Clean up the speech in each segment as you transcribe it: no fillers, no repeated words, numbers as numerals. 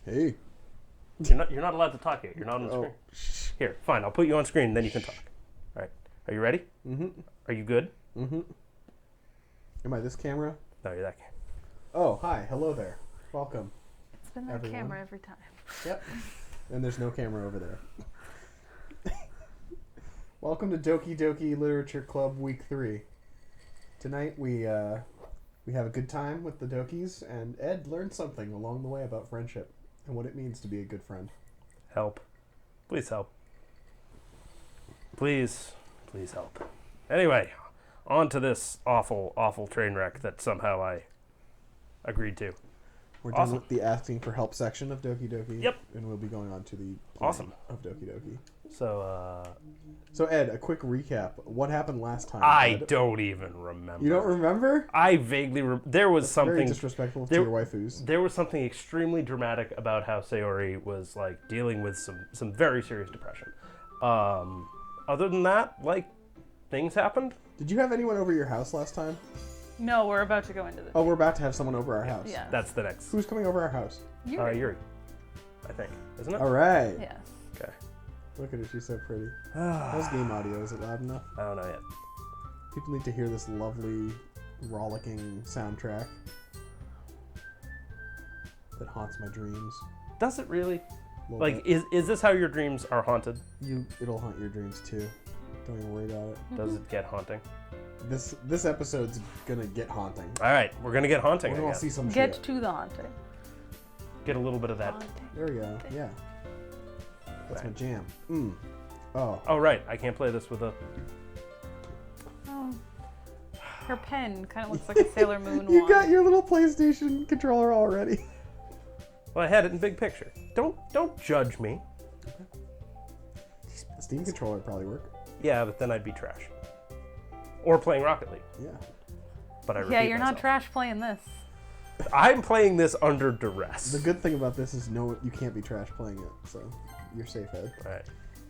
Hey. You're not allowed to talk yet. You're not on the Oh. screen. Here, fine. I'll put you on screen, and then you can talk. All right. Are you ready? Mm-hmm. Are you good? Mm-hmm. Am I this camera? No, you're that. Oh, hi. Hello there. Welcome. It's been that Everyone. camera every time. Yep. And there's no camera over there. Welcome to Doki Literature Club Week 3. Tonight we have a good time with the Dokis, and Ed learned something along the way about friendship and what it means to be a good friend. Help. Please help. Please help. Anyway, on to this awful train wreck that somehow I agreed to. We're Awesome. done with the asking for help section of Doki Doki. Yep. And we'll be going on to the Awesome. of Doki Doki. So, Ed, a quick recap. What happened last time? I Ed? don't even remember. You don't remember? I vaguely there was That's something very disrespectful to there- your waifus. There was something extremely dramatic about how Sayori was like dealing with some very serious depression. Other than that, like things happened. Did you have anyone over your house last time? No, we're about to go into this. Oh, we're about to have someone over our house. Yeah. That's the next. Who's coming over our house? Yuri, I think, isn't it? All right. Yes. Okay. Look at her. She's so pretty. How's game audio? Is it loud enough? I don't know yet. People need to hear this lovely, rollicking soundtrack that haunts my dreams. Does it really? A little Like, bit. is this how your dreams are haunted? It'll haunt your dreams too. Don't even worry about it. Does it get haunting? This episode's gonna get haunting. All right, we're gonna get haunting. We're I gonna guess. see some Get shit. to the haunting. Get a little bit of that. Haunting. There we go. Yeah. That's my Right. jam. Oh. Oh right, I can't play this with a. Oh. Her pen kind of looks like a Sailor Moon You one. got your little PlayStation controller already. Well, I had it in big picture. Don't judge me. The Steam controller would probably work. Yeah, but then I'd be trash. Or playing Rocket League. Yeah. But I Yeah, repeat you're myself. not trash playing this. I'm playing this under duress. The good thing about this is you can't be trash playing it, so you're safe, Ed. All right.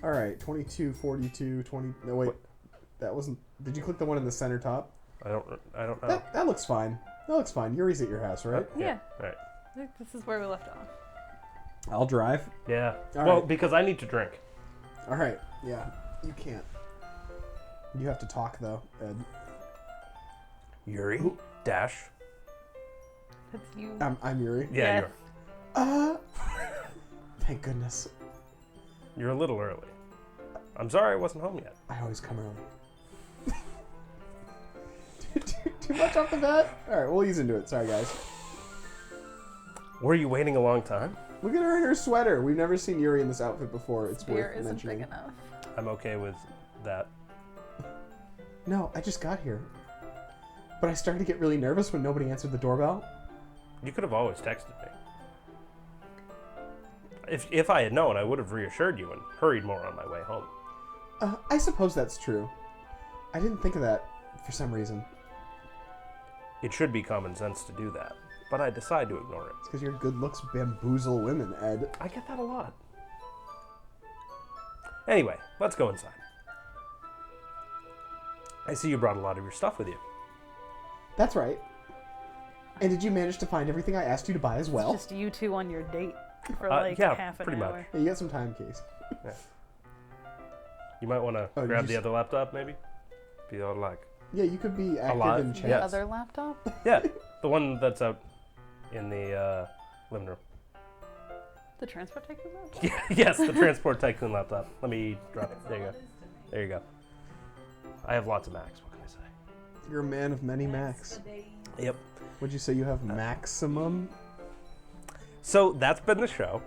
All right, 22, 42, 20. No, wait. That wasn't. Did you click the one in the center top? I don't know. That looks fine. That looks fine. Yuri's at your house, right? Yeah. All right. I think this is where we left off. I'll drive. Yeah. All well, right. because I need to drink. All right. Yeah. You can't. You have to talk though, Ed. Yuri dash. That's you. I'm Yuri. Yeah, Yes. Thank goodness. you're a little early. I'm sorry I wasn't home yet. I always come early. Too much off the bat? All right, we'll ease into it. Sorry, guys. Were you waiting a long time? Look at her in her sweater. We've never seen Yuri in this outfit before. It's Beer worth isn't mentioning. big enough. I'm okay with that. No, I just got here. But I started to get really nervous when nobody answered the doorbell. You could have always texted me. If I had known, I would have reassured you and hurried more on my way home. I suppose that's true. I didn't think of that for some reason. It should be common sense to do that, but I decide to ignore it. It's because your good looks bamboozle women, Ed. I get that a lot. Anyway, let's go inside. I see you brought a lot of your stuff with you. That's right. And did you manage to find everything I asked you to buy as well? Just you two on your date for yeah, half an pretty much. hour. Yeah, you got some time, Case. You might want to Oh, grab you the other laptop, maybe? Be all like... Yeah, you could be active Alive? in The chat. Yes. other laptop? Yeah, the one that's out in the living room. The transport tycoon laptop? Yes, the Transport Tycoon laptop. Let me drop it. There you go. There you go. I have lots of Macs. What can I say? You're a man of many Macs. Yep. Would you say you have maximum? So that's been the show.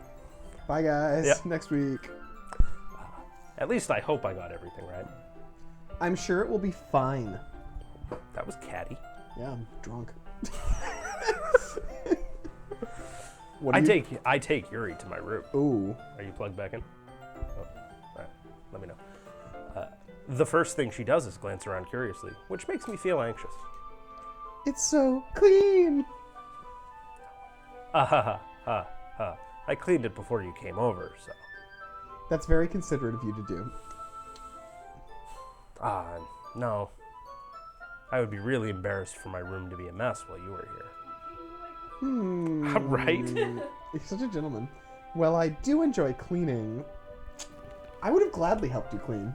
Bye, guys. Yep. Next week. At least I hope I got everything right. I'm sure it will be fine. That was catty. Yeah, I'm drunk. I take Yuri to my room. Ooh. Are you plugged back in? Oh, all right. Let me know. The first thing she does is glance around curiously, which makes me feel anxious. It's so clean. Ha ha ha ha. I cleaned it before you came over, so. That's very considerate of you to do. No. I would be really embarrassed for my room to be a mess while you were here. Hmm. Right? You're such a gentleman. Well, I do enjoy cleaning. I would have gladly helped you clean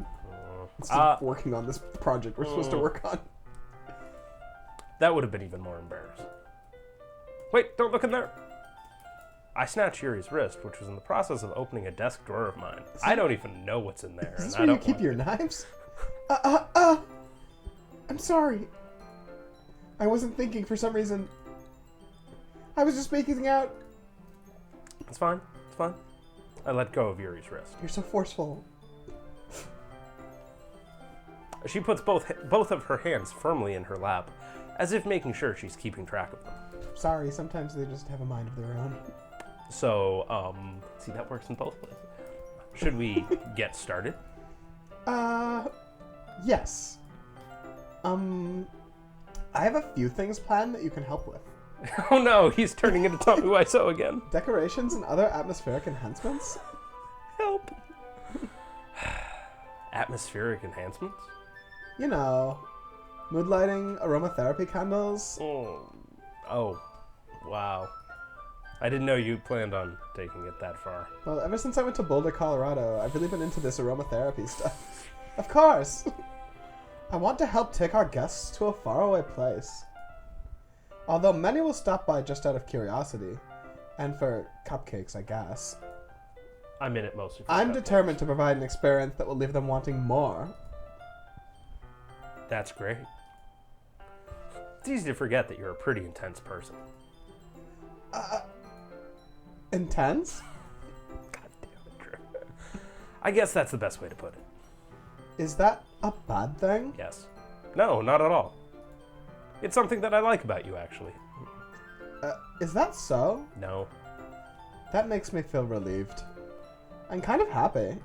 instead of working on this project we're supposed to work on. That would have been even more embarrassing. Wait, don't look in there. I snatched Yuri's wrist, which was in the process of opening a desk drawer of mine. I don't even know what's in there. Is this and where I you don't keep want your knives? I'm sorry. I wasn't thinking for some reason. I was just speaking out. It's fine. It's fine. I let go of Yuri's wrist. You're so forceful. She puts both of her hands firmly in her lap, as if making sure she's keeping track of them. Sorry, sometimes they just have a mind of their own. So, see, that works in both ways. Should we get started? Yes. I have a few things planned that you can help with. Oh no, he's turning into Tommy Wiseau again. Decorations and other atmospheric enhancements? Help. Atmospheric enhancements? You know, mood lighting, aromatherapy candles. Oh, wow. I didn't know you planned on taking it that far. Well, ever since I went to Boulder, Colorado, I've really been into this aromatherapy stuff. Of course! I want to help take our guests to a faraway place. Although many will stop by just out of curiosity. And for cupcakes, I guess. I'm in it mostly for I'm cupcakes. determined to provide an experience that will leave them wanting more. That's great. It's easy to forget that you're a pretty intense person. Intense? God damn it, Drew. I guess that's the best way to put it. Is that a bad thing? Yes. No, not at all. It's something that I like about you, actually. Is that so? No. That makes me feel relieved. I'm kind of happy.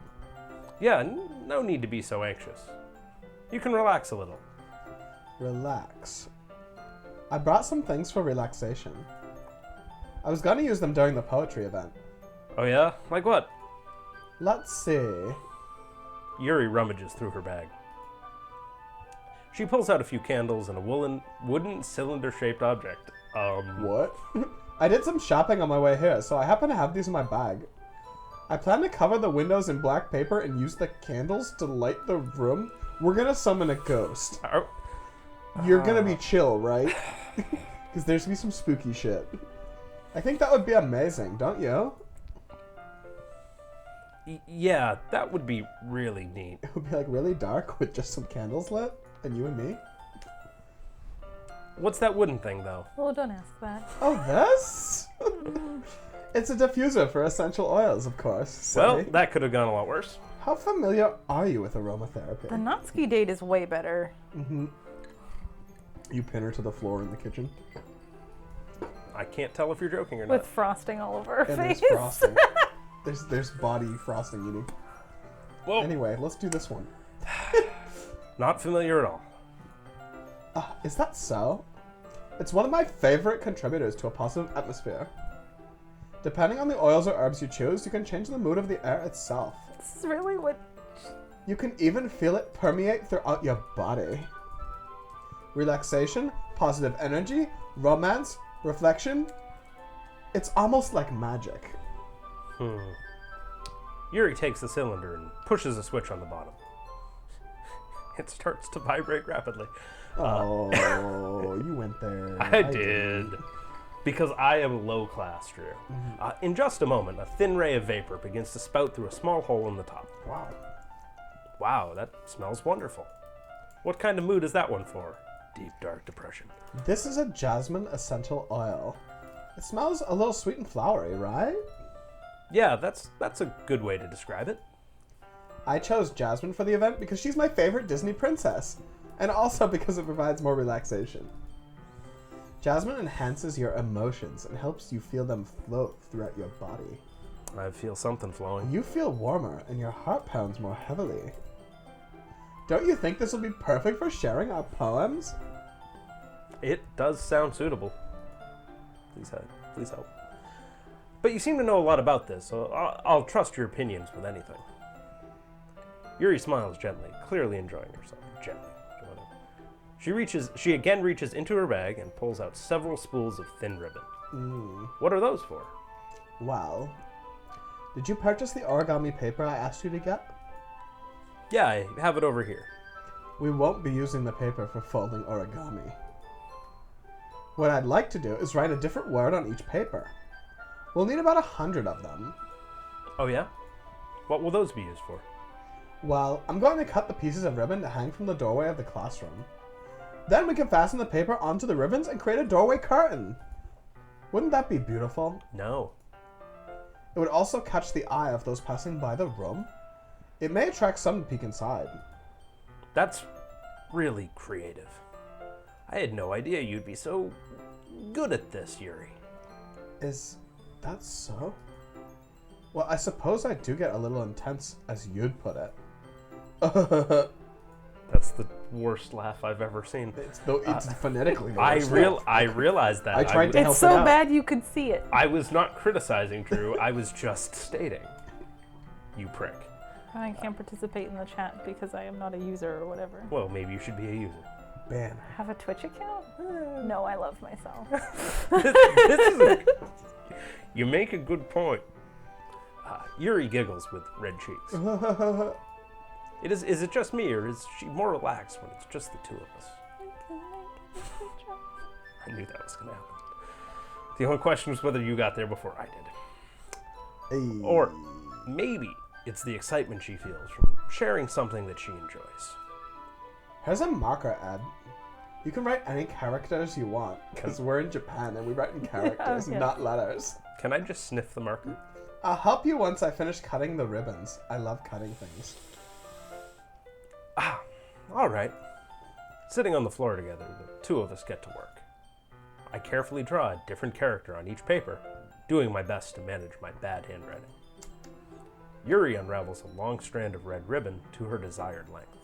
Yeah, no need to be so anxious. You can relax a little. Relax. I brought some things for relaxation. I was gonna use them during the poetry event. Oh yeah? Like what? Let's see. Yuri rummages through her bag. She pulls out a few candles and a wooden cylinder-shaped object. What? I did some shopping on my way here, so I happen to have these in my bag. I plan to cover the windows in black paper and use the candles to light the room. We're gonna summon a ghost. You're gonna be chill, right? Because there's gonna be some spooky shit. I think that would be amazing, don't you? Yeah, that would be really neat. It would be like really dark with just some candles lit, and you and me. What's that wooden thing, though? Oh, don't ask that. Oh, this? It's a diffuser for essential oils, of course. Well, Silly. that could have gone a lot worse. How familiar are you with aromatherapy? The Natsuki date is way better. Mm-hmm. You pin her to the floor in the kitchen. I can't tell if you're joking or not. With frosting all over her And face. there's frosting. there's body frosting eating. Whoa. Anyway, let's do this one. Not familiar at all. Is that so? It's one of my favorite contributors to a positive atmosphere. Depending on the oils or herbs you choose, you can change the mood of the air itself. This is really what... You can even feel it permeate throughout your body. Relaxation, positive energy, romance, reflection. It's almost like magic. Yuri takes the cylinder and pushes a switch on the bottom. It starts to vibrate rapidly. Oh, you went there. I did. Because I am low class, Drew. In just a moment, a thin ray of vapor begins to spout through a small hole in the top. Wow. Wow, that smells wonderful. What kind of mood is that one for? Deep, dark depression. This is a jasmine essential oil. It smells a little sweet and flowery, right? Yeah, that's a good way to describe it. I chose Jasmine for the event because she's my favorite Disney princess, and also because it provides more relaxation. Jasmine enhances your emotions and helps you feel them float throughout your body. I feel something flowing. You feel warmer and your heart pounds more heavily. Don't you think this will be perfect for sharing our poems? It does sound suitable. Please help. But you seem to know a lot about this, so I'll trust your opinions with anything. Yuri smiles gently, clearly enjoying herself. Gently. She again reaches into her bag and pulls out several spools of thin ribbon. What are those for? Well, did you purchase the origami paper I asked you to get? Yeah, I have it over here. We won't be using the paper for folding origami. What I'd like to do is write a different word on each paper. We'll need about 100 of them. Oh, yeah? What will those be used for? Well, I'm going to cut the pieces of ribbon to hang from the doorway of the classroom. Then we can fasten the paper onto the ribbons and create a doorway curtain. Wouldn't that be beautiful? No. It would also catch the eye of those passing by the room. It may attract some to peek inside. That's really creative. I had no idea you'd be so good at this, Yuri. Is that so? Well, I suppose I do get a little intense, as you'd put it. That's the worst laugh I've ever seen. It's phonetically the I worst. realized that. I tried to help It's it so out. bad you could see it. I was not criticizing Drew. I was just stating. You prick. I can't participate in the chat because I am not a user or whatever. Well, maybe you should be a user. Bam. Have a Twitch account? No, I love myself. This is you make a good point. Yuri giggles with red cheeks. Is it just me, or is she more relaxed when it's just the two of us? I knew that was going to happen. The only question was whether you got there before I did. Hey. Or maybe it's the excitement she feels from sharing something that she enjoys. Here's a marker, Ed. You can write any characters you want, because we're in Japan and we write in characters, Okay. not letters. Can I just sniff the marker? I'll help you once I finish cutting the ribbons. I love cutting things. All right. Sitting on the floor together, the two of us get to work. I carefully draw a different character on each paper, doing my best to manage my bad handwriting. Yuri unravels a long strand of red ribbon to her desired length.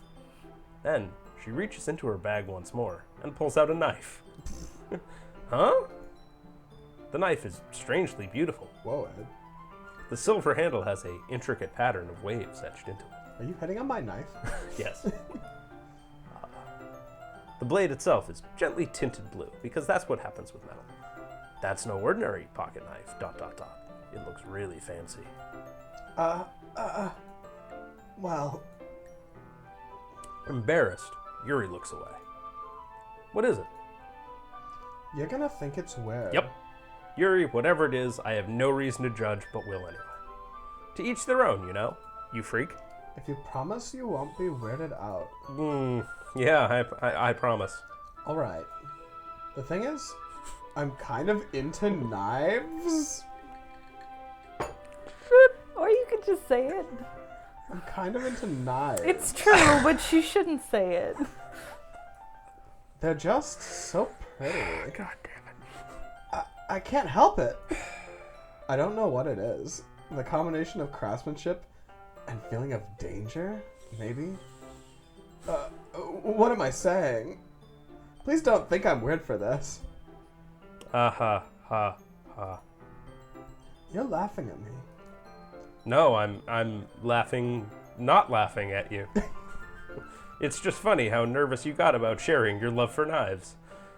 Then, she reaches into her bag once more and pulls out a knife. Huh? The knife is strangely beautiful. Whoa, Ed. The silver handle has an intricate pattern of waves etched into it. Are you hitting on my knife? Yes. The blade itself is gently tinted blue, because that's what happens with metal. That's no ordinary pocket knife, ... It looks really fancy. Well, Embarrassed, Yuri looks away. What is it? you're gonna think it's weird. Yep. Yuri, whatever it is, I have no reason to judge, but will anyway. To each their own, you know? You freak. If you promise you won't be weirded out. Yeah, I promise. Alright. The thing is, I'm kind of into knives. Or you could just say it. I'm kind of into knives. It's true, but she shouldn't say it. They're just so pretty. God damn it. I can't help it. I don't know what it is. The combination of craftsmanship and feeling of danger, maybe? What am I saying? Please don't think I'm weird for this. Ha. You're laughing at me. No, I'm laughing, not laughing at you. It's just funny how nervous you got about sharing your love for knives.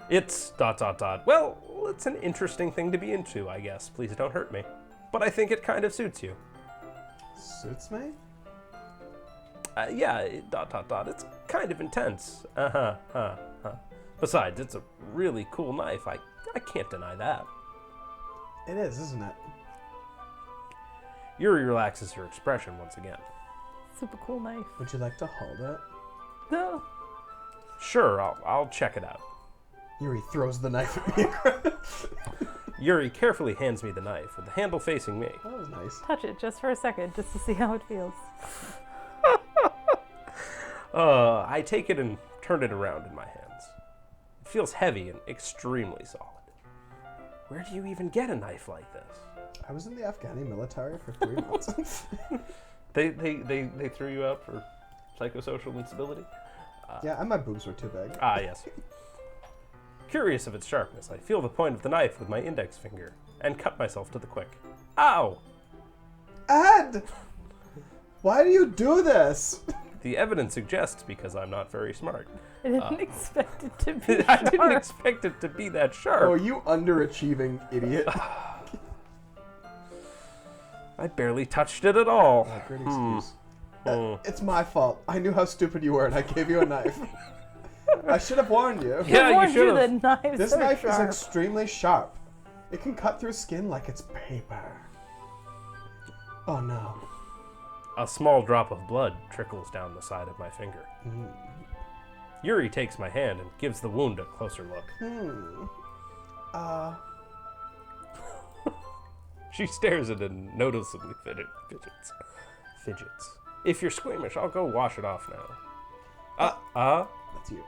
It's ... Well, it's an interesting thing to be into, I guess. Please don't hurt me. But I think it kind of suits you. Suits me? Yeah, ... It's kind of intense. Besides, it's a really cool knife. I can't deny that. It is, isn't it? Yuri relaxes her expression once again. Super cool knife. Would you like to hold it? No. Sure, I'll check it out. Yuri throws the knife at me. Yuri carefully hands me the knife, with the handle facing me. That was nice. Touch it just for a second, just to see how it feels. I take it and turn it around in my hands. It feels heavy and extremely solid. Where do you even get a knife like this? I was in the Afghani military for 3 months. They threw you out for psychosocial instability? Yeah, and my boobs were too big. Ah, yes. Curious of its sharpness, I feel the point of the knife with my index finger and cut myself to the quick. Ow! Ed! Why do you do this? The evidence suggests because I'm not very smart. I didn't expect it to be I didn't sharp. expect it to be that sharp. Oh, you underachieving idiot. I barely touched it at all. Oh, great excuse. Hmm. It's my fault. I knew how stupid you were, and I gave you a knife. I should have warned you. Yeah, you warned should that have. knives This are knife sharp. is extremely sharp. It can cut through skin like it's paper. Oh no. A small drop of blood trickles down the side of my finger. Yuri takes my hand and gives the wound a closer look. She stares at it and noticeably fidgets. If you're squeamish, I'll go wash it off now. That's you.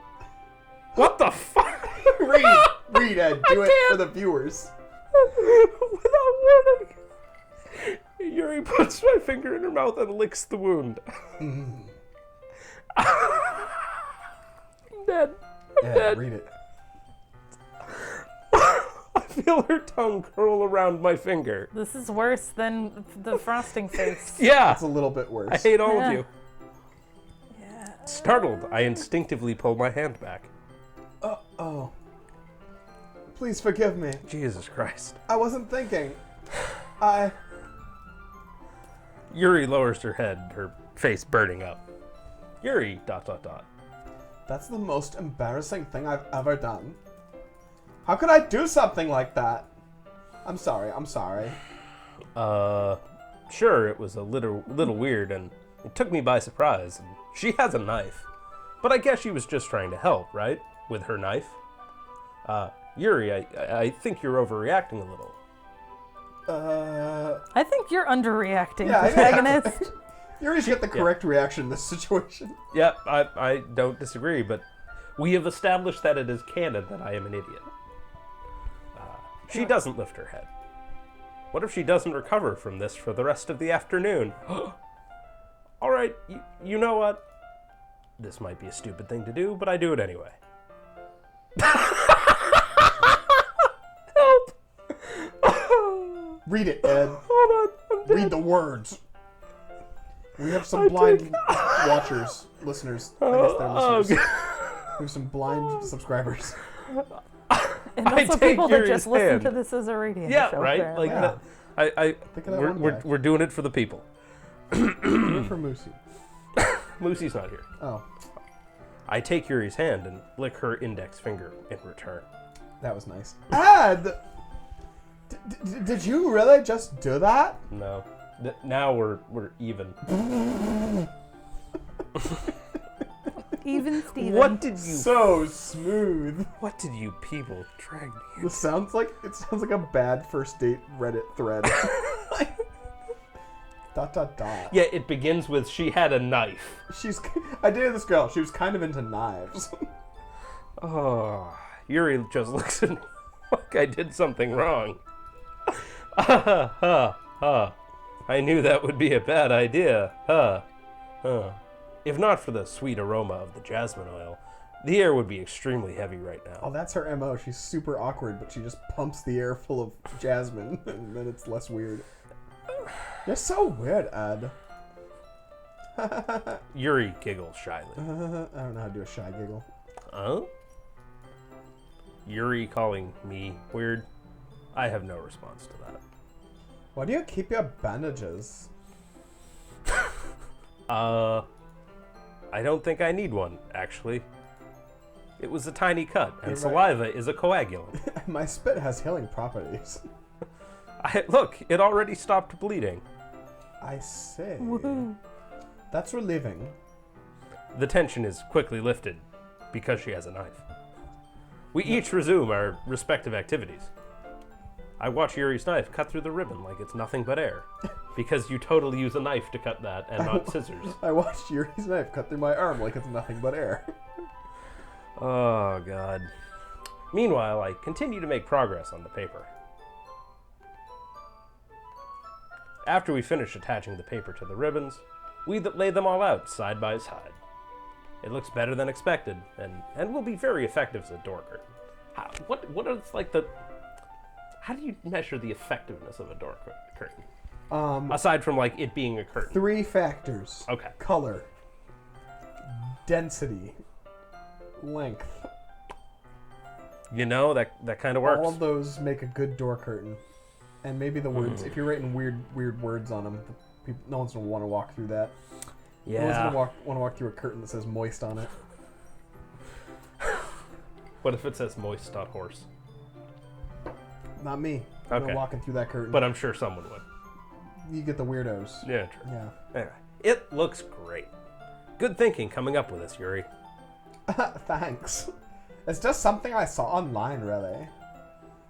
What the fuck? Read, Ed. Do it for the viewers. Without warning. Yuri puts my finger in her mouth and licks the wound. I'm dead. I'm Ed, dead. read it. I feel her tongue curl around my finger. This is worse than the frosting face. Yeah. It's a little bit worse. I hate all of Yeah. you. Startled, I instinctively pull my hand back. Oh. Please forgive me. Jesus Christ. I wasn't thinking. Yuri lowers her head, her face burning up. Yuri, ... That's the most embarrassing thing I've ever done. How could I do something like that? I'm sorry. Sure, it was a little weird, and it took me by surprise. And she has a knife. But I guess she was just trying to help, right? With her knife. Yuri, I think you're overreacting a little. I think you're underreacting, Yeah, protagonist. Yuri's got the correct reaction in this situation. Yep, I don't disagree, but we have established that it is canon that I am an idiot. She doesn't lift her head. What if she doesn't recover from this for the rest of the afternoon? All right, you know what? This might be a stupid thing to do, but I do it anyway. Help! Read it, Ed. Hold on, I'm dead. Read the words. We have some blind watchers, listeners. I guess they're listeners. We have some blind subscribers. And I also take people that Yuri's just listen hand. to this as a radio Yeah, show. right? apparently. Like, Yeah. Think of that one guy. we're doing it for the people. Do it for Moosey. Lucy's not here. Oh, I take Yuri's hand and lick her index finger in return. that was nice. Ed! Did you really just do that? No. Now we're even. Even Steven. What did you So smooth. What did you people drag me in? It sounds like a bad first date Reddit thread. ... Yeah, it begins with she had a knife. I dated this girl. She was kind of into knives. Oh, Yuri just looks at me like I did something wrong. I knew that would be a bad idea. If not for the sweet aroma of the jasmine oil, the air would be extremely heavy right now. Oh, that's her MO. She's super awkward, but she just pumps the air full of jasmine, and then it's less weird. You're so weird, Ed. Yuri giggles shyly. I don't know how to do a shy giggle. Huh? Yuri calling me weird? I have no response to that. Why do you keep your bandages? I don't think I need one, actually. It was a tiny cut, and You're right. saliva is a coagulant. My spit has healing properties. Look, it already stopped bleeding. I see. Woohoo. That's relieving. The tension is quickly lifted because she has a knife. We each resume our respective activities. I watch Yuri's knife cut through the ribbon like it's nothing but air. Because you totally use a knife to cut that and not scissors. I watched Yuri's knife cut through my arm like it's nothing but air. Oh, God. Meanwhile, I continue to make progress on the paper. After we finish attaching the paper to the ribbons, we lay them all out side by side. It looks better than expected, and will be very effective as a door curtain. What is like the... How do you measure the effectiveness of a door curtain? Aside from like it being a curtain. 3 factors. Okay. Color. Density. Length. You know, that kind of works. All of those make a good door curtain. And maybe the words, if you're writing weird words on them, no one's going to want to walk through that. Yeah. No one's going to want to walk through a curtain that says moist on it. What if it says moist.horse? Not me. Okay. I'm walking through that curtain. But I'm sure someone would. You get the weirdos. Yeah, true. Yeah. Anyway, it looks great. Good thinking coming up with this, Yuri. Thanks. It's just something I saw online, really. Are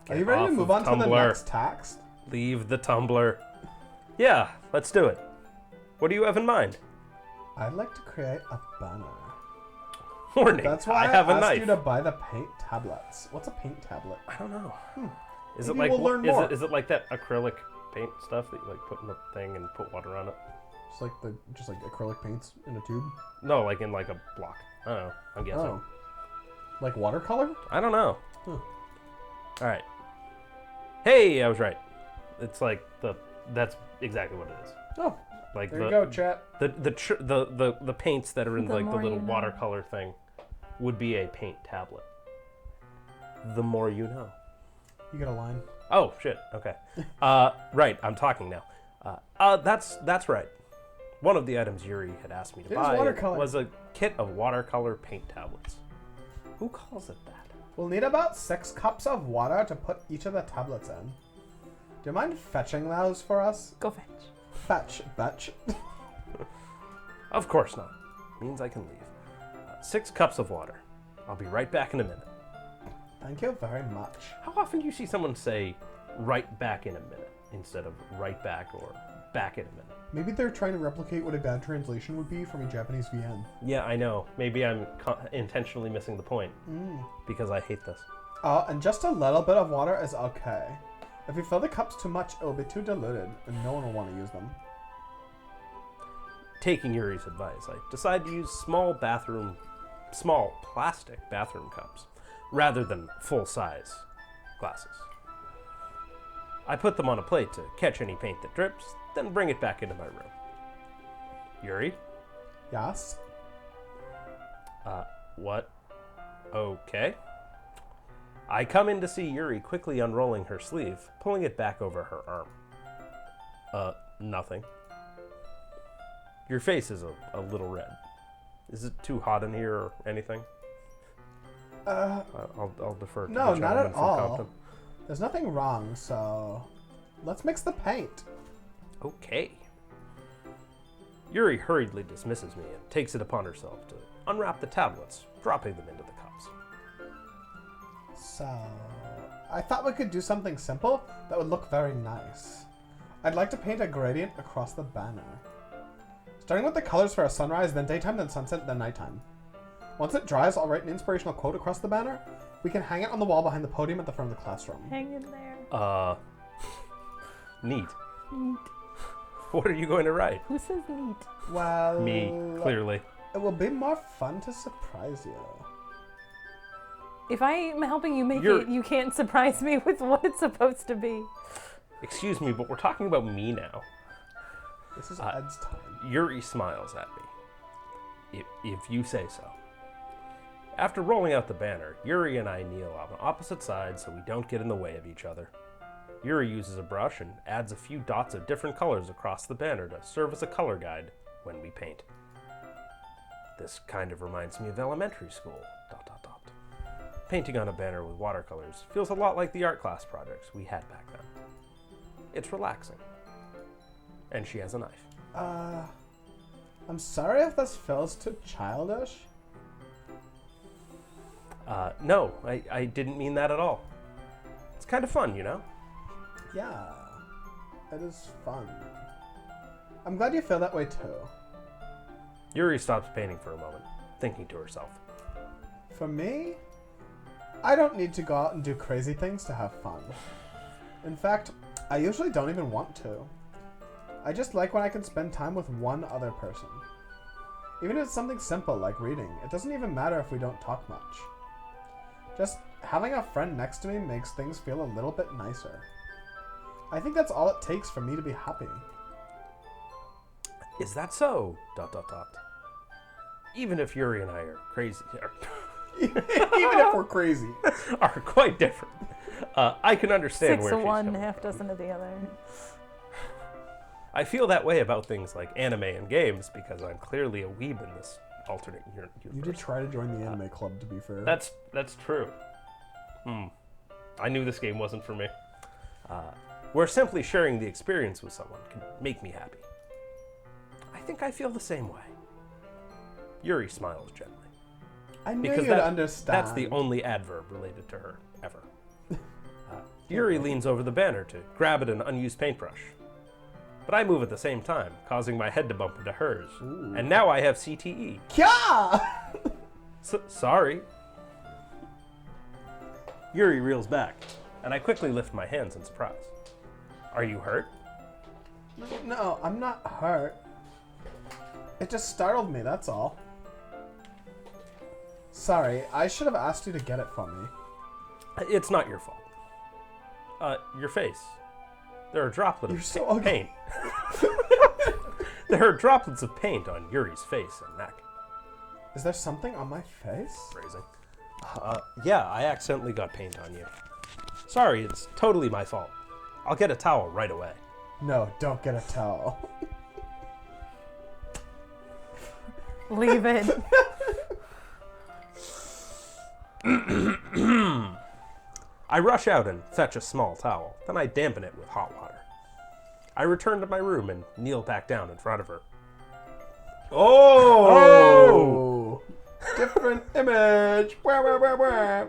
Get you ready off to move of on to the Tumblr. next text? Leave the Tumblr. Yeah, let's do it. What do you have in mind? I'd like to create a banner. Warning, That's why I have a asked knife. you to buy the paint tablets. What's a paint tablet? I don't know. Is Maybe it like we'll learn is more. it is it like that acrylic paint stuff that you like put in a thing and put water on it? Just like acrylic paints in a tube. No, like in like a block. I don't know. I'm guessing. Oh, like watercolor? I don't know. Huh. All right. Hey, I was right. It's like that's exactly what it is. Oh, Like there you go, chat. the paints that are in The like the more little you know. watercolor thing would be a paint tablet. The more you know. You get a line. Oh shit. Okay. Right. I'm talking now. That's right. One of the items Yuri had asked me to It was buy watercolor. was a kit of watercolor paint tablets. Who calls it that? We'll need about 6 cups of water to put each of the tablets in. Do you mind fetching those for us? Go fetch. Fetch. Of course not. Means I can leave. 6 cups of water. I'll be right back in a minute. Thank you very much. How often do you see someone say right back in a minute instead of right back or back in a minute? Maybe they're trying to replicate what a bad translation would be from a Japanese VN. Yeah, I know. Maybe I'm intentionally missing the point because I hate this. And just a little bit of water is okay. If you fill the cups too much, it'll be too diluted, and no one will want to use them. Taking Yuri's advice, I decided to use small plastic bathroom cups rather than full-size glasses. I put them on a plate to catch any paint that drips, then bring it back into my room. Yuri? Yes? What? Okay. I come in to see Yuri quickly unrolling her sleeve, pulling it back over her arm. Nothing. Your face is a little red. Is it too hot in here or anything? I'll defer to No, the not gentleman at from all. Compton. There's nothing wrong, so let's mix the paint. Okay. Yuri hurriedly dismisses me and takes it upon herself to unwrap the tablets, dropping them into the cups. So, I thought we could do something simple that would look very nice. I'd like to paint a gradient across the banner. Starting with the colors for a sunrise, then daytime, then sunset, then nighttime. Once it dries, I'll write an inspirational quote across the banner. We can hang it on the wall behind the podium at the front of the classroom. Hang in there. Neat. Neat. What are you going to write? Who says neat? Well, Me, clearly. It will be more fun to surprise you. If I am helping you make You're- it, you can't surprise me with what it's supposed to be. Excuse me, but we're talking about me now. This is Ed's time. Yuri smiles at me. If you say so. After rolling out the banner, Yuri and I kneel on opposite sides so we don't get in the way of each other. Yuri uses a brush and adds a few dots of different colors across the banner to serve as a color guide when we paint. This kind of reminds me of elementary school. ... Painting on a banner with watercolors feels a lot like the art class projects we had back then. It's relaxing. And she has a knife. I'm sorry if this feels too childish. No, I didn't mean that at all. It's kind of fun, you know? Yeah, it is fun. I'm glad you feel that way too. Yuri stops painting for a moment, thinking to herself. For me, I don't need to go out and do crazy things to have fun. In fact, I usually don't even want to. I just like when I can spend time with one other person. Even if it's something simple like reading, it doesn't even matter if we don't talk much. Just having a friend next to me makes things feel a little bit nicer. I think that's all it takes for me to be happy. Is that so? ... Even if Yuri and I are crazy... Even if we're crazy. are quite different. I can understand 6 where of she's one, coming half dozen of the other. I feel that way about things like anime and games because I'm clearly a weeb in this alternate universe. You did try to join the anime club, to be fair. That's true. I knew this game wasn't for me. Where simply sharing the experience with someone can make me happy. I think I feel the same way. Yuri smiles gently. I knew Because you'd understand. that's the only adverb related to her, ever. Yuri leans over the banner to grab at an unused paintbrush. But I move at the same time, causing my head to bump into hers. Ooh. And now I have CTE. Kya! Sorry. Yuri reels back, and I quickly lift my hands in surprise. Are you hurt? No, I'm not hurt. It just startled me, that's all. Sorry, I should have asked you to get it for me. It's not your fault. Your face. There are droplets You're of so ugly. paint. There are droplets of paint on Yuri's face and neck. Is there something on my face? Phrasing. Yeah, I accidentally got paint on you. Sorry, it's totally my fault. I'll get a towel right away. No, don't get a towel. Leave it. I rush out and fetch a small towel, then I dampen it with hot water. I return to my room and kneel back down in front of her. Oh! Different image. Wah, wah, wah, wah.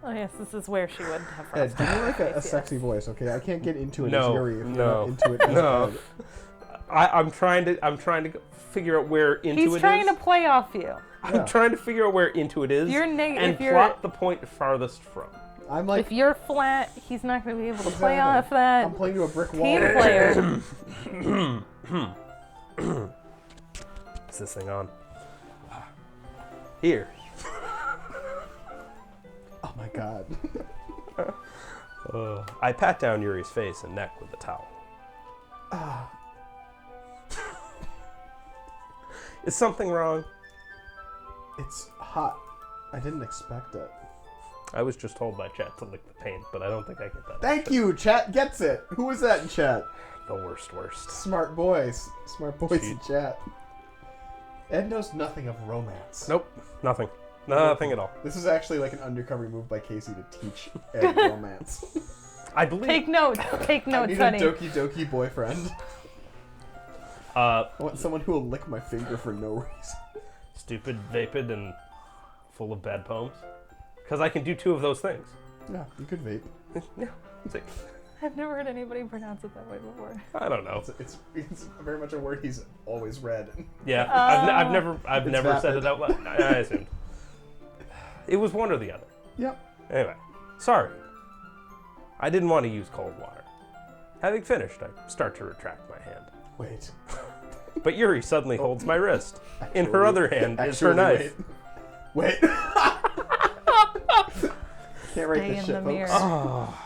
Oh yes, this is where she would have Ed, give me like a yes. sexy voice, okay? I can't get into it No, as Yuri if you're no, not into it as no. Ed. I'm trying to figure out where into it is. He's trying to play off you. I'm trying to figure out where into it is You're and if you're- plot the point farthest from. I'm like, If you're flat, he's not going to be able to play Exactly. off that. I'm playing to a brick wall. Team player. Is this thing on? Here. Oh my god. I pat down Yuri's face and neck with the towel. Is something wrong? It's hot. I didn't expect it. I was just told by chat to lick the paint, but I don't think I get that. Thank you, chat gets it. Who was that in chat? The worst. Smart boys. Smart boys in Cheat. chat. Ed knows nothing of romance. Nope, nothing. Nothing at all. This is actually like an undercover move by Casey to teach Ed romance. I believe. Take notes. Take I notes, need honey. a Doki Doki boyfriend. I want someone who will lick my finger for no reason. Stupid, vapid, and full of bad poems. Because I can do two of those things. Yeah, you could vape. Yeah. See, I've never heard anybody pronounce it that way before. I don't know. It's very much a word he's always read. Yeah, I've never said it out loud. I assumed. It was one or the other. Yep. Anyway, sorry. I didn't want to use cold water. Having finished, I start to retract my hand. Wait. But Yuri suddenly holds my wrist. In her Actually- other hand is her actually, knife. Wait. Can't write Stay this in shit, the folks. mirror. Oh.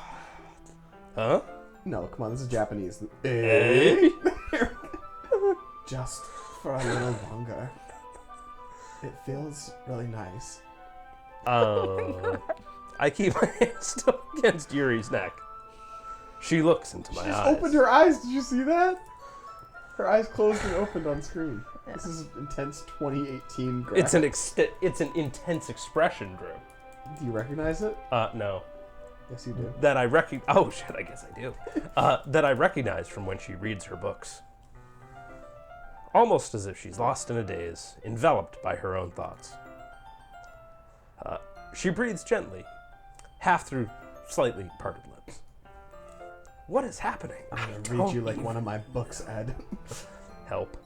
Huh? No, come on, this is Japanese. Eh? Just for a little longer. It feels really nice. I keep my hand still against Yuri's neck. She looks into my She just eyes. opened her eyes. Did you see that? Her eyes closed and opened on screen. This is intense 2018 graphics. It's an intense expression, Drew. Do you recognize it? No. Yes, you do. That I oh shit, I guess I do. That I recognize from when she reads her books. Almost as if she's lost in a daze, enveloped by her own thoughts. She breathes gently, half through slightly parted lips. What is happening? I'm gonna read you like one of my books, Ed. Help.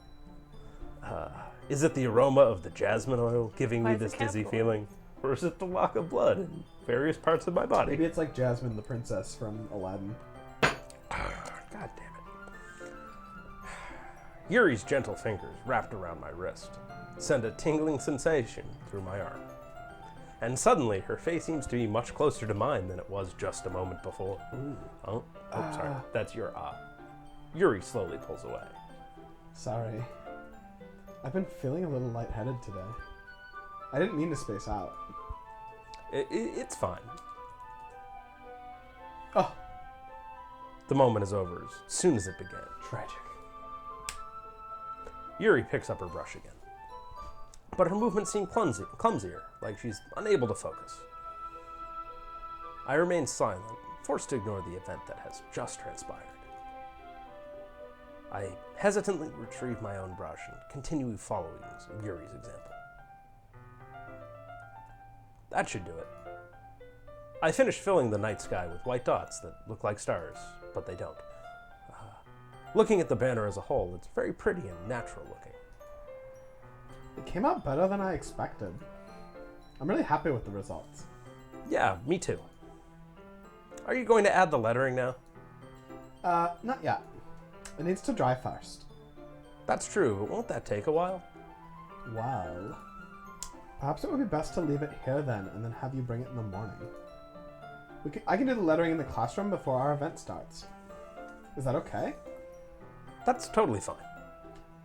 Is it the aroma of the jasmine oil giving Why me is it this dizzy capital? feeling? Or is it the lock of blood in various parts of my body? Maybe it's like Jasmine the princess from Aladdin. God damn it. Yuri's gentle fingers wrapped around my wrist send a tingling sensation through my arm. And suddenly, her face seems to be much closer to mine than it was just a moment before. Ooh. Oh, sorry. That's your Yuri slowly pulls away. Sorry. I've been feeling a little lightheaded today. I didn't mean to space out. It's fine. Oh, The moment is over as soon as it began. tragic. Yuri picks up her brush again. But her movements seem clumsier, like she's unable to focus. I remain silent, forced to ignore the event that has just transpired. I hesitantly retrieve my own brush and continue following Yuri's example. That should do it. I finish filling the night sky with white dots that look like stars, but they don't. Looking at the banner as a whole, it's very pretty and natural looking. It came out better than I expected. I'm really happy with the results. Yeah, me too. Are you going to add the lettering now? Not yet. It needs to dry first. That's true, but won't that take a while? Well, perhaps it would be best to leave it here then, and then have you bring it in the morning. I can do the lettering in the classroom before our event starts. Is that okay? That's totally fine.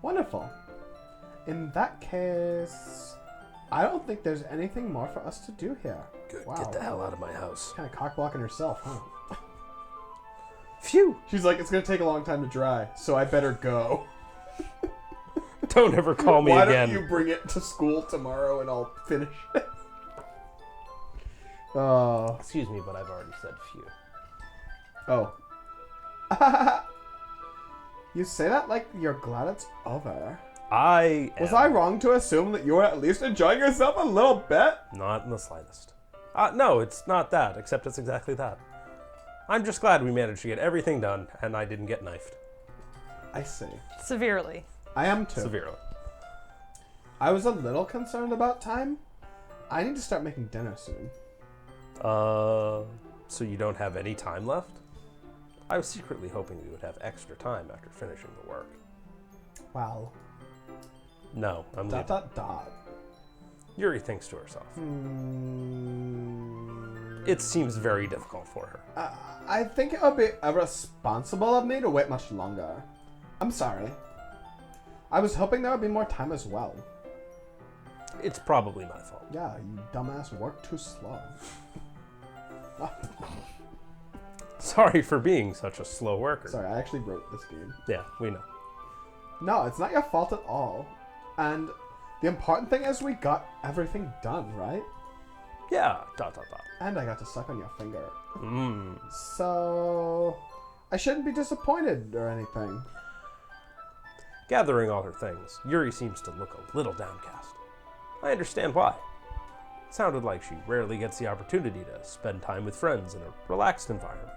Wonderful. In that case, I don't think there's anything more for us to do here. Good, Wow. get the hell out of my house. Kind of cock-blocking herself, huh? Phew! She's like, it's going to take a long time to dry, so I better go. Don't ever call me Why again. don't you bring it to school tomorrow and I'll finish it? Oh. Excuse me, but I've already said phew. Oh. You say that like you're glad it's over. Was am I wrong to assume that you were at least enjoying yourself a little bit? Not in the slightest. No, it's not that, except it's exactly that. I'm just glad we managed to get everything done, and I didn't get knifed. I see. Severely. I am too. Severely. I was a little concerned about time. I need to start making dinner soon. So you don't have any time left? I was secretly hoping we would have extra time after finishing the work. Well, No, I'm leaving. dot dot. Yuri thinks to herself. It seems very difficult for her. I think it would be irresponsible of me to wait much longer. I'm sorry. I was hoping there would be more time as well. It's probably my fault. Yeah, you dumbass work too slow. Sorry for being such a slow worker. Sorry, I actually wrote this game. Yeah, we know. No, it's not your fault at all. And the important thing is we got everything done, right? Yeah, ... And I got to suck on your finger. Mmm. So I shouldn't be disappointed or anything. Gathering all her things, Yuri seems to look a little downcast. I understand why. It sounded like she rarely gets the opportunity to spend time with friends in a relaxed environment.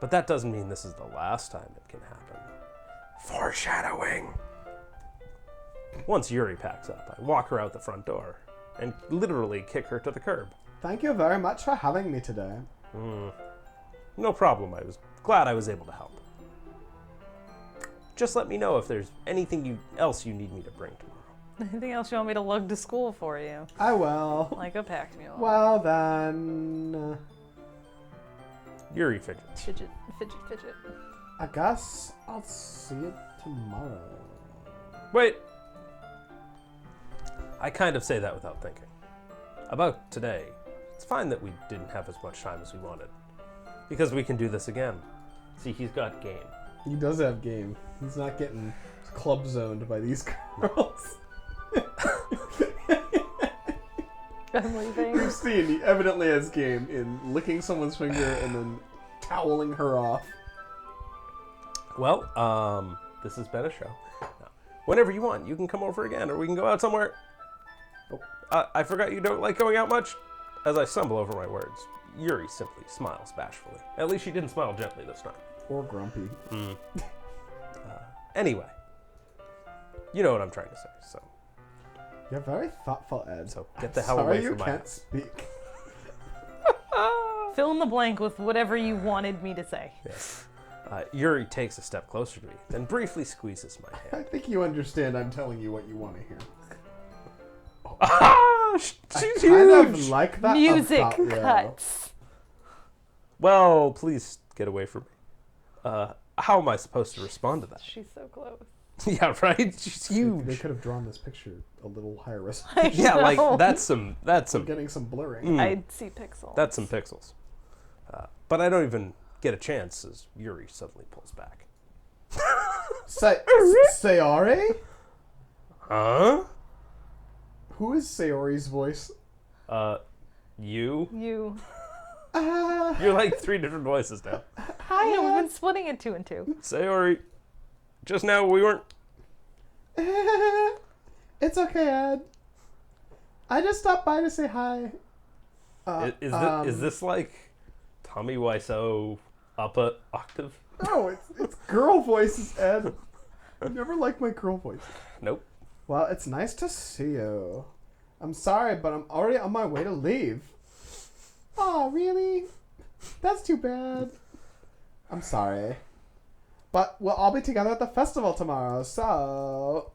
But that doesn't mean this is the last time it can happen. Foreshadowing! Once Yuri packs up, I walk her out the front door and literally kick her to the curb. Thank you very much for having me today. No problem, I was glad I was able to help. Just let me know if there's anything else you need me to bring tomorrow. Anything else you want me to lug to school for you? I will. Like a pack mule. Well then, Yuri fidgets. Fidget, fidget, fidget. I guess I'll see you tomorrow. Wait! I kind of say that without thinking. About today, it's fine that we didn't have as much time as we wanted. Because we can do this again. See, he's got game. He does have game. He's not getting club zoned by these girls. I'm leaving. Christine, he evidently has game in licking someone's finger and then toweling her off. Well, this has been a show. Now, whenever you want, you can come over again, or we can go out somewhere. Oh, I forgot you don't like going out much? As I stumble over my words, Yuri simply smiles bashfully. At least she didn't smile gently this time. Or grumpy. Anyway, you know what I'm trying to say, so You're very thoughtful, Ed. So get the hell away from my Sorry you can't house. speak. Fill in the blank with whatever you wanted me to say. Yes. Yuri takes a step closer to me, then briefly squeezes my I hand. think you understand I'm telling you what you want to hear. She's Kind of huge! like that Music about you. cuts. Well, please get away from me. How am I supposed to respond to that? She's so close. Yeah, right? She's They huge. could have drawn this picture a little higher resolution. Yeah, like No. that's some I'm getting some blurring. I see pixels. that's some pixels. But I don't even get a chance as Yuri suddenly pulls back. Sayori? Huh? Who is Sayori's voice? You? You. You're like 3 different voices now. Hi. We've been splitting it 2 and 2. Sayori, just now we weren't. It's okay, Ed. I just stopped by to say hi. Is this like Tommy Wiseau up a octave? No, it's girl voices, Ed. I never liked my girl voice. Nope. Well, it's nice to see you. I'm sorry, but I'm already on my way to leave. Oh, really? That's too bad. I'm sorry. But we'll all be together at the festival tomorrow, so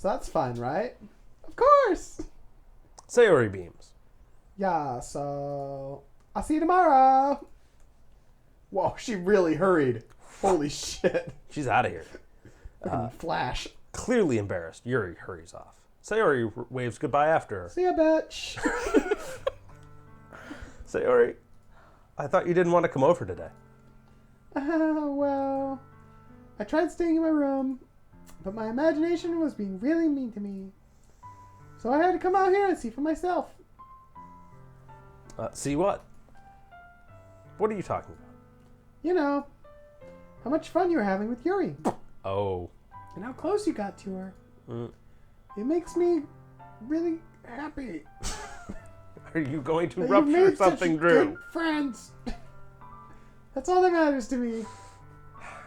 that's fine, right? Of course! Sayori beams. Yeah, so I'll see you tomorrow. Whoa, she really hurried. Holy shit. She's out of here. Fucking flash. Clearly embarrassed, Yuri hurries off. Sayori waves goodbye after her. See ya, bitch. Sayori, I thought you didn't want to come over today. Well, I tried staying in my room, but my imagination was being really mean to me. So I had to come out here and see for myself. See what? What are you talking about? You know, how much fun you were having with Yuri, Oh. and how close you got to her. Mm. It makes me really happy. Are you going to that you rupture made something, such Drew? good friends. That's all that matters to me.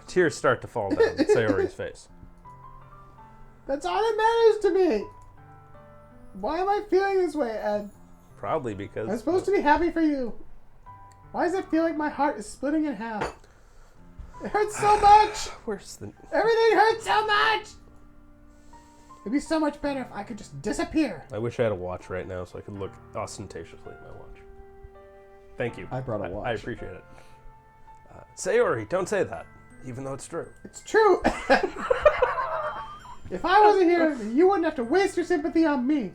Tears start to fall down Sayori's face. That's all that matters to me. Why am I feeling this way, Ed? Probably because... I'm supposed to be happy for you. Why does it feel like my heart is splitting in half? It hurts so much. Where's the... Everything hurts so much. It'd be so much better if I could just disappear. I wish I had a watch right now so I could look ostentatiously at my watch. Thank you. I brought a watch. I appreciate it. Sayori, don't say that, even though it's true. It's true. If I wasn't here, then you wouldn't have to waste your sympathy on me.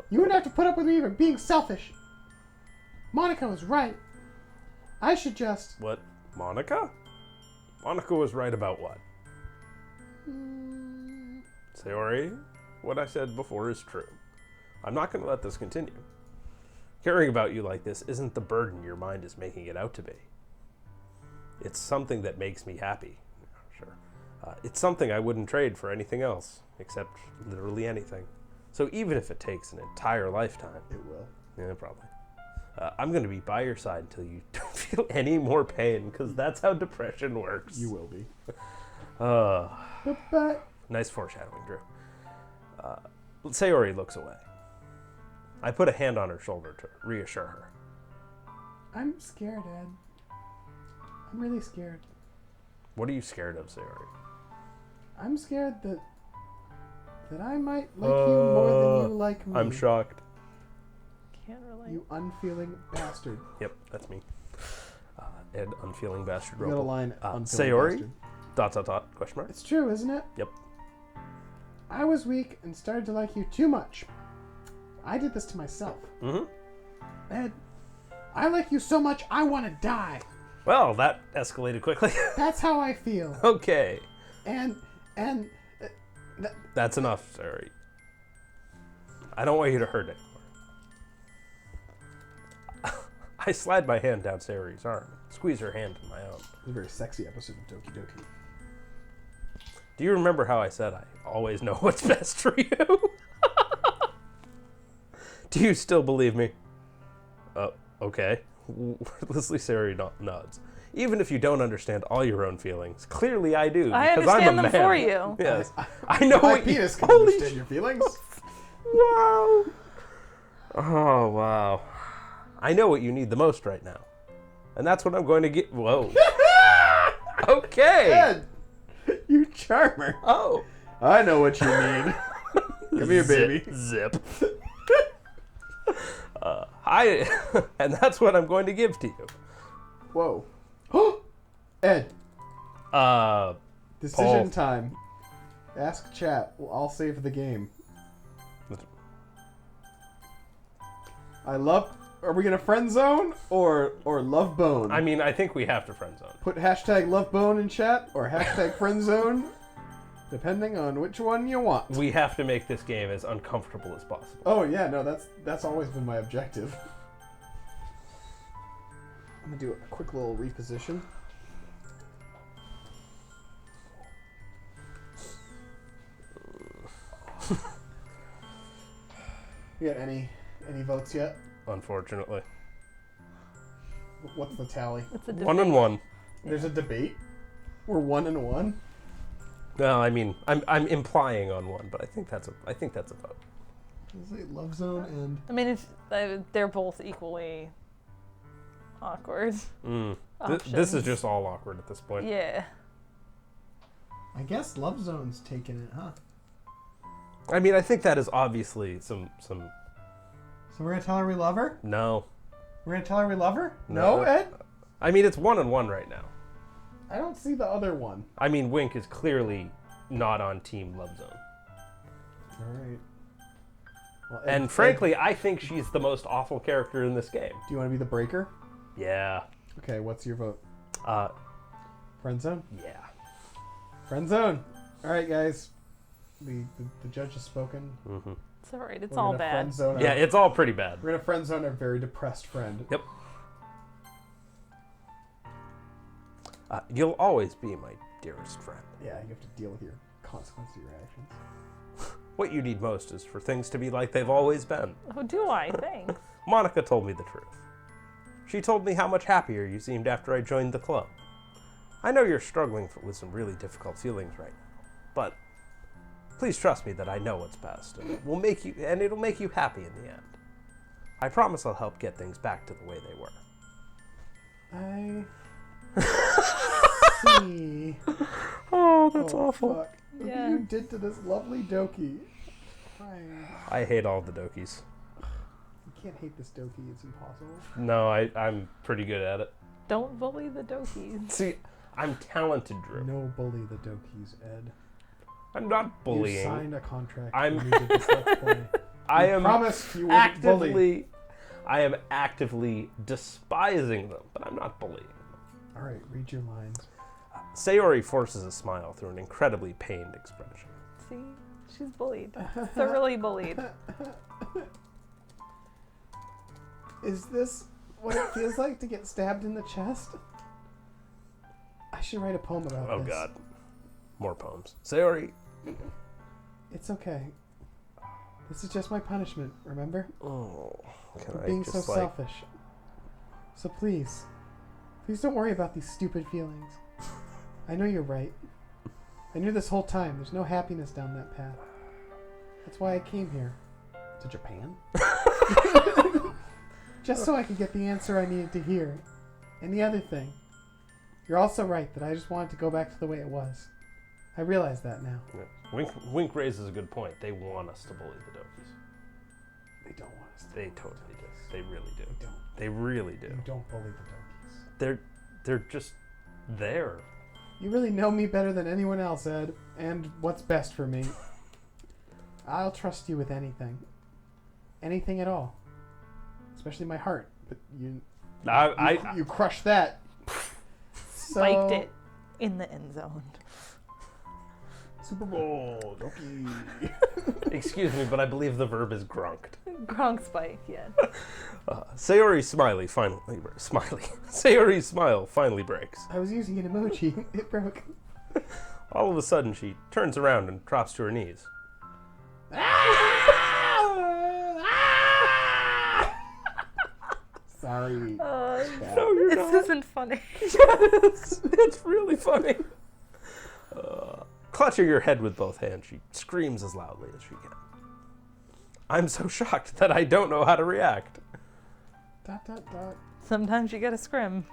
You wouldn't have to put up with me for being selfish. Monica was right. I should just... What? Monica? Monica was right about what? Sayori, what I said before is true. I'm not going to let this continue. Caring about you like this isn't the burden your mind is making it out to be. It's something that makes me happy. Sure. It's something I wouldn't trade for anything else, except literally anything. So even if it takes an entire lifetime... It will. Yeah, probably. I'm going to be by your side until you don't feel any more pain, because that's how depression works. You will be. But nice foreshadowing, Drew. Sayori looks away. I put a hand on her shoulder to reassure her. I'm scared, Ed. I'm really scared. What are you scared of, Sayori? I'm scared that I might like you more than you like me. I'm shocked. Can't relate. You unfeeling bastard. Yep, that's me. Ed, unfeeling bastard. You got a Roble. line. Unfeeling Sayori? bastard. Question mark? It's true, isn't it? Yep. I was weak and started to like you too much. I did this to myself. Mm-hmm. Ed, I like you so much I want to die. Well, that escalated quickly. That's how I feel. Okay. And That's enough, Sayori. I don't want you to hurt anymore. I slide my hand down Sayori's arm, squeeze her hand in my own. It was a very sexy episode of Doki Doki. Do you remember how I said I always know what's best for you? Do you still believe me? Okay. Wordlessly, Sayori nods. Even if you don't understand all your own feelings, clearly I do. I because I'm a understand them man. for you. Yes. I know My what you... penis can Holy understand your feelings. Wow. Oh, wow. I know what you need the most right now. And that's what I'm going to get... Whoa. Okay. Ed, you charmer. Oh. I know what you mean. Come here, baby. Zip. And that's what I'm going to give to you. Whoa. Ed, Decision Paul. time. Ask chat. I'll save the game. Are we gonna friend zone or love bone? I mean, I think we have to friend zone. Put hashtag love bone in chat or hashtag friend zone, depending on which one you want. We have to make this game as uncomfortable as possible. Oh yeah, no, that's always been my objective. I'm gonna do a quick little reposition. You got any votes yet? Unfortunately. What's the tally? It's a 1-1. There's a debate. We're 1-1. No, I mean, I'm implying on one, but I think that's a vote. Is it Love Zone and I mean, they're both equally awkward. This is just all awkward at this point. Yeah. I guess Love Zone's taking it, huh? I mean, I think that is obviously some. So we're gonna tell her we love her? No. We're gonna tell her we love her? No. No, Ed? I mean, it's 1-1 right now. I don't see the other one. I mean, Wink is clearly not on Team Love Zone. Alright. Well, And frankly, I think she's the most awful character in this game. do you want to be the breaker? Yeah. Okay, what's your vote? Uh, Friend zone? yeah. Friend zone! Alright, guys. The judge has spoken. Mm-hmm. It's alright. It's We're all gonna bad. friend zone our- Yeah, it's all pretty bad. We're gonna friend zone our very depressed friend. Yep. You'll always be my dearest friend. Yeah, you have to deal with your consequences of your actions. What you need most is for things to be like they've always been. Oh, do I? Thanks. Monica told me the truth. She told me how much happier you seemed after I joined the club. I know you're struggling with some really difficult feelings right now, but please trust me that I know what's best, and it'll make you happy in the end. I promise I'll help get things back to the way they were. I see. Oh, Fuck. Look Yeah. what you did to this lovely Doki. I hate all the Dokis. You can't hate this Doki, it's impossible. No, I'm pretty good at it. Don't bully the Dokis. See, I'm talented, Drew. No bully the Dokis, Ed. I'm not You bullying. signed a contract. I'm- when you did this Let's Play. I You am promised you wouldn't bully. I am actively despising them, but I'm not bullying them. Alright, read your lines. Sayori forces a smile through an incredibly pained expression. See? She's bullied. Thoroughly bullied. Is this what it feels like to get stabbed in the chest? I should write a poem about Oh this. god. More poems. Sayori. It's okay. This is just my punishment, remember? Oh, can For I being just so like... selfish. So please don't worry about these stupid feelings. I know you're right. I knew this whole time there's no happiness down that path. That's why I came here. To Japan? Just so I could get the answer I needed to hear. And the other thing, you're also right that I just wanted to go back to the way it was. I realize that now. Yeah. Wink raises a good point. They want us to bully the Dokis. They don't want us to. They totally do. They really do. They don't. They really do. You don't bully the Dokis. They're just there. You really know me better than anyone else, Ed, and what's best for me. I'll trust you with anything. Anything at all. Especially my heart. But you crushed that. Spiked it in the end zone. Super Bowl, Doki. Excuse me, but I believe the verb is grunked. Gronk spike, yeah. Sayori's Sayori's smile finally breaks. I was using an emoji. It broke. All of a sudden, she turns around and drops to her knees. Sorry. No, you're not. This isn't funny. It's really funny. Clutching her head with both hands, she screams as loudly as she can. I'm so shocked that I don't know how to react. ... Sometimes you gotta scrim.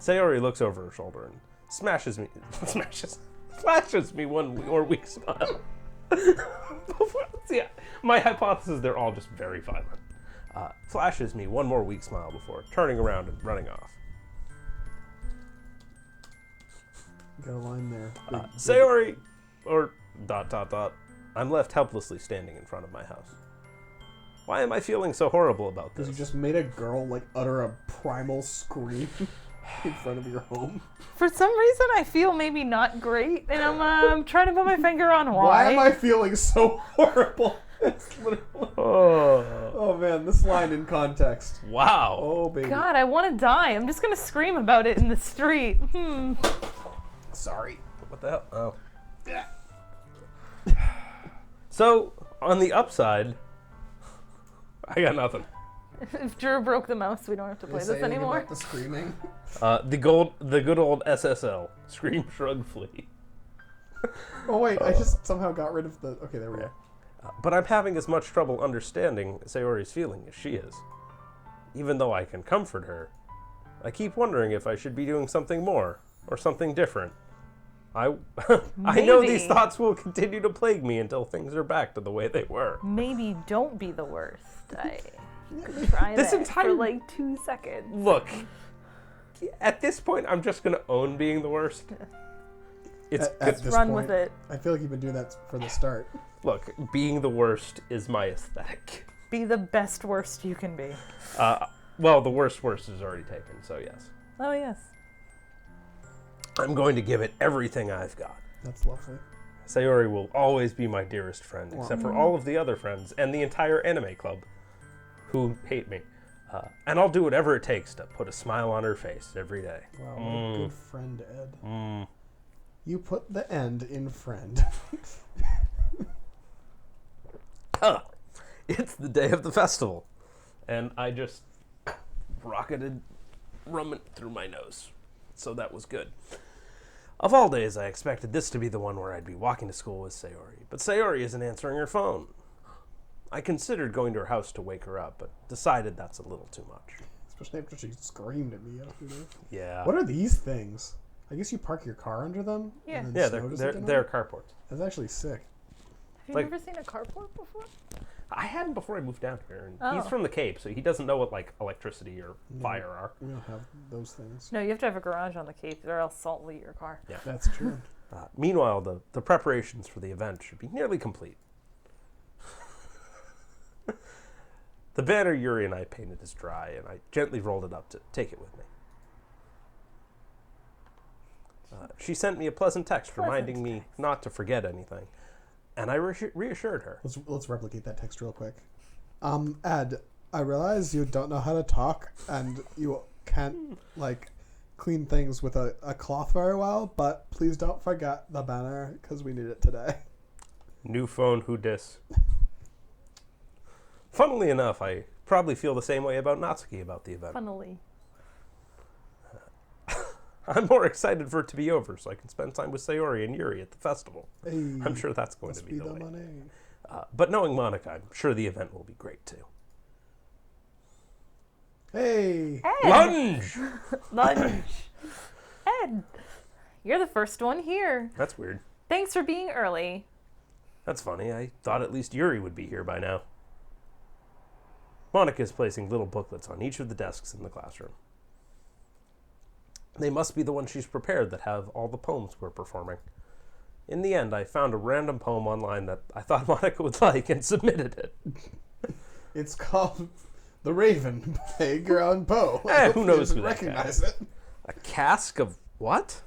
Sayori looks over her shoulder and flashes me one more weak smile. Yeah, my hypothesis, they're all just very violent. Flashes me one more weak smile before turning around and running off. Got a line there. Sayori! Or ... I'm left helplessly standing in front of my house. Why am I feeling so horrible about Because this? you just made a girl, like, utter a primal scream in front of your home. For some reason, I feel maybe not great, and I'm trying to put my finger on why. Why am I feeling so horrible? It's literally... Oh man, this line in context. Wow. Oh baby. God, I want to die. I'm just gonna scream about it in the street. Sorry. What the hell? Oh. So, on the upside, I got nothing. If Drew broke the mouse, we don't have to play this anymore. About the screaming. The good old SSL. Scream, shrug, flee. Oh wait, I just somehow got rid of the... Okay, there we go. But I'm having as much trouble understanding Sayori's feeling as she is. Even though I can comfort her, I keep wondering if I should be doing something more, or something different. I know these thoughts will continue to plague me until things are back to the way they were. Maybe don't be the worst. I could try This that entire- for like 2 seconds. Look, at this point, I'm just going to own being the worst. It's At this Run point, with it. I feel like you've been doing that for the start. Look, being the worst is my aesthetic. Be the best worst you can be. Well, the worst is already taken, so yes. Oh, yes. I'm going to give it everything I've got. That's lovely. Sayori will always be my dearest friend, except for all of the other friends and the entire anime club who hate me. And I'll do whatever it takes to put a smile on her face every day. Wow, what a good friend, Ed. You put the end in friend. It's the day of the festival. And I just rocketed rum through my nose. So that was good. Of all days, I expected this to be the one where I'd be walking to school with Sayori. But Sayori isn't answering her phone. I considered going to her house to wake her up, but decided that's a little too much. Especially after she screamed at me yesterday. Yeah. What are these things? I guess you park your car under them? Yeah. and then Yeah, snow doesn't get they're on it? carports. That's actually sick. Have you Like- never seen a carport before? I hadn't before I moved down here. And Oh. He's from the Cape, so he doesn't know what like electricity or fire are. We don't have those things. No, you have to have a garage on the Cape, or else salt will eat your car. Yeah. That's true. Meanwhile, the preparations for the event should be nearly complete. The banner Yuri and I painted is dry, and I gently rolled it up to take it with me. She sent me a pleasant text reminding me not to forget anything, and I reassured her. Let's replicate that text real quick. Ed, I realize you don't know how to talk and you can't like clean things with a cloth very well, but please don't forget the banner because we need it today. New phone, who dis? Funnily enough, I probably feel the same way about Natsuki about the event. Funnily. I'm more excited for it to be over so I can spend time with Sayori and Yuri at the festival. Hey, I'm sure that's going to must be the way. money. But knowing Monica, I'm sure the event will be great too. Hey! Ed! Lunge! Lunge! Ed! You're the first one here. That's weird. Thanks for being early. That's funny. I thought at least Yuri would be here by now. Monica is placing little booklets on each of the desks in the classroom. They must be the ones she's prepared that have all the poems we're performing. In the end, I found a random poem online that I thought Monica would like and submitted it. It's called The Raven by Edgar Allan Poe. Who knows who that guy recognize is. it. A cask of what?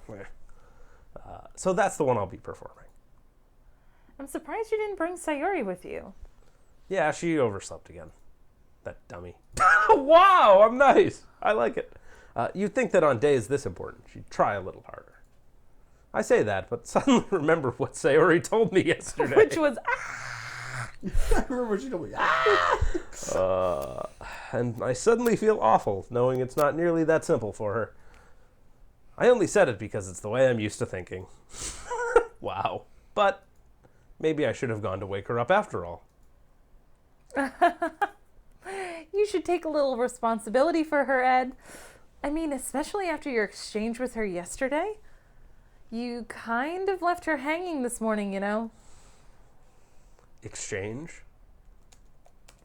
So that's the one I'll be performing. I'm surprised you didn't bring Sayori with you. Yeah, she overslept again. That dummy. Wow, I'm nice. I like it. You'd think that on days this important, she'd try a little harder. I say that, but suddenly remember what Sayori told me yesterday. Which was, I remember what she told me. And I suddenly feel awful knowing it's not nearly that simple for her. I only said it because it's the way I'm used to thinking. Wow. But maybe I should have gone to wake her up after all. you should take a little responsibility for her, Ed. I mean, especially after your exchange with her yesterday. You kind of left her hanging this morning, you know? Exchange?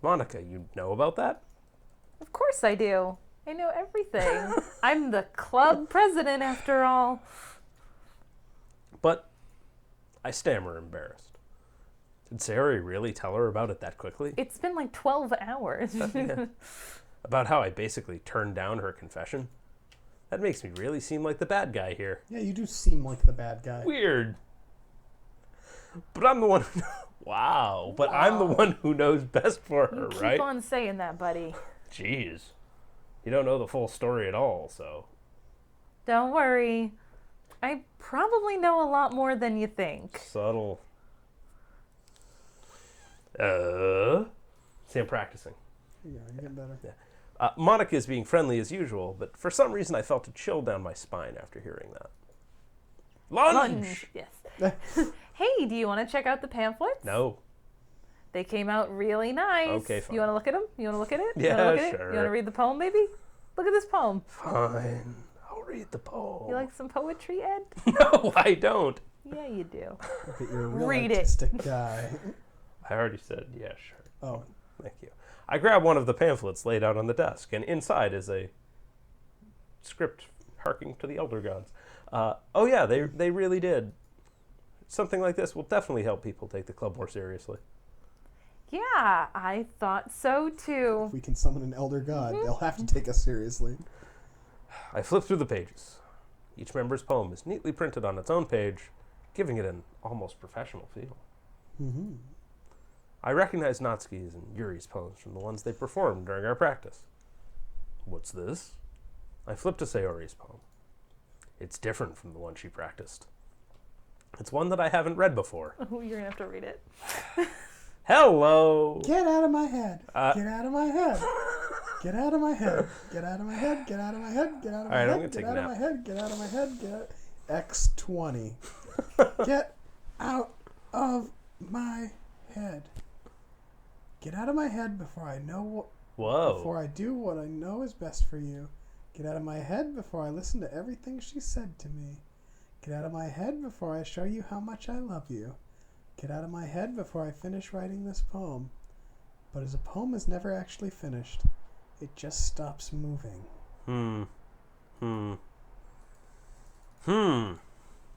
Monica, you know about that? Of course I do. I know everything. I'm the club president after all. But I stammer, embarrassed. Did Sayori really tell her about it that quickly? It's been like 12 hours. Yeah. About how I basically turned down her confession? That makes me really seem like the bad guy here. Yeah, you do seem like the bad guy. Weird. But I'm the one who... Wow. But I'm the one who knows best for her, Keep right? on saying that, buddy. Jeez. You don't know the full story at all, so... Don't worry. I probably know a lot more than you think. Subtle. See, I'm practicing. Yeah, you get better. Yeah. Monica is being friendly as usual, but for some reason I felt a chill down my spine after hearing that. Lunch! Yes. Hey, do you want to check out the pamphlets? No. They came out really nice. Okay, fine. You want to look at them? You want to look at it? Yeah, you wanna look at sure. It? You want to read the poem, baby? Look at this poem. Fine. I'll read the poem. You like some poetry, Ed? No, I don't. Yeah, you do. Look at you're a real Read it. artistic guy. I already said, yeah, sure. Oh, Thank you. I grab one of the pamphlets laid out on the desk, and inside is a script harking to the Elder Gods. Oh yeah, they really did. Something like this will definitely help people take the club more seriously. Yeah, I thought so too. if we can summon an elder god, they'll have to take us seriously. I flip through the pages. Each member's poem is neatly printed on its own page, giving it an almost professional feel. Mm-hmm. I recognize Natsuki's and Yuri's poems from the ones they performed during our practice. What's this? I flip to Sayori's poem. It's different from the one she practiced. It's one that I haven't read before. Oh, you're gonna have to read it. Hello! Get out of my head. Uh, Get out of my head. Get out of my head. Get out of my head. Get out of my head. Get out of my All right, I'm head. gonna Get take a out of nap. my head. Get out of my head. Get out. X20. Get out of my head. Get out of my head before I know what. Whoa. Before I do what I know is best for you. Get out of my head before I listen to everything she said to me. Get out of my head before I show you how much I love you. Get out of my head before I finish writing this poem. But as a poem is never actually finished, it just stops moving.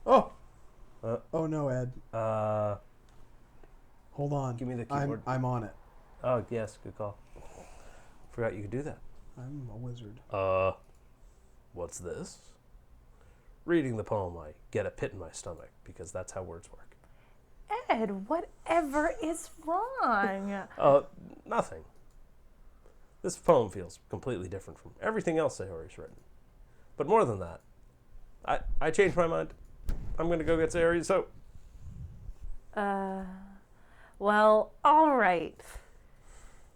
Oh! Oh no, Ed. Hold on. Give me the keyboard. I'm on it. Oh, yes, good call. Forgot you could do that. I'm a wizard. What's this? Reading the poem, I get a pit in my stomach because that's how words work. Ed, whatever is wrong? Nothing. This poem feels completely different from everything else Sayori's written. But more than that, I changed my mind. I'm going to go get Sayori, so... Well, all right.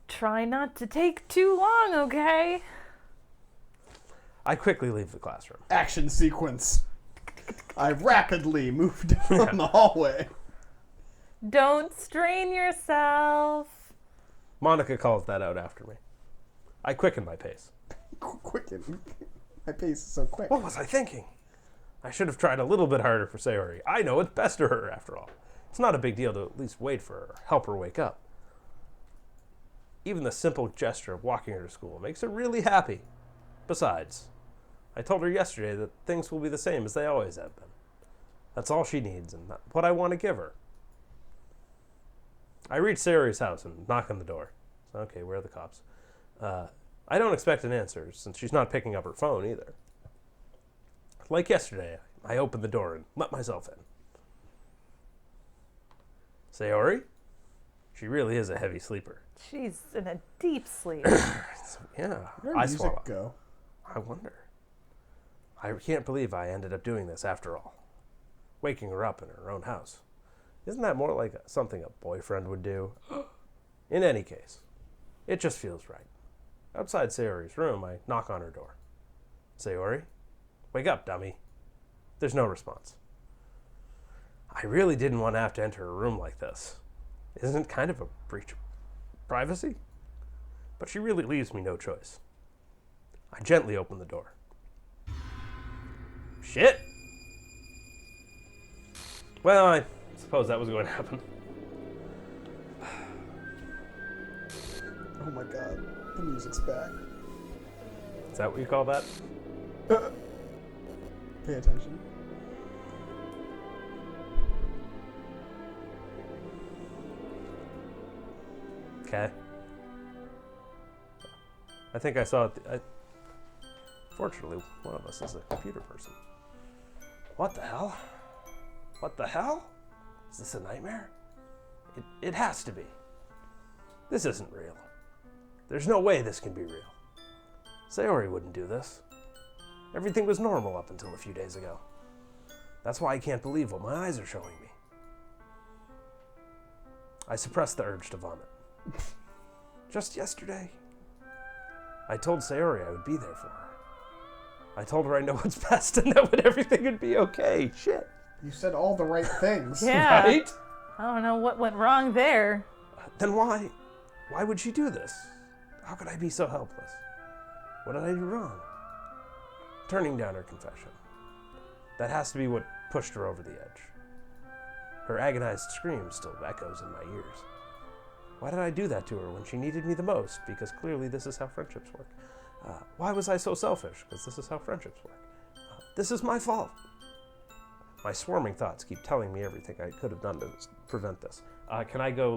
Try not to take too long, okay? I quickly leave the classroom. Action sequence. I rapidly moved down the hallway. Don't strain yourself. Monica calls that out after me. I quicken my pace. Quicken. My pace is so quick. What was I thinking? I should have tried a little bit harder for Sayori. I know it's best to her, after all. It's not a big deal to at least wait for her, help her wake up. Even the simple gesture of walking her to school makes her really happy. Besides, I told her yesterday that things will be the same as they always have been. That's all she needs, and what I want to give her. I reach Sayori's house and knock on the door. Okay, where are the cops? I don't expect an answer, since she's not picking up her phone either. Like yesterday, I opened the door and let myself in. Sayori? She really is a heavy sleeper. She's in a deep sleep. Yeah, Where I did music swallow. go? I wonder. I can't believe I ended up doing this after all. Waking her up in her own house. Isn't that more like something a boyfriend would do? In any case, it just feels right. Outside Sayori's room, I knock on her door. Sayori? Wake up, dummy. There's no response. I really didn't want to have to enter a room like this. Isn't it kind of a breach of privacy? But she really leaves me no choice. I gently open the door. Shit! Well, I suppose that was going to happen. Oh my god. The music's back. Is that what you call that? Pay attention. Okay? I think I saw it. Fortunately, one of us is a computer person. What the hell? What the hell? Is this a nightmare? It has to be. This isn't real. There's no way this can be real. Sayori wouldn't do this. Everything was normal up until a few days ago. That's why I can't believe what my eyes are showing me. I suppressed the urge to vomit. Just yesterday, I told Sayori I would be there for her. I told her I know what's best and that everything would be okay. Shit. You said all the right things. Yeah. Right? I don't know what went wrong there. Then why would she do this? How could I be so helpless? What did I do wrong? Turning down her confession. That has to be what pushed her over the edge. Her agonized scream still echoes in my ears. Why did I do that to her when she needed me the most? Because clearly this is how friendships work. Why was I so selfish? Because this is how friendships work. This is my fault. My swarming thoughts keep telling me everything I could have done to prevent this. Can I go,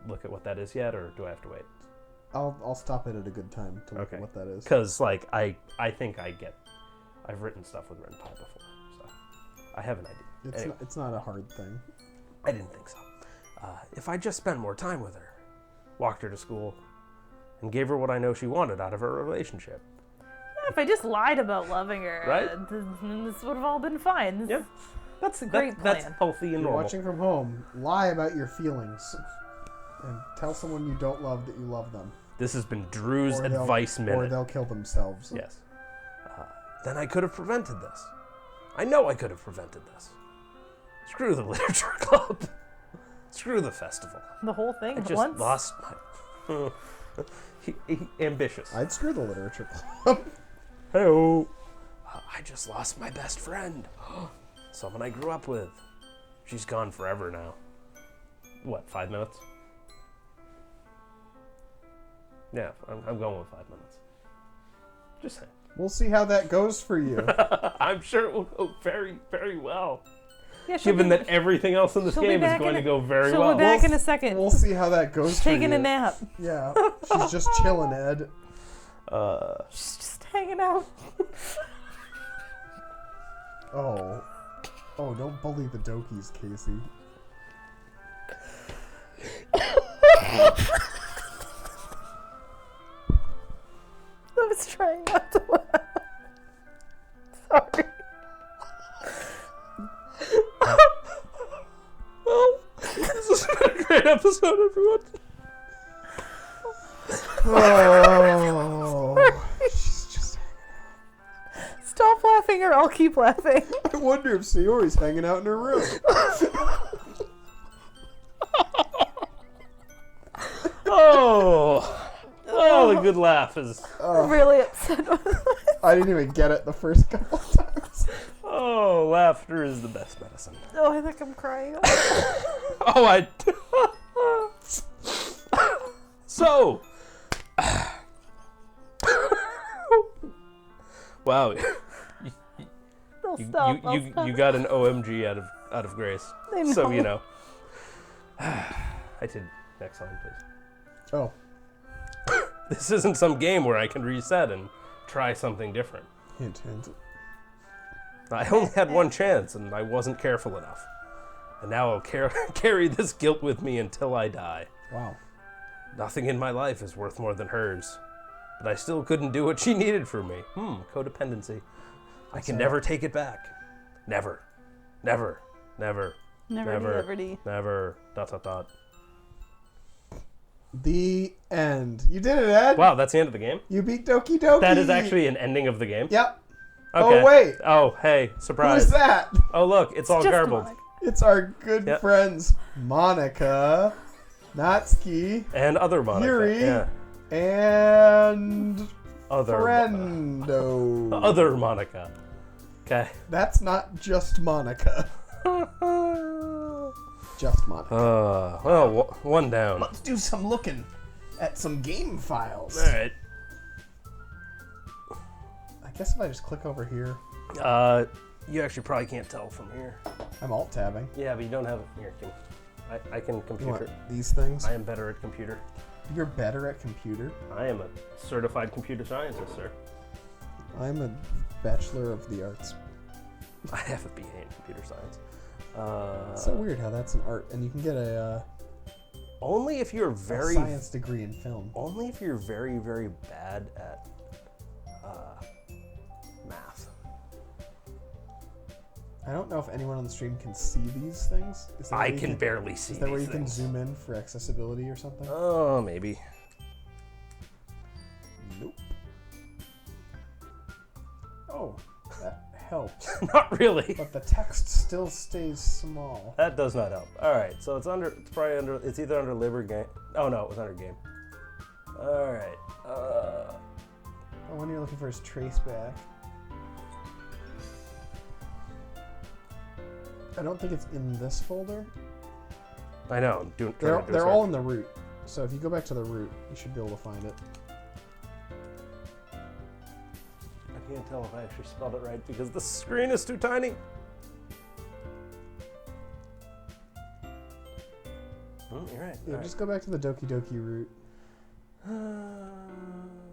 look at what that is yet, or do I have to wait? I'll stop it at a good time to look at what that is. Because, I think I've written stuff with Rentai before, so I have an idea. Anyway. It's not a hard thing. I didn't think so. If I just spent more time with her, walked her to school, and gave her what I know she wanted out of her relationship. Yeah, if I just lied about loving her, Right? This would have all been fine. Yeah. That's a great plan. That's healthy and You're normal. watching from home. Lie about your feelings. And tell someone you don't love that you love them. This has been Drew's Or they'll- advice minute. Or they'll kill themselves. Yes. Then I could have prevented this. I know I could have prevented this. Screw the literature club. Screw the festival. The whole thing I at just once. lost my... ambitious. I'd screw the literature club. Hey-oh. I just lost my best friend. Someone I grew up with. She's gone forever now. What, 5 minutes? Yeah, I'm going with 5 minutes. Just saying. We'll see how that goes for you. I'm sure it will go very, very well. Yeah, she'll Given be- that everything else in this she'll be game is back going in to a- go very She'll well. be back in a second. We'll see how that goes for you. Taking a nap. Yeah. She's just chilling, Ed. She's just hanging out. Oh, don't bully the Dokis, Casey. I was trying not to laugh. Sorry. Well, this has been a great episode, everyone. Oh. She's just... Stop laughing or I'll keep laughing. I wonder if Sayori's hanging out in her room. Oh, the good laugh is... I'm really upset with it. I didn't even get it the first couple times. Oh, laughter is the best medicine. Oh, I think I'm crying. Oh, I... So... Wow. They'll stop. I'll stop. You got an OMG out of Grace. I know. So, you know. I did next line, please. Oh. This isn't some game where I can reset and try something different. Hint, hint. I only had one chance, and I wasn't careful enough. And now I'll carry this guilt with me until I die. Wow. Nothing in my life is worth more than hers. But I still couldn't do what she needed from me. Codependency. I can never take it back. Never. Never. Never. Never. Never. ... The end. You did it, Ed. Wow, that's the end of the game? You beat Doki Doki. That is actually an ending of the game? Yep. Okay. Oh, wait. Oh, hey, Who surprise. is that? Oh, look, it's all Just garbled. Monica. It's our good Yep. friends Monica, Natsuki, And other Monica. Yuri, Yeah. and Other Friendo. Other Monica. Okay. That's not just Monica. Just Monica. Well, one down. Let's do some looking at some game files. All right. I guess if I just click over here, You actually probably can't tell from here. I'm alt-tabbing. Yeah, but you don't have it here. I can You computer. want these things? I am better at computer. You're better at computer? I am a certified computer scientist, sir. I'm a bachelor of the arts. I have a BA in computer science. It's so weird how that's an art, and you can get a only if you're very science degree in film. Only if you're very, very bad at math. I don't know if anyone on the stream can see these things. Is that I where you can barely see Is that where these you can things. zoom in for accessibility or something? Oh, maybe. Nope. Oh, that helps. Not really. But the text still stays small. That does not help. All right, so it's probably under. It's either under lib or game. Oh no, it was under game. All right. The one you're looking for is traceback. I don't think it's in this folder. I know. I'm trying to do a They're search. all in the root. So if you go back to the root, you should be able to find it. I can't tell if I actually spelled it right because the screen is too tiny. You're right. Yeah, All just go back to the Doki Doki root. right.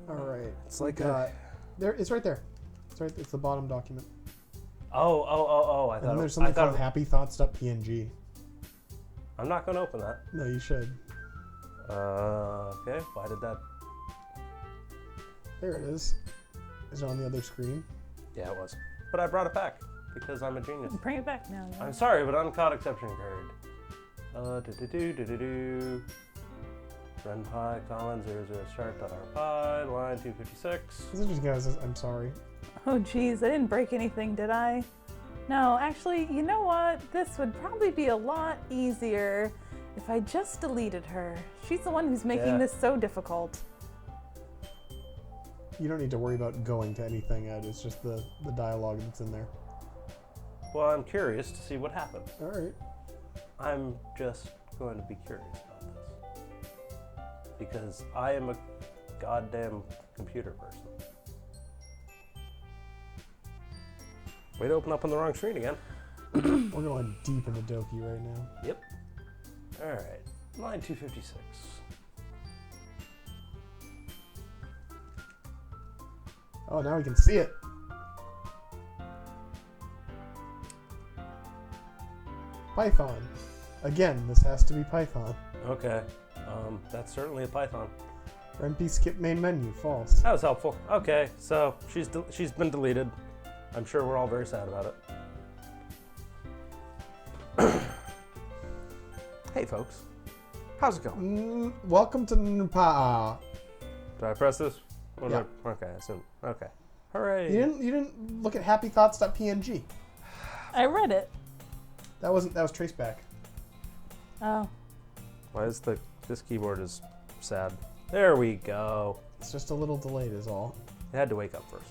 All right. It's we like got there. It's right there. It's right. It's the bottom document. Oh! I And thought then it- there's something I thought called happythoughts.png. I'm not going to open that. No, you should. Okay. Why did that? There it is. Is it on the other screen? Yeah, it was. But I brought it back because I'm a genius. Bring it back now. Yeah. I'm sorry, but uncaught exception occurred. Run pi colon 00 start.rpi line 256. This is just guys. I'm sorry. Oh geez, I didn't break anything, did I? No, actually, you know what? This would probably be a lot easier if I just deleted her. She's the one who's making Yeah. this so difficult. You don't need to worry about going to anything, Ed. It's just the dialogue that's in there. Well, I'm curious to see what happens. All right. I'm just going to be curious about this. Because I am a goddamn computer person. Way to open up on the wrong screen again. We're going deep into Doki right now. Yep. Alright. Line 256. Oh, now we can see it. Python. Again, this has to be Python. Okay. That's certainly a Python. MP skip main menu. False. That was helpful. Okay, so she's been deleted. I'm sure we're all very sad about it. Hey, folks. How's it going? Welcome to Npa. Do I press this? Or do Yeah. Okay, I assume. Okay. Hooray. You didn't look at happythoughts.png. I read it. That was traceback. Oh. Why is this keyboard is sad? There we go. It's just a little delayed is all. It had to wake up first.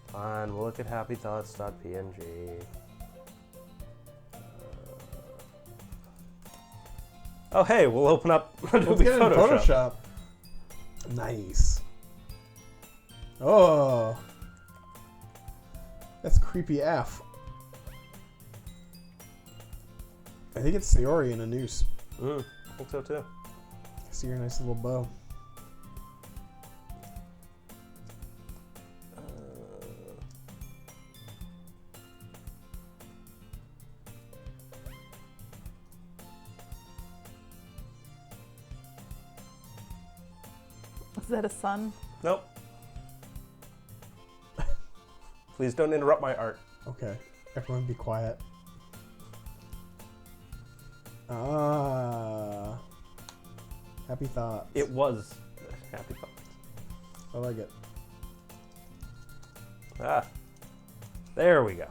Fine, we'll look at happythoughts.png. Oh, hey, we'll open up Let's Adobe get it in Photoshop. Photoshop. Nice. Oh. That's creepy AF. I think it's Sayori in a noose. I think so too. I see your nice little bow. Is that a sun? Nope. Please don't interrupt my art. Okay. Everyone be quiet. Ah. Happy thoughts. It was Happy Thoughts. I like it. Ah. There we go.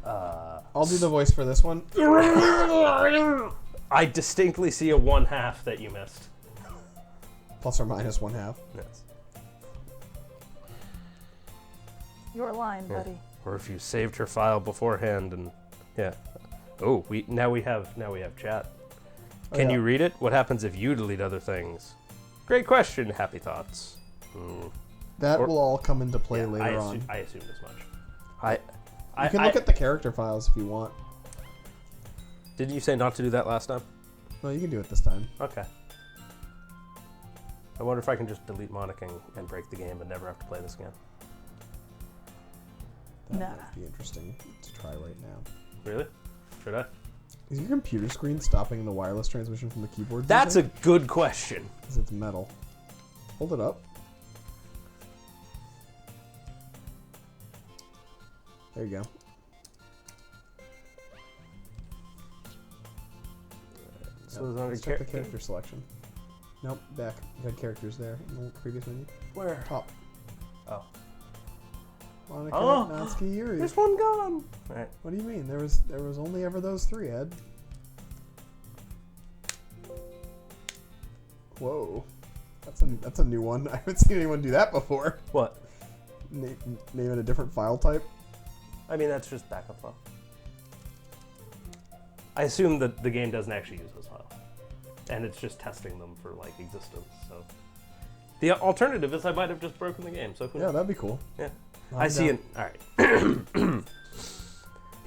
I'll do the voice for this one. I distinctly see a 1/2 that you missed. Plus or minus 1/2. Yes. Your line, buddy. Or if you saved her file beforehand and yeah. Oh, now we have chat. Oh, Can yeah. you read it? What happens if you delete other things? Great question, Happy Thoughts. That Or- will all come into play Yeah, later on. I assumed as much. You can look at the character files if you want. Didn't you say not to do that last time? No, you can do it this time. Okay. I wonder if I can just delete Monica and break the game and never have to play this again. That Nah. might be interesting to try right now. Really? Should I? Is your computer screen stopping the wireless transmission from the keyboard? That's a good question. Because it's metal. Hold it up. There you go. So it's under Let's check the character selection. Nope, back. You had characters there in the previous menu. Where? Top. Oh. Monica, Oh! Natsuki, Yuri. There's one gone! Alright. What do you mean? There was only ever those three, Ed. Whoa. That's a new one. I haven't seen anyone do that before. What? Name it a different file type. I mean, that's just backup file. I assume that the game doesn't actually use those files. And it's just testing them for, like, existence, so... The alternative is I might have just broken the game, so who Yeah, knows? that'd be cool. Yeah. I'm I see down. it. Alright.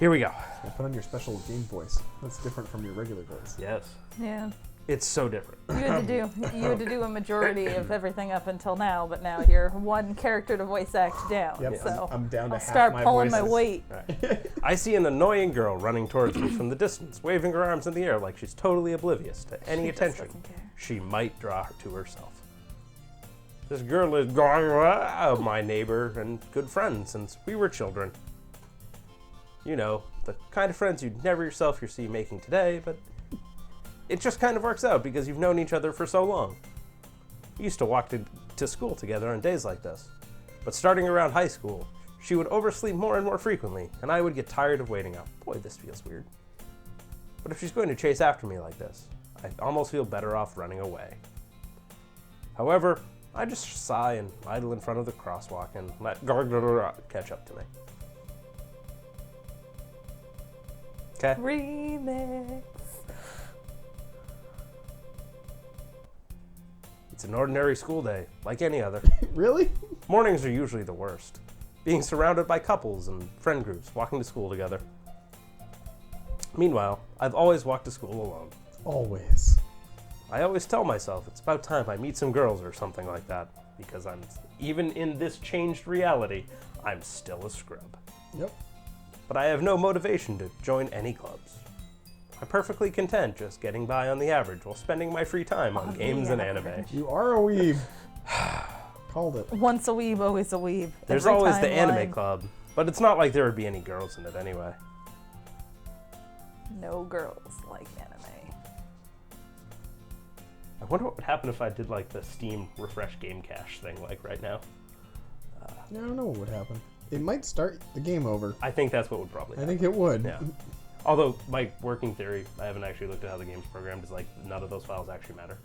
Here we go. Yeah, put on your special game voice. That's different from your regular voice. Yes. Yeah. It's so different. You had to do a majority of everything up until now, but now you're one character to voice act down. Yep, So I'm down to I'll half start my pulling my voices. weight. Right. I see an annoying girl running towards me from the distance, waving her arms in the air like she's totally oblivious to any She just attention doesn't care. she might draw her to herself. This girl is my neighbor and good friend since we were children. You know, the kind of friends you'd never yourself see making today, but it just kind of works out because you've known each other for so long. We used to walk to school together on days like this. But starting around high school, she would oversleep more and more frequently, and I would get tired of waiting up. Boy, this feels weird. But if she's going to chase after me like this, I almost feel better off running away. However, I just sigh and idle in front of the crosswalk and let catch up to me. Okay? Remix. It's an ordinary school day, like any other. Really? Mornings are usually the worst. Being surrounded by couples and friend groups walking to school together. Meanwhile, I've always walked to school alone. Always. I always tell myself it's about time I meet some girls or something like that, because even in this changed reality, I'm still a scrub. Yep. But I have no motivation to join any clubs. I'm perfectly content just getting by on the average while spending my free time on games and anime. You are a weeb. Called it. Once a weeb, always a weeb. There's Every always the timeline. anime club, but it's not like there would be any girls in it anyway. No girls like anime. I wonder what would happen if I did like the Steam refresh game cache thing like right now. I don't know what would happen. It might start the game over. I think that's what would probably I happen. think it would. Yeah. Although my working theory, I haven't actually looked at how the game's programmed, is like none of those files actually matter.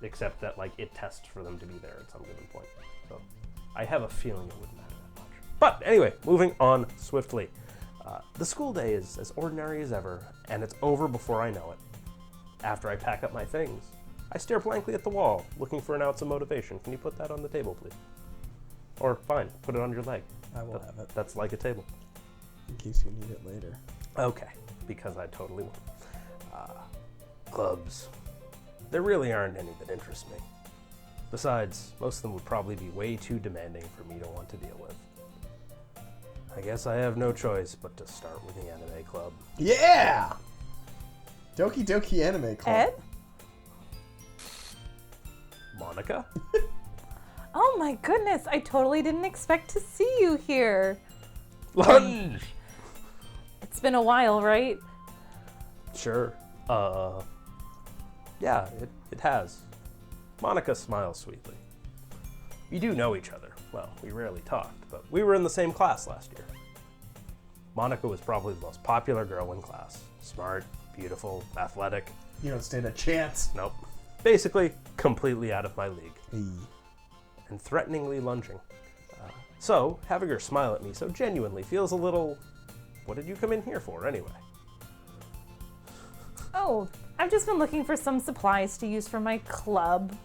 Except that like it tests for them to be there at some given point. So I have a feeling it wouldn't matter that much. But anyway, moving on swiftly. The school day is as ordinary as ever, and it's over before I know it. After I pack up my things, I stare blankly at the wall, looking for an ounce of motivation. Can you put that on the table, please? Or fine, put it on your leg. I will have it. That's like a table. In case you need it later. Okay, because I totally will. Clubs. There really aren't any that interest me. Besides, most of them would probably be way too demanding for me to want to deal with. I guess I have no choice but to start with the anime club. Yeah! Doki Doki Anime Club. Ed? Monica? Oh my goodness, I totally didn't expect to see you here. Lunge! It's been a while, right? Sure. Yeah, it has. Monica smiles sweetly. We do know each other. Well, we rarely talked, but we were in the same class last year. Monica was probably the most popular girl in class. Smart, beautiful, athletic. You don't stand a chance. Nope. Basically, completely out of my league. Hey. And threateningly lunging. So, having her smile at me so genuinely feels a little... What did you come in here for, anyway? Oh, I've just been looking for some supplies to use for my club,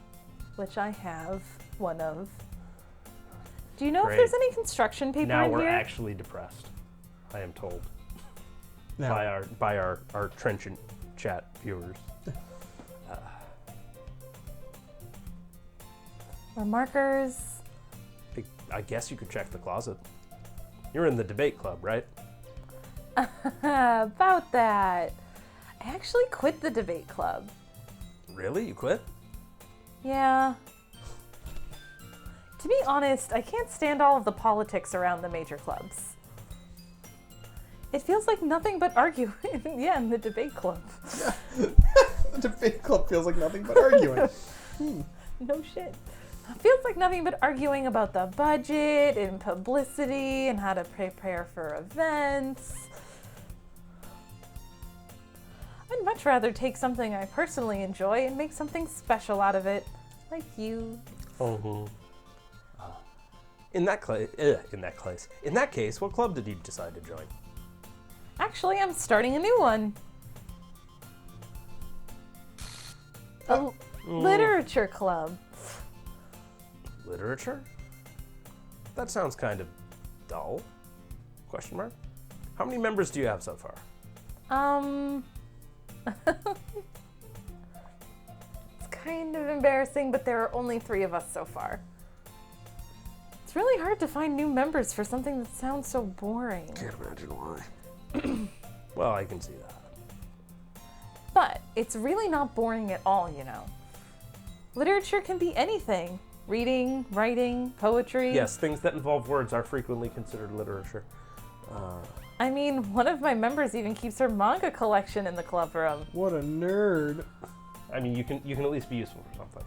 which I have one of. Do you know Great. if there's any construction paper Now in we're here? actually depressed. I am told. Now, By our trenchant chat viewers. Or markers? I guess you could check the closet. You're in the debate club, right? About that. I actually quit the debate club. Really? You quit? Yeah. To be honest, I can't stand all of the politics around the major clubs. It feels like nothing but arguing. Yeah, in the debate club. The debate club feels like nothing but arguing. No shit. It feels like nothing but arguing about the budget and publicity and how to prepare for events. I'd much rather take something I personally enjoy and make something special out of it. Like you. Mm-hmm. In that case, what club did you decide to join? Actually, I'm starting a new one. A literature club. Literature? That sounds kind of dull. Question mark? How many members do you have so far? It's kind of embarrassing, but there are only 3 of us so far. It's really hard to find new members for something that sounds so boring. Can't imagine why. Well, I can see that. But it's really not boring at all, you know. Literature can be anything. Reading, writing, poetry. Yes, things that involve words are frequently considered literature. I mean, one of my members even keeps her manga collection in the club room. What a nerd. I mean, you can at least be useful for something.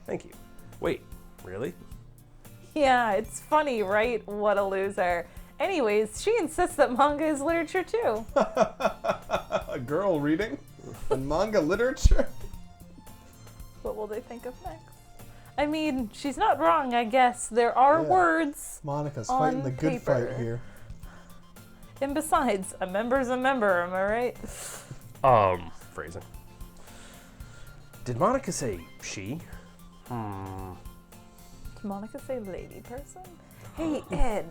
Thank you. Wait, really? Yeah, it's funny, right? What a loser. Anyways, she insists that manga is literature too. A girl reading? And manga literature? What will they think of next? I mean, she's not wrong, I guess. There are words. Monica's on fighting the good paper. fight here. And besides, a member's a member, am I right? Phrasing. Did Monica say she? Did Monica say lady person? Hey, Ed.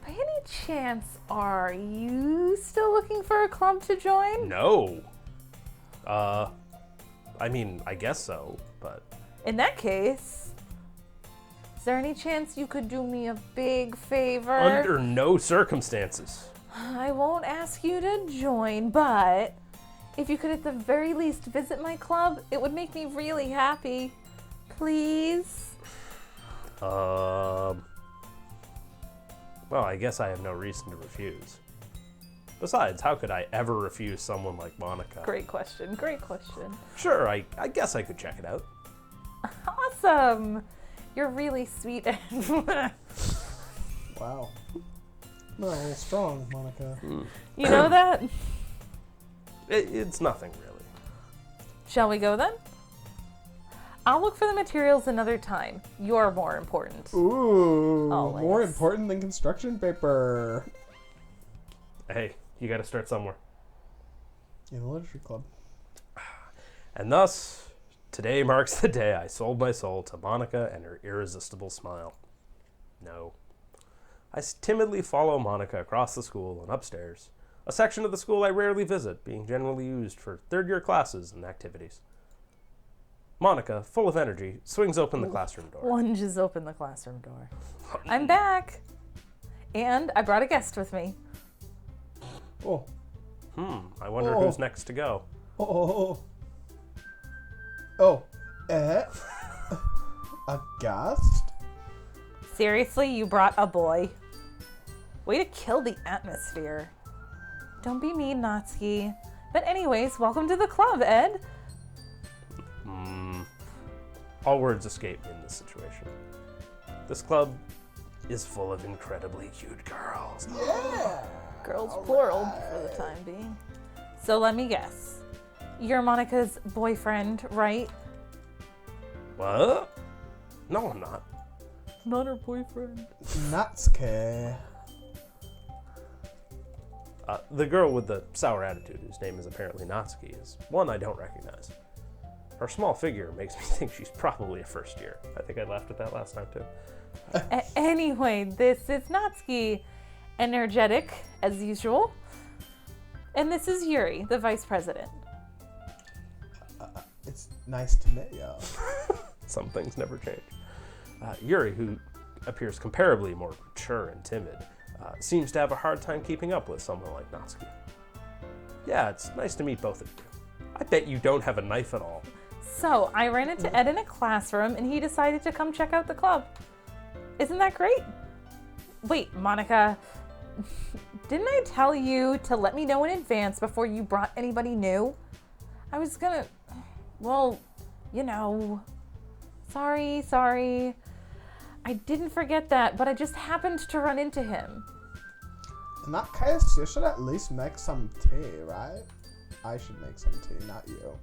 By any chance, are you still looking for a club to join? No. I mean, I guess so, but... In that case, is there any chance you could do me a big favor? Under no circumstances. I won't ask you to join, but if you could at the very least visit my club, it would make me really happy. Please? Well, I guess I have no reason to refuse. Besides, how could I ever refuse someone like Monica? Great question, great question. Sure, I guess I could check it out. Awesome! You're really sweet. Wow. No, a little strong, Monica. You know that? It's nothing, really. Shall we go then? I'll look for the materials another time. You're more important. Ooh, Always. more important than construction paper. Hey, you gotta start somewhere. In the literature club. And thus, today marks the day I sold my soul to Monica and her irresistible smile. No. I timidly follow Monica across the school and upstairs, a section of the school I rarely visit, being generally used for third-year classes and activities. Monica, full of energy, swings open the classroom door. Lunges open the classroom door. I'm back. And I brought a guest with me. Oh. I wonder who's next to go. A guest? Seriously, you brought a boy? Way to kill the atmosphere. Don't be mean, Natsuki. But anyways, welcome to the club, Ed. All words escape me in this situation. This club is full of incredibly cute girls. Yeah! Girls plural for the time being. So let me guess. You're Monica's boyfriend, right? What? No, I'm not. Not her boyfriend. Natsuki. The girl with the sour attitude, whose name is apparently Natsuki, is one I don't recognize. Her small figure makes me think she's probably a first year. I think I laughed at that last time, too. Anyway, this is Natsuki. Energetic, as usual. And this is Yuri, the vice president. It's nice to meet you. Some things never change. Yuri, who appears comparably more mature and timid, seems to have a hard time keeping up with someone like Natsuki. Yeah, it's nice to meet both of you. I bet you don't have a knife at all. So, I ran into Ed in a classroom and he decided to come check out the club. Isn't that great? Wait, Monica, didn't I tell you to let me know in advance before you brought anybody new? I was gonna, well, you know, sorry. I didn't forget that, but I just happened to run into him. In that case, you should at least make some tea, right? I should make some tea, not you.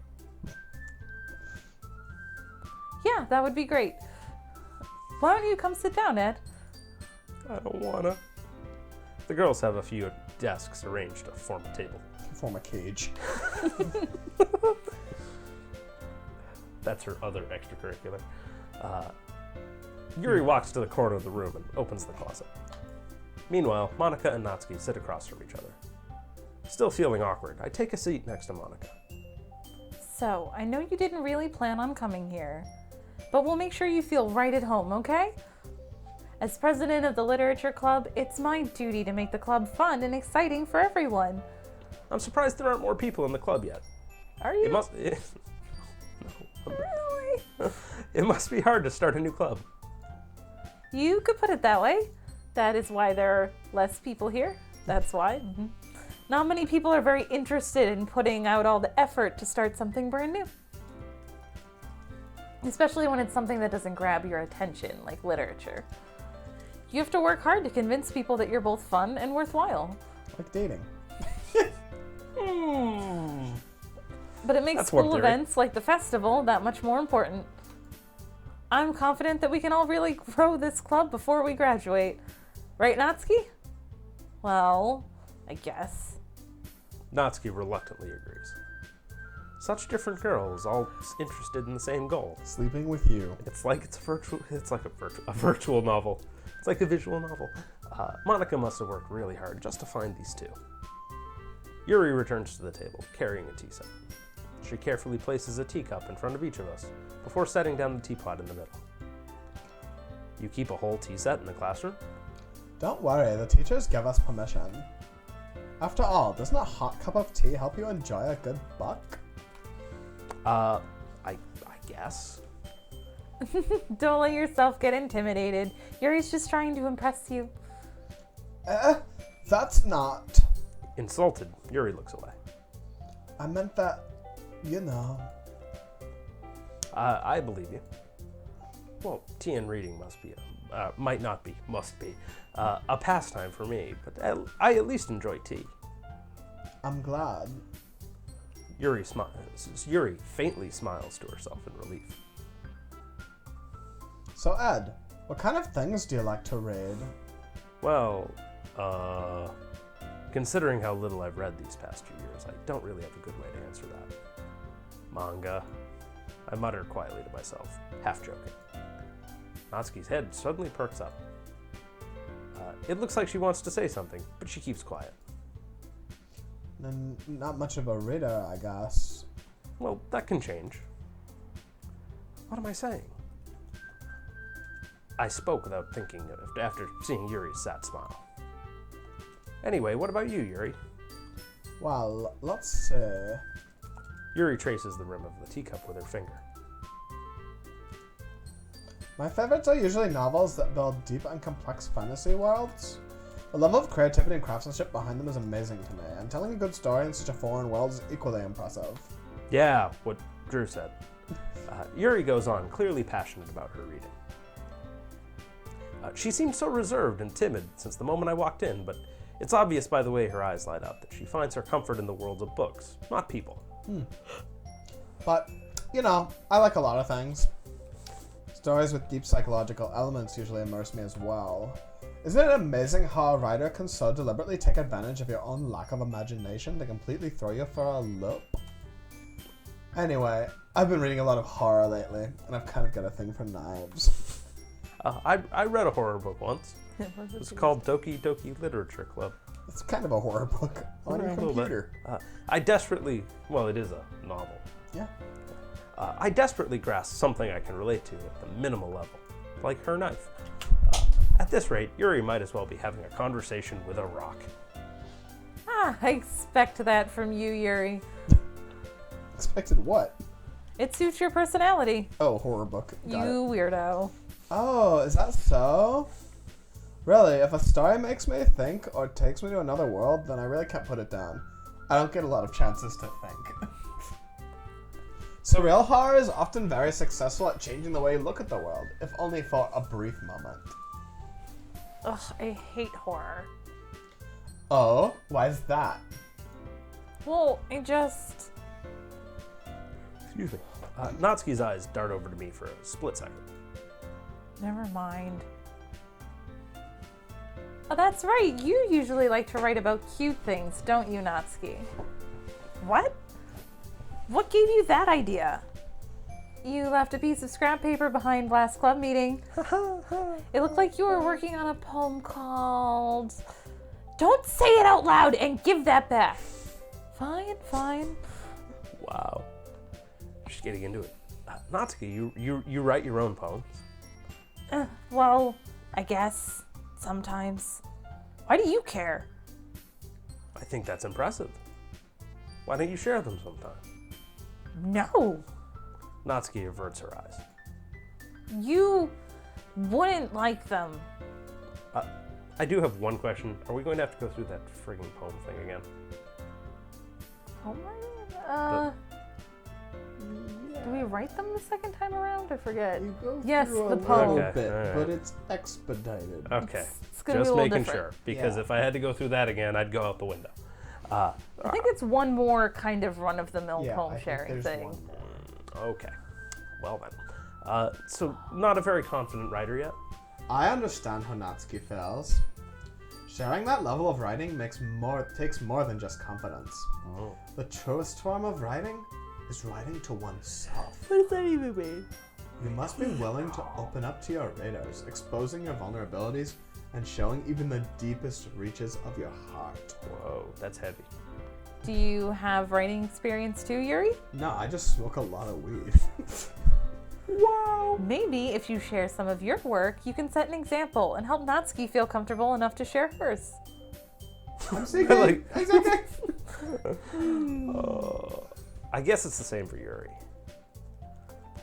Yeah, that would be great. Why don't you come sit down, Ed? I don't wanna. The girls have a few desks arranged to form a table. Form a cage. That's her other extracurricular. Yuri walks to the corner of the room and opens the closet. Meanwhile, Monica and Natsuki sit across from each other. Still feeling awkward, I take a seat next to Monica. So, I know you didn't really plan on coming here, but we'll make sure you feel right at home, okay? As president of the literature club, it's my duty to make the club fun and exciting for everyone. I'm surprised there aren't more people in the club yet. Are you? No. Really? It must be hard to start a new club. You could put it that way. That is why there are less people here. That's why. Not many people are very interested in putting out all the effort to start something brand new. Especially when it's something that doesn't grab your attention, like literature. You have to work hard to convince people that you're both fun and worthwhile. Like dating. But it makes That's one school theory. events like the festival that much more important. I'm confident that we can all really grow this club before we graduate. Right, Natsuki? Well, I guess. Natsuki reluctantly agrees. Such different girls, all interested in the same goal. Sleeping with you. It's like a virtual novel. It's like a visual novel. Monica must have worked really hard just to find these two. Yuri returns to the table, carrying a tea set. She carefully places a teacup in front of each of us before setting down the teapot in the middle. You keep a whole tea set in the classroom? Don't worry, the teachers give us permission. After all, doesn't a hot cup of tea help you enjoy a good book? I guess. Don't let yourself get intimidated. Yuri's just trying to impress you. That's not. Insulted, Yuri looks away. I meant that, you know. I believe you. Well, tea and reading must be a pastime for me, but I at least enjoy tea. I'm glad. Yuri faintly smiles to herself in relief. So Ed, what kind of things do you like to read? Well, considering how little I've read these past 2 years, I don't really have a good way to answer that. Manga, I mutter quietly to myself, half joking. Natsuki's head suddenly perks up. It looks like she wants to say something, but she keeps quiet. Not much of a reader, I guess. Well, that can change. What am I saying? I spoke without thinking after seeing Yuri's sad smile. Anyway, what about you, Yuri? Well, let's see. Yuri traces the rim of the teacup with her finger. My favorites are usually novels that build deep and complex fantasy worlds. The level of creativity and craftsmanship behind them is amazing to me, and telling a good story in such a foreign world is equally impressive. Yeah, what Drew said. Yuri goes on, clearly passionate about her reading. She seemed so reserved and timid since the moment I walked in, but it's obvious by the way her eyes light up that she finds her comfort in the world of books, not people. But, you know, I like a lot of things. Stories with deep psychological elements usually immerse me as well. Isn't it amazing how a writer can so deliberately take advantage of your own lack of imagination to completely throw you for a loop? Anyway, I've been reading a lot of horror lately, and I've kind of got a thing for knives. I read a horror book once. It's called Doki Literature Club. It's kind of a horror book on your A little bit. computer. It is a novel. Yeah. I desperately grasp something I can relate to at the minimal level, like her knife. At this rate, Yuri might as well be having a conversation with a rock. I expect that from you, Yuri. Expected what? It suits your personality. Oh, horror book. Got You it. weirdo. Oh, is that so? Really, if a story makes me think or takes me to another world, then I really can't put it down. I don't get a lot of chances to think. Surreal horror is often very successful at changing the way you look at the world, if only for a brief moment. Ugh, I hate horror. Oh, why is that? Well, I just... Excuse me. Natsuki's eyes dart over to me for a split second. Never mind. Oh, that's right. You usually like to write about cute things, don't you, Natsuki? What? What gave you that idea? You left a piece of scrap paper behind last club meeting. It looked like you were working on a poem called... Don't say it out loud and give that back. Fine, fine. Wow. Just getting into it. Natsuki, you write your own poems? Well, I guess. Sometimes. Why do you care? I think that's impressive. Why don't you share them sometime? No. Natsuki averts her eyes. You wouldn't like them. I do have one question. Are we going to have to go through that friggin' poem thing again? Oh my... Do we write them the second time around? I forget. You go Yes, through the a poem. little Okay, bit, alright. but it's expedited. Okay. It's gonna be a Just little making different. sure. Because Yeah. if I had to go through that again, I'd go out the window. I think it's one more kind of run-of-the-mill Yeah, I poem think sharing there's thing. one more. Okay. Well then. So, not a very confident writer yet? I understand how Natsuki feels. Sharing that level of writing takes more than just confidence. Oh. The truest form of writing is writing to oneself. What does that even mean? You must be willing to open up to your readers, exposing your vulnerabilities and showing even the deepest reaches of your heart. Whoa, that's heavy. Do you have writing experience too, Yuri? No, I just smoke a lot of weed. Wow. Maybe if you share some of your work, you can set an example and help Natsuki feel comfortable enough to share hers. I'm seeking. I guess it's the same for Yuri.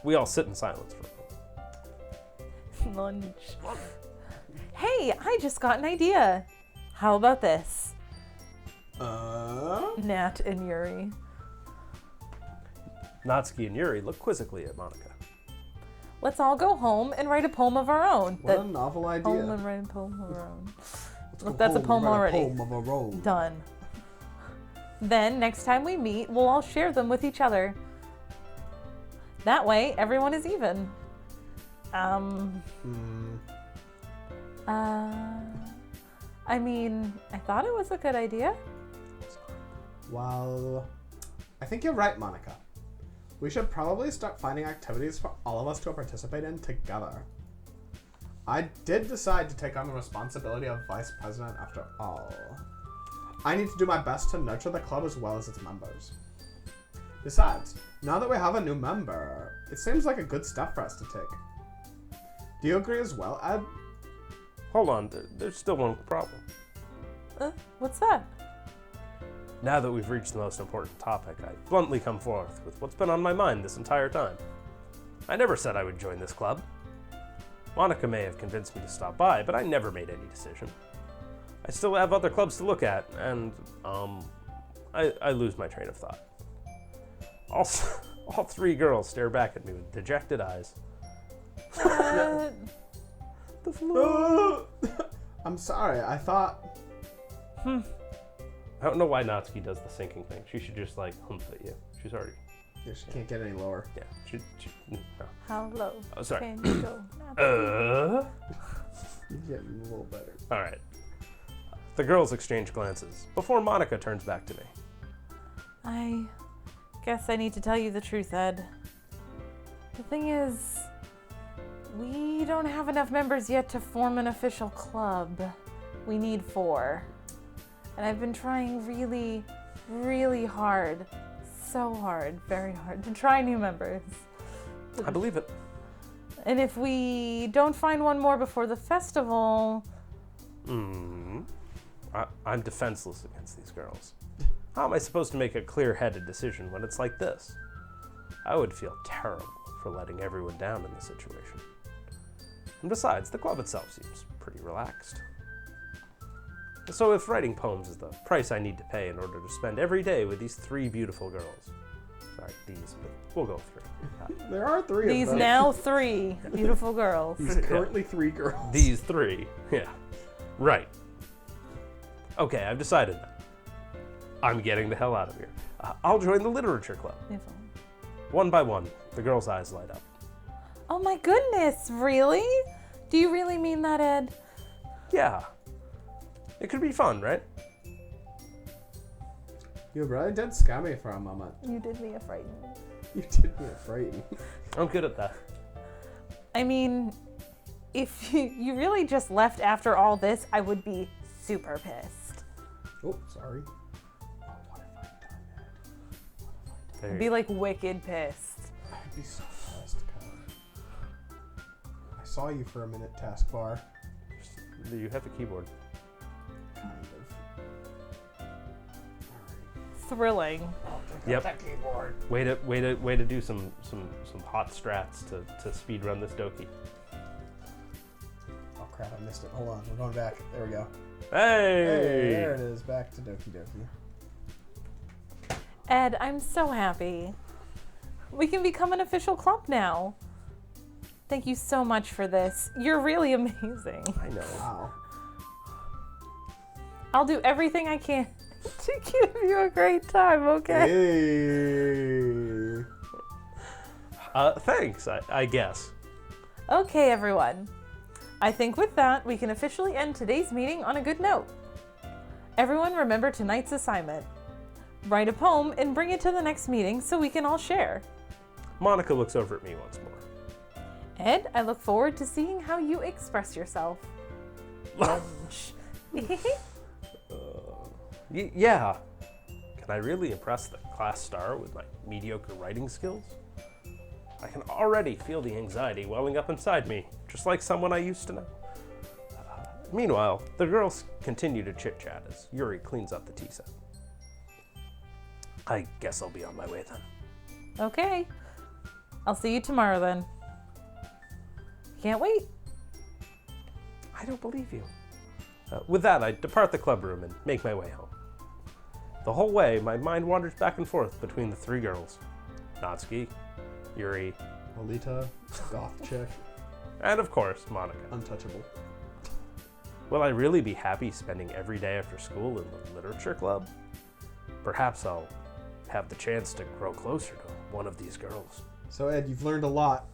We all sit in silence for a moment. Lunch. Hey, I just got an idea. How about this? Nat and Yuri. Natsuki and Yuri look quizzically at Monica. Let's all go home and write a poem of our own. What a novel idea. Home and write a poem of our own. Let's go That's a home poem and write already. A poem of our own. Done. Then, next time we meet, we'll all share them with each other. That way, everyone is even. I mean, I thought it was a good idea. Well, I think you're right, Monica. We should probably start finding activities for all of us to participate in together. I did decide to take on the responsibility of vice president after all. I need to do my best to nurture the club as well as its members. Besides, now that we have a new member, it seems like a good step for us to take. Do you agree as well, Ed? Hold on, there's still one problem. What's that? Now that we've reached the most important topic, I bluntly come forth with what's been on my mind this entire time. I never said I would join this club. Monica may have convinced me to stop by, but I never made any decision. I still have other clubs to look at, and, I lose my train of thought. All three girls stare back at me with dejected eyes. The floor. I'm sorry, I thought... I don't know why Natsuki does the sinking thing. She should just, humph at you. She's already... Yeah, she can't get any lower. Yeah, no. How low Oh, sorry. can you go? You're getting a little better. All right. The girls exchange glances before Monica turns back to me. I guess I need to tell you the truth, Ed. The thing is, we don't have enough members yet to form an official club. We need 4. And I've been trying really, really hard, so hard, very hard, to try new members. I believe it. And if we don't find one more before the festival... I'm defenseless against these girls. How am I supposed to make a clear-headed decision when it's like this? I would feel terrible for letting everyone down in this situation. And besides, the club itself seems pretty relaxed. So if writing poems is the price I need to pay in order to spend every day with these 3 beautiful girls. Sorry, these, but we'll go 3. There are 3 These of them. now 3 beautiful girls. These currently 3 girls. These 3, yeah. Right. Okay, I've decided that. I'm getting the hell out of here. I'll join the literature club. One by one, the girls' eyes light up. Oh my goodness, really? Do you really mean that, Ed? Yeah. It could be fun, right? You really did scare me for a moment. You did me a frighten. You did me a frighten. I'm good at that. I mean, if you really just left after all this, I would be super pissed. Oh, sorry. Oh, what have I done, Ed? There I'd you be like wicked pissed. I'd be so pissed, I saw you for a minute, taskbar. Do you have a keyboard? Kind of. Alright. Thrilling. I'll pick Yep. up that keyboard. Way to do some hot strats to speed run this Doki. Oh crap, I missed it. Hold on, we're going back. There we go. Hey! Hey, there it is. Back to Doki Doki. Ed, I'm so happy. We can become an official club now. Thank you so much for this. You're really amazing. I know. Wow. I'll do everything I can to give you a great time, okay? Hey. Thanks, I guess. Okay, everyone. I think with that, we can officially end today's meeting on a good note. Everyone remember tonight's assignment. Write a poem and bring it to the next meeting so we can all share. Monica looks over at me once more. Ed, I look forward to seeing how you express yourself. Lunch. Yeah. Can I really impress the class star with my mediocre writing skills? I can already feel the anxiety welling up inside me, just like someone I used to know. Meanwhile, the girls continue to chit-chat as Yuri cleans up the tea set. I guess I'll be on my way then. Okay. I'll see you tomorrow then. Can't wait. I don't believe you. With that, I depart the club room and make my way home. The whole way, my mind wanders back and forth between the 3 girls. Natsuki, Yuri, Lolita, goth chick, and of course, Monica. untouchable. Will I really be happy spending every day after school in the literature club? Perhaps I'll have the chance to grow closer to one of these girls. So Ed, you've learned a lot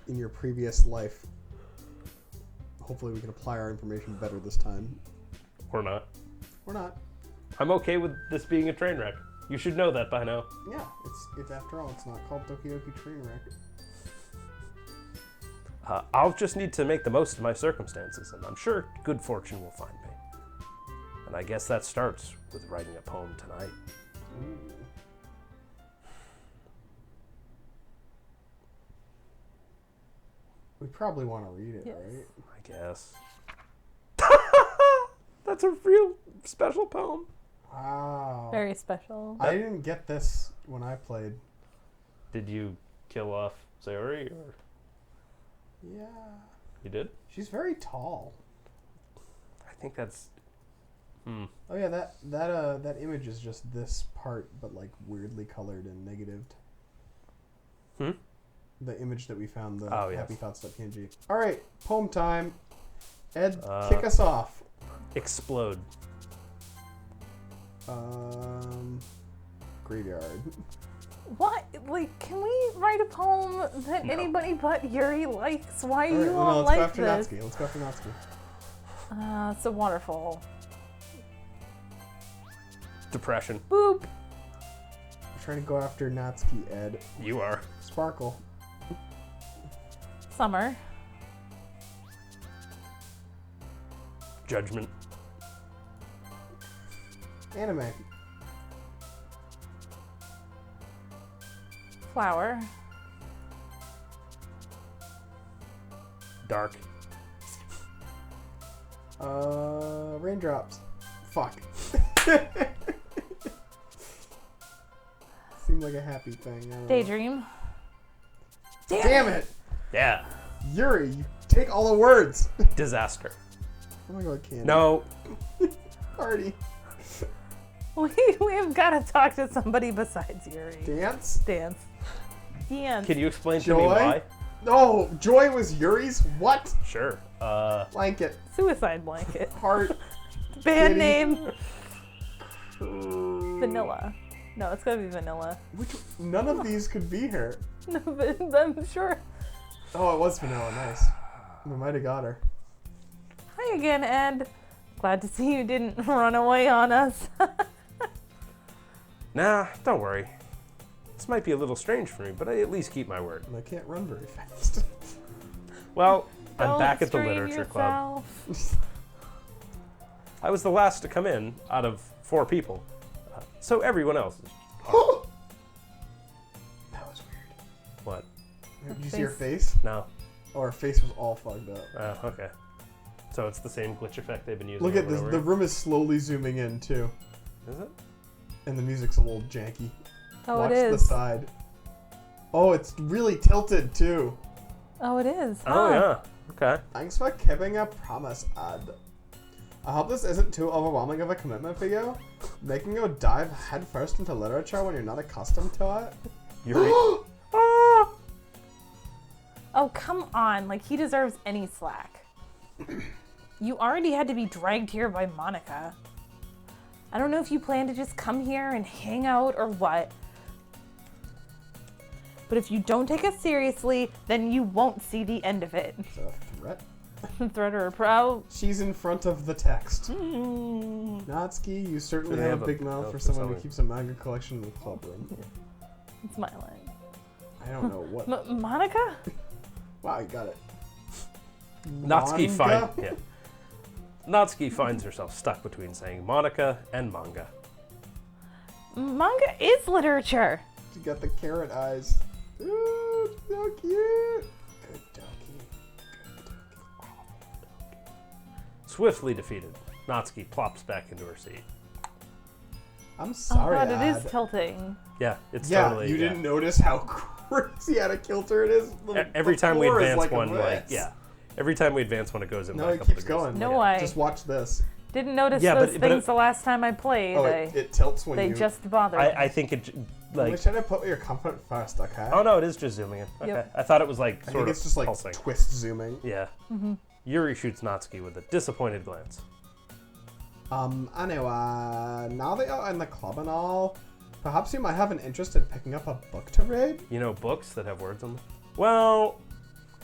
in your previous life. Hopefully we can apply our information better this time. Or not. Or not. I'm okay with this being a train wreck. You should know that by now. Yeah, it's after all, it's not called Doki Doki Train Wreck. I'll just need to make the most of my circumstances, and I'm sure good fortune will find me. And I guess that starts with writing a poem tonight. Ooh. We probably want to read it, Yes. right? I guess. That's a real special poem. Wow. Very special. I didn't get this when I played. Did you kill off Sayori, or Yeah. you did? She's very tall. I think that's... Oh yeah, that image is just this part, but like weirdly colored and negatived. The image that we found, the Oh, yes. happythoughts.png. All right, poem time. Ed, Uh, kick us off. Explode. Graveyard. What? Like, can we write a poem that No. anybody but Yuri likes? Why All right, you no, all let's like go after this? Natsuki. Let's go after Natsuki. It's a waterfall. Depression. Boop. I'm trying to go after Natsuki, Ed. You are. Sparkle. Summer. Judgment. Anime. flower. Dark. Raindrops. Fuck. Seemed like a happy thing. I don't know. Daydream. Damn it! Yeah. Yuri, you take all the words. Disaster. Oh my god, candy. No. Party. We've got to talk to somebody besides Yuri. Dance? Dance. Dance. Can you explain to Joy? me why? No, Joy was Yuri's? What? Sure. Blanket. Suicide blanket. Heart. Band Kitty. name. Vanilla. No, it's gotta be vanilla. None of these could be her. No, but I'm sure. Oh, it was vanilla. Nice. We might have got her. Hi again, Ed. Glad to see you didn't run away on us. Nah, don't worry. This might be a little strange for me, but I at least keep my word. And I can't run very fast. Well, I'm Don't back at the strain literature club. yourself. I was the last to come in out of 4 people. So everyone else is... That was weird. What? Did you see her face? No. Oh, her face was all fogged up. Oh, okay. So it's the same glitch effect they've been using. Look at over this. and over The again? room is slowly zooming in, too. Is it? And the music's a little janky. Oh, Watch it is. the side. Oh, it's really tilted, too. Oh, it is. Oh, Huh. yeah. Okay. Thanks for keeping a promise, Ed. I hope this isn't too overwhelming of a commitment for you. Making you dive headfirst into literature when you're not accustomed to it. Yuri. Oh, come on. Like, he deserves any slack. You already had to be dragged here by Monica. I don't know if you plan to just come here and hang out or what. But if you don't take us seriously, then you won't see the end of it. Is that a threat? Threat or a proud? She's in front of the text. Hmm. Natsuki, you certainly Do they have a have a big mouth mouth for for someone who someone? keeps a manga collection in the club room. It's my line. I don't know what. Monica? Wow, you got it. Natsuki Manga? Natsuki finds herself stuck between saying Monica and manga. Manga is literature. You got the carrot eyes. Ooh, so cute. Good Doki. Good Doki. Swiftly defeated, Natsuki plops back into her seat. I'm sorry, Oh god, it Ad. is tilting. Yeah, it's Yeah, totally... you didn't notice how crazy out of kilter it is? Every The time we floor is advance like one, this. every time we advance one, it goes in No, back it up keeps degrees. going. No Yeah. way. Just watch this. Didn't notice Yeah, those but things it- the last time I played. Oh, it tilts when they you... just bothered me. I think it, Like, like... should I put your comfort first, okay? Oh, no, it is just zooming in. Okay. Yep. I thought it was, like, I sort think of it's just like pulsing. twist zooming. Yeah. Yuri shoots Natsuki with a disappointed glance. Anyway, now that you're in the club and all, perhaps you might have an interest in picking up a book to read? You know books that have words on them? Well,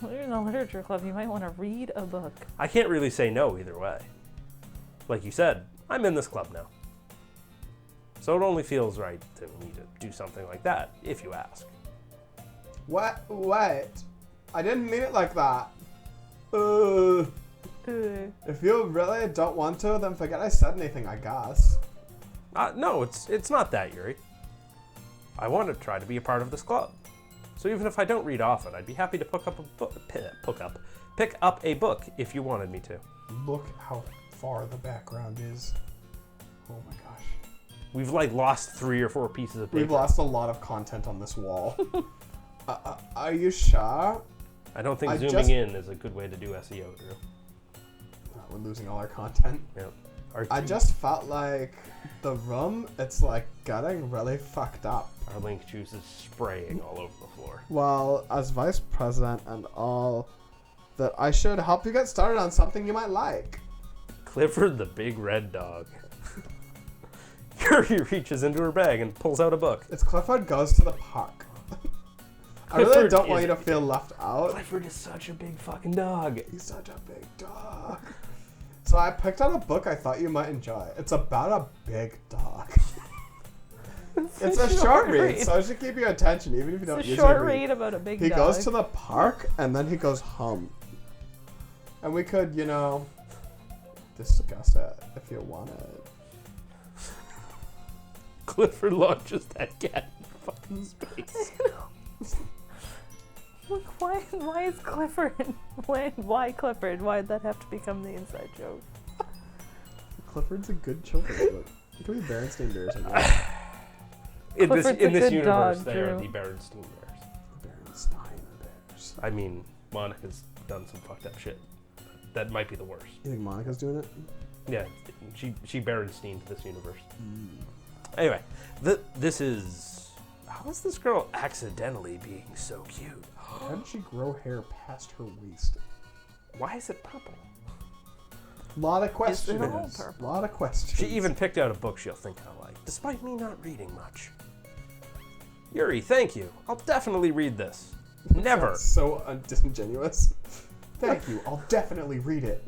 Well, you're in the literature club. You might want to read a book. I can't really say no either way. Like you said, I'm in this club now. So it only feels right to me to do something like that, if you ask. What? Wait. I didn't mean it like that. If you really don't want to, then forget I said anything, I guess. No, it's not that, Yuri. I want to try to be a part of this club. So even if I don't read often, I'd be happy to pick up a book if you wanted me to. Look how far the background is. Oh my gosh. We've like lost 3 or 4 pieces of paper. We've lost a lot of content on this wall. Are you sure? I don't think I zooming just- in is a good way to do SEO, Drew. We're losing all our content. Yeah. I just felt like the room, it's like getting really fucked up. Our link juice is spraying all over the floor. Well, as vice president and all, that I should help you get started on something you might like. Clifford the big red dog. Yuri reaches into her bag and pulls out a book. It's Clifford Goes to the Park. I really Clifford don't want is- you to feel left out. Clifford is such a big fucking dog. He's such a big dog. So I picked out a book I thought you might enjoy. It's about a big dog. It's a short read, so it should keep your attention even if you don't It's a usually short read. read about a big He dog. goes to the park and then he goes home. And we could, discuss it if you wanted. Clifford launches that cat in fucking space. Look, why is Clifford? Why Clifford? Why'd that have to become the inside joke? Clifford's a good children's book. It could be Berenstain Bears, I guess. Clifford's a in this good universe, dog, they are Drew. the Berenstein Bears. Berenstain Bears. I mean, Monica's done some fucked up shit. That might be the worst. You think Monica's doing it? Yeah, she Berensteined this universe. Anyway, this is... How is this girl accidentally being so cute? How did she grow hair past her waist? Why is it purple? Lot of all questions. purple? Lot of questions. She even picked out a book she'll think I like, despite me not reading much. Yuri, thank you. I'll definitely read this. Never. That's so disingenuous. Thank you. I'll definitely read it.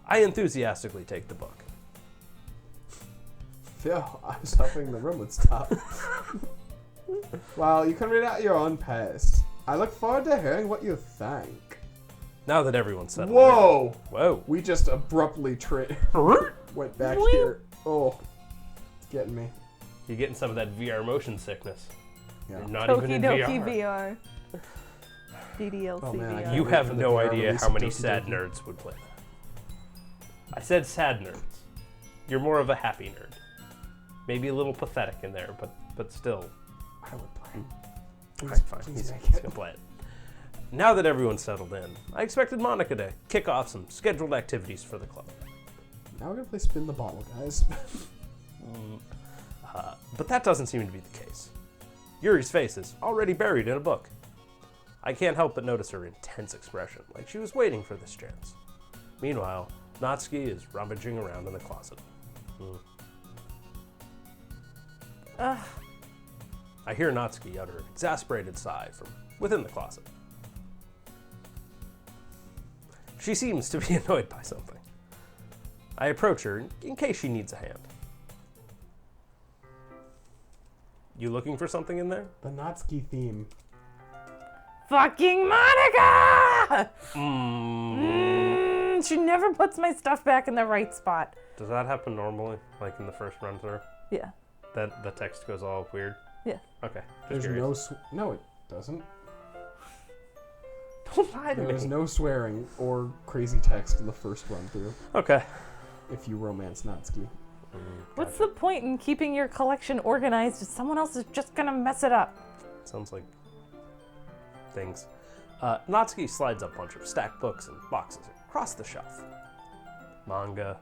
I enthusiastically take the book. Phil, I was hoping the room would stop. Well, you can read it at your own pace. I look forward to hearing what you think. Now that everyone's settled. Whoa! in. Whoa. We just abruptly went back Whee! here. Oh, it's getting me. You're getting some of that VR motion sickness. Yeah. You're not Doki even in Doki VR. VR. DDLC Oh, man, I VR. can't You wait have for the no VR idea release how of many Doki sad Doki. nerds would play that. I said sad nerds. You're more of a happy nerd. Maybe a little pathetic in there, but still. I would play. Alright, fine. please He's make gonna it. play it. Now that everyone's settled in, I expected Monica to kick off some scheduled activities for the club. Now we're gonna play Spin the Bottle, guys. But that doesn't seem to be the case. Yuri's face is already buried in a book. I can't help but notice her intense expression, like she was waiting for this chance. Meanwhile, Natsuki is rummaging around in the closet. Ugh. I hear Natsuki utter an exasperated sigh from within the closet. She seems to be annoyed by something. I approach her in case she needs a hand. You looking for something in there? The Natsuki theme. Fucking Monica! Mm. She never puts my stuff back in the right spot. Does that happen normally, like in the first run through? Yeah. That the text goes all weird? Yeah. Okay. There's Curious. no it doesn't. Don't lie to There's me. no swearing or crazy text in the first run through Okay. if you romance Natsuki. What's the point in keeping your collection organized if someone else is just gonna mess it up? Sounds like things. Natsuki slides a bunch of stacked books and boxes across the shelf. Manga, ...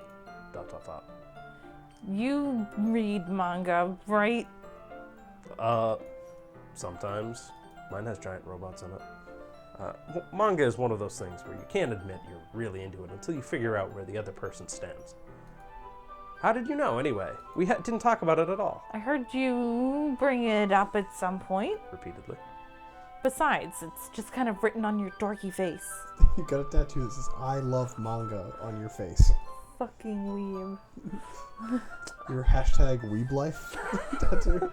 You read manga, right? Sometimes. Mine has giant robots in it. Manga is one of those things where you can't admit you're really into it until you figure out where the other person stands. How did you know, anyway? We didn't talk about it at all. I heard you bring it up at some point. Repeatedly. Besides, it's just kind of written on your dorky face. You got a tattoo that says "I love manga" on your face. Fucking weeb. Your hashtag weeblife tattoo.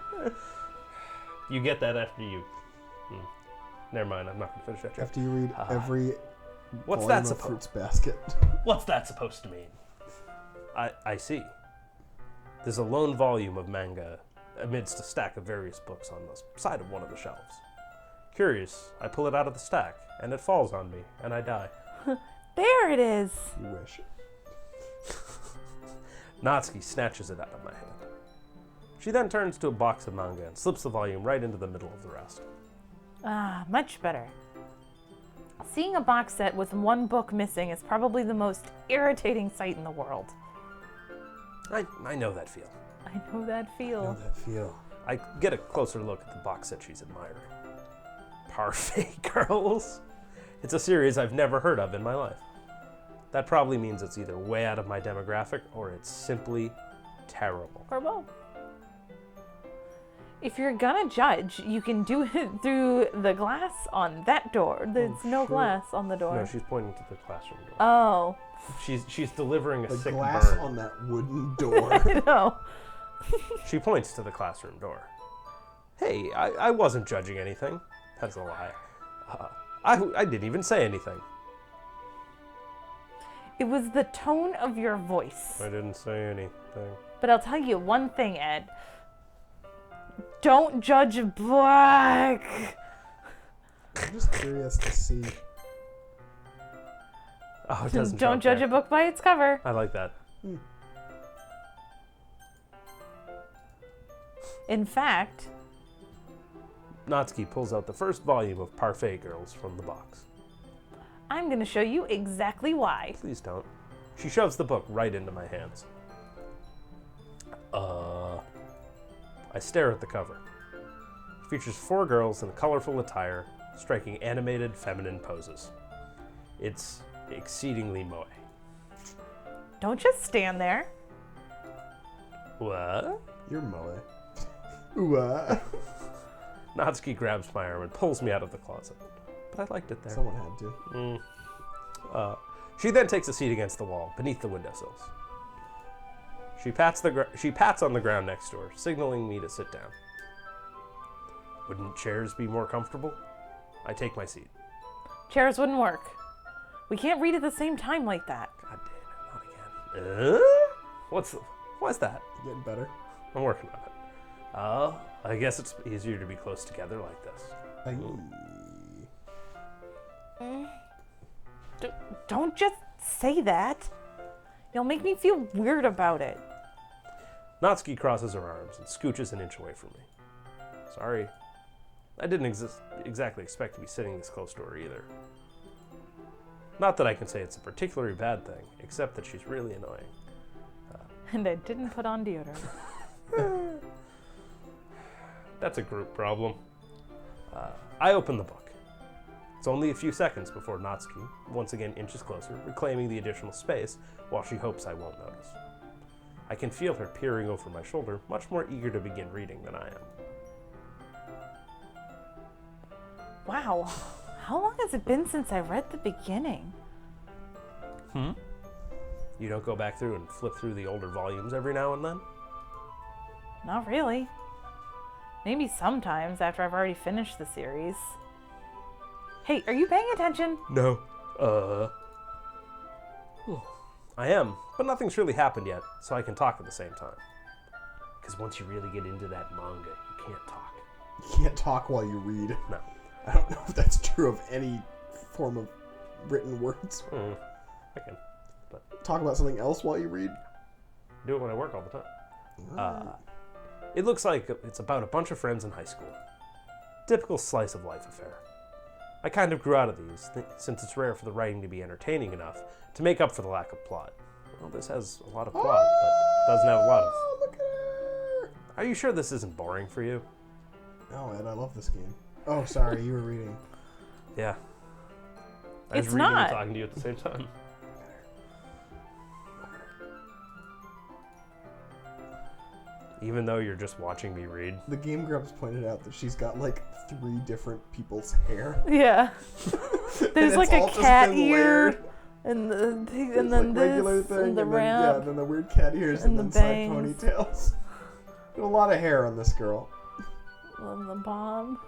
You get that after you... Never mind, I'm not going to finish that joke. After you read every What's volume that of supposed? Fruits Basket. What's that supposed to mean? I see. There's a lone volume of manga amidst a stack of various books on the side of one of the shelves. Curious, I pull it out of the stack, and it falls on me, and I die. There it is. You wish. Natsuki snatches it out of my hand. She then turns to a box of manga and slips the volume right into the middle of the rest. Ah, much better. Seeing a box set with one book missing is probably the most irritating sight in the world. I know that feel. I know that feel. Know that feel. I get a closer look at the box set she's admiring. Parfait Girls? It's a series I've never heard of in my life. That probably means it's either way out of my demographic or it's simply terrible. Or both. If you're gonna judge, you can do it through the glass on that door. There's no sure. glass on the door. No, she's pointing to the classroom door. Oh. She's delivering a The sick glass burn. on that wooden door. I know. She points to the classroom door. Hey, I wasn't judging anything. That's a lie. I didn't even say anything. It was the tone of your voice. I didn't say anything. But I'll tell you one thing, Ed. Don't judge a book. I'm just curious to see. Oh, it doesn't Don't judge a book by its cover. I like that. In fact, Natsuki pulls out the first volume of Parfait Girls from the box. I'm going to show you exactly why. Please don't. She shoves the book right into my hands. I stare at the cover. It features 4 girls in colorful attire, striking animated feminine poses. It's exceedingly moe. Don't just stand there. What? You're moe. Ooh, Natsuki grabs my arm and pulls me out of the closet. But I liked it there. someone had to. She then takes a seat against the wall, beneath the windowsills. She pats on the ground next to her, signaling me to sit down. Wouldn't chairs be more comfortable? I take my seat. Chairs wouldn't work. We can't read at the same time like that. God damn it, not again. What's that? Getting better. I'm working on it. Oh, I guess it's easier to be close together like this. Don't just say that. You'll make me feel weird about it. Natsuki crosses her arms and scooches an inch away from me. Sorry. I didn't exactly expect to be sitting this close to her either. Not that I can say it's a particularly bad thing, except that she's really annoying. And I didn't put on deodorant. That's a group problem. I open the book. It's only a few seconds before Natsuki once again inches closer, reclaiming the additional space while she hopes I won't notice. I can feel her peering over my shoulder, much more eager to begin reading than I am. Wow. How long has it been since I read the beginning? You don't go back through and flip through the older volumes every now and then? Not really. Maybe sometimes after I've already finished the series. Hey, are you paying attention? No. I am, but nothing's really happened yet, so I can talk at the same time. Because once you really get into that manga, you can't talk. You can't talk while you read. No. I don't know if that's true of any form of written words. I can. But Talk about something else while you read. do it when I work all the time. It looks like it's about a bunch of friends in high school. Typical slice of life affair. I kind of grew out of these, since it's rare for the writing to be entertaining enough to make up for the lack of plot. Well, this has a lot of plot, but doesn't have a lot of... Oh, look at her! Are you sure this isn't boring for you? No, Ed, I love this game. Oh, sorry, you were reading. Yeah. I was It's reading not. and talking to you at the same time. Even though you're just watching me read. The Game Grumps pointed out that she's got like 3 different people's hair. Yeah. There's it's like a all just cat been ear, layered. and There's and then like regular this, thing, and the then, ramp. yeah, then the weird cat ears, and and the then side bangs. ponytails. Got a lot of hair on this girl. And the bomb.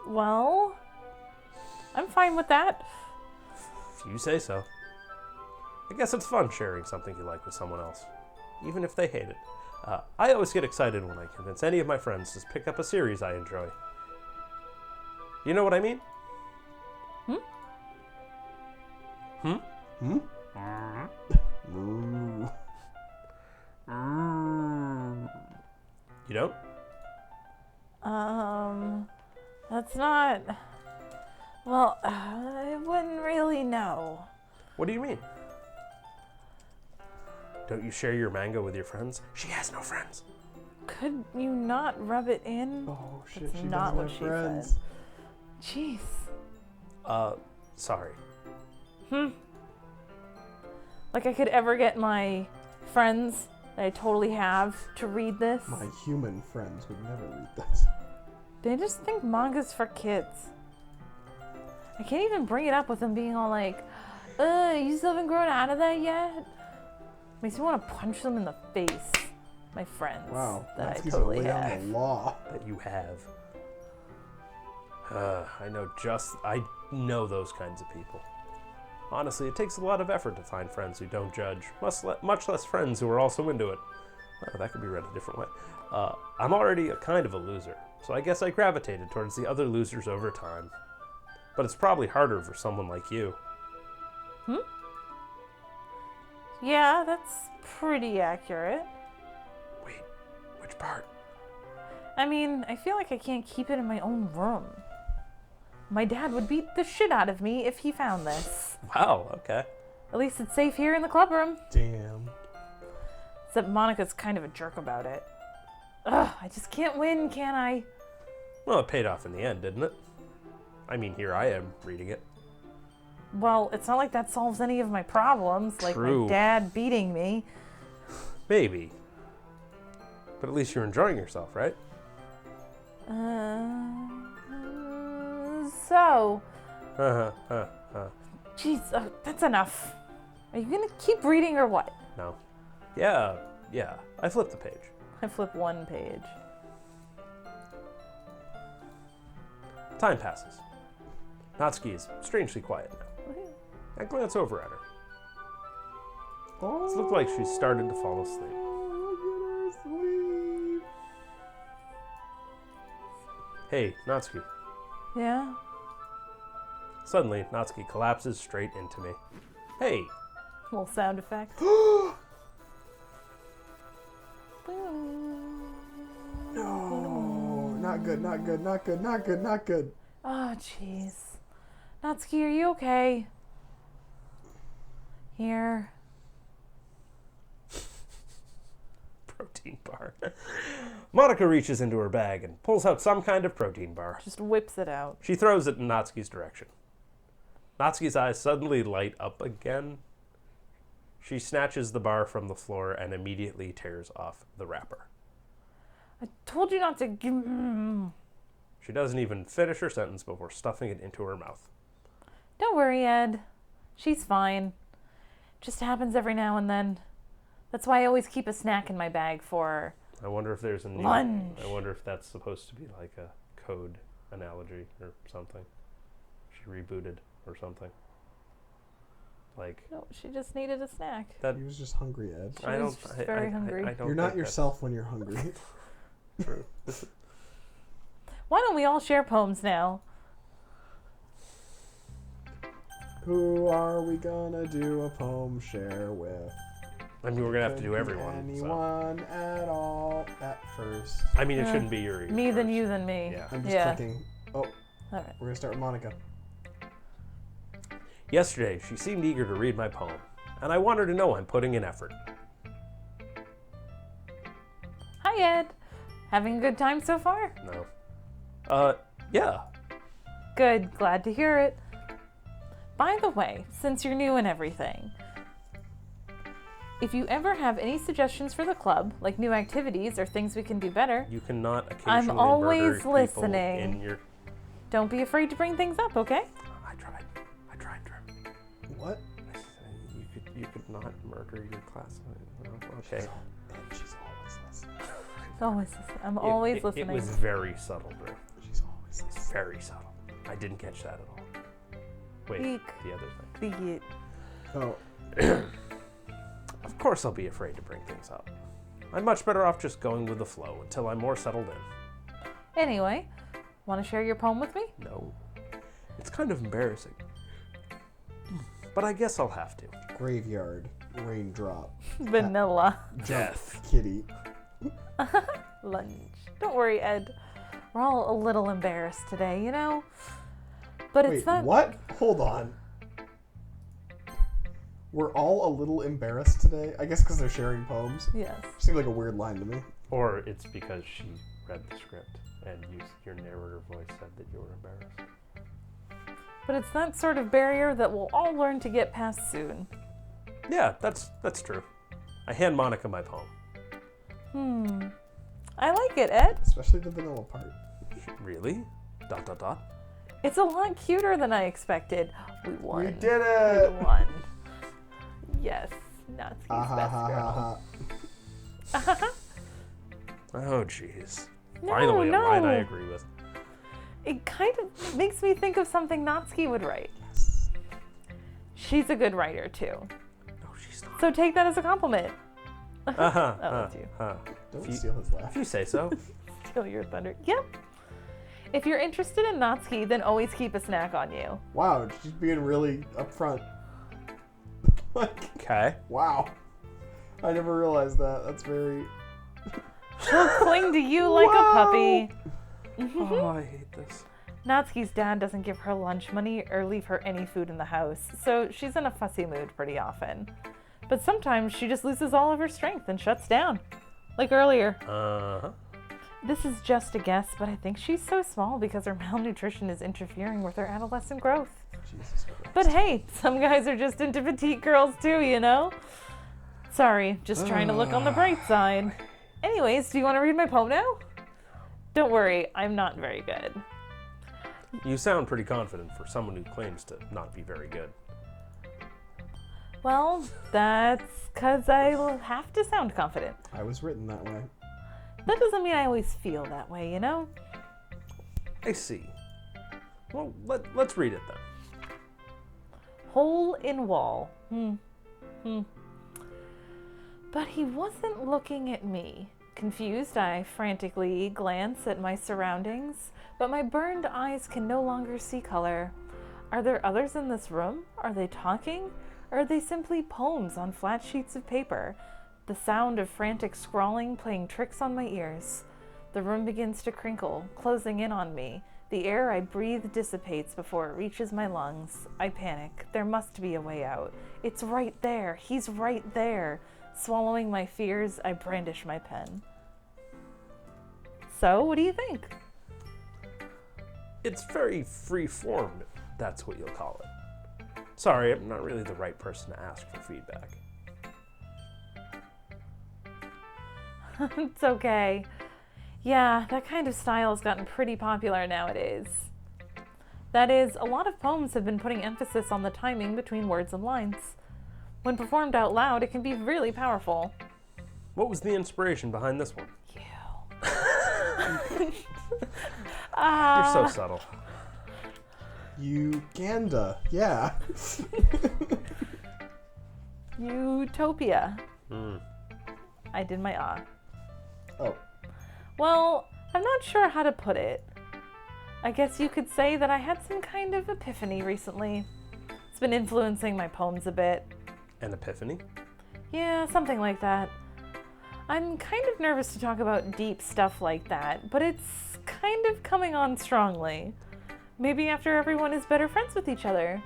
Well, I'm fine with that. If you say so. I guess it's fun sharing something you like with someone else, even if they hate it. I always get excited when I convince any of my friends to pick up a series I enjoy. You know what I mean? You don't? That's not. Well, I wouldn't really know. What do you mean? Don't you share your manga with your friends? She has no friends. Could you not rub it in? Oh shit, That's she not doesn't what have she friends. said. Jeez. Sorry. Like I could ever get my friends that I totally have to read this. My human friends would never read this. They just think manga's for kids. I can't even bring it up with them being all like, you still haven't grown out of that yet? Makes me want to punch them in the face. My friends. Wow, That I Natsuki's totally a lay on have. the law. That you have. I know those kinds of people. Honestly, it takes a lot of effort to find friends who don't judge, much less friends who are also into it. That could be read a different way. I'm already a kind of a loser, so I guess I gravitated towards the other losers over time. But it's probably harder for someone like you. Yeah, that's pretty accurate. Wait, which part? I mean, I feel like I can't keep it in my own room. My dad would beat the shit out of me if he found this. Wow, okay. At least it's safe here in the club room. Damn. Except Monica's kind of a jerk about it. Ugh, I just can't win, can I? Well, it paid off in the end, didn't it? I mean, here I am, reading it. Well, it's not like that solves any of my problems, like True. my dad beating me. Maybe. But at least you're enjoying yourself, right? So, Uh-huh. jeez, that's enough. Are you gonna keep reading or what? No. Yeah. I flipped the page. I flip one page. Time passes. Natsuki is strangely quiet now. I glance over at her. Oh, It looked like she started to fall asleep. look at her sleep. Hey, Natsuki. Yeah? Suddenly, Natsuki collapses straight into me. Hey, Little sound effect. No, not good, not good, not good, not good, not good. Oh, jeez. Natsuki, are you okay? Here. protein bar. Monica reaches into her bag and pulls out some kind of protein bar. Just whips it out. She throws it in Natsuki's direction. Natsuki's eyes suddenly light up again. She snatches the bar from the floor and immediately tears off the wrapper. I told you not to give... She doesn't even finish her sentence before stuffing it into her mouth. Don't worry, Ed. She's fine. Just happens every now and then. That's why I always keep a snack in my bag for her. I wonder if there's a new... Lunch. I wonder if that's supposed to be like a code analogy or something. She rebooted or something. Like... No, she just needed a snack. That, He was just hungry, Ed. She was just very hungry. I don't You're not think yourself when you're hungry. that's true. Why don't we all share poems now? Who are we gonna do a poem share with? I mean, we're going to have to Could do be everyone. So. Anyone at all at first. I mean, it shouldn't be your Me than first. you than me. Yeah. I'm just Yeah. clicking. Oh, All right. we're gonna start with Monica. Yesterday, she seemed eager to read my poem, and I want her to know I'm putting in effort. Hi, Ed. Having a good time so far? No. Yeah. Good. Glad to hear it. By the way, since you're new and everything, if you ever have any suggestions for the club, like new activities or things we can do better, You cannot occasionally I'm always murder people listening. in your... don't be afraid to bring things up, okay? I tried, Drew. What? You could not murder your classmate. No, okay. She's always listening. I'm always It listening. was very subtle, Drew. She's always listening. Very subtle. I didn't catch that at all. Wait, Eek. the other thing. The- Oh, Of course I'll be afraid to bring things up. I'm much better off just going with the flow until I'm more settled in. Anyway, want to share your poem with me? No. It's kind of embarrassing. But I guess I'll have to. graveyard, raindrop, Vanilla. Death. kitty. Lunch. Don't worry, Ed. We're all a little embarrassed today, you know? But Wait, it's not... what? Hold on. We're all a little embarrassed today. I guess because they're sharing poems. Yes. Seemed like a weird line to me. Or it's because she read the script and your narrator voice said that you were embarrassed. But it's that sort of barrier that we'll all learn to get past soon. Yeah, that's true. I hand Monica my poem. I like it, Ed. Especially the vanilla part. Really? ... It's a lot cuter than I expected. We won. We did it! We won. Yes. Natsuki's Ah ha best ha girl. ha ha. Oh, jeez. No, Finally, a no. line I agree with. It kind of makes me think of something Natsuki would write. She's a good writer, too. No, she's not. So take that as a compliment. Uh-huh. That was you. Don't If you- steal his laugh. If you say so. Steal your thunder. Yep. If you're interested in Natsuki, then always keep a snack on you. Wow, she's being really upfront. Like, Okay. wow. I never realized that. That's very... She'll cling to you like a puppy. Oh, I hate this. Natsuki's dad doesn't give her lunch money or leave her any food in the house, so she's in a fussy mood pretty often. But sometimes she just loses all of her strength and shuts down. Like earlier. Uh-huh. This is just a guess, but I think she's so small because her malnutrition is interfering with her adolescent growth. Jesus Christ. But hey, some guys are just into petite girls too, you know? Sorry, just trying to look on the bright side. Anyways, do you want to read my poem now? Don't worry, I'm not very good. You sound pretty confident for someone who claims to not be very good. Well, that's because I will have to sound confident. I was written that way. That doesn't mean I always feel that way, you know? I see. Well, let's read it then. Hole in wall. But he wasn't looking at me. Confused, I frantically glance at my surroundings, but my burned eyes can no longer see color. Are there others in this room? Are they talking? Or are they simply poems on flat sheets of paper? The sound of frantic scrawling playing tricks on my ears. The room begins to crinkle, closing in on me. The air I breathe dissipates before it reaches my lungs. I panic. There must be a way out. It's right there. He's right there. Swallowing my fears, I brandish my pen. So, what do you think? It's very free-formed, if that's what you'll call it. Sorry, I'm not really the right person to ask for feedback. It's okay. Yeah, that kind of style has gotten pretty popular nowadays. That is, a lot of poems have been putting emphasis on the timing between words and lines. When performed out loud, it can be really powerful. What was the inspiration behind this one? You. You're so subtle. Uganda. Yeah. Utopia. I did my ah. Oh. Well, I'm not sure how to put it. I guess you could say that I had some kind of epiphany recently. It's been influencing my poems a bit. An epiphany? Yeah, something like that. I'm kind of nervous to talk about deep stuff like that, but it's kind of coming on strongly. Maybe after everyone is better friends with each other.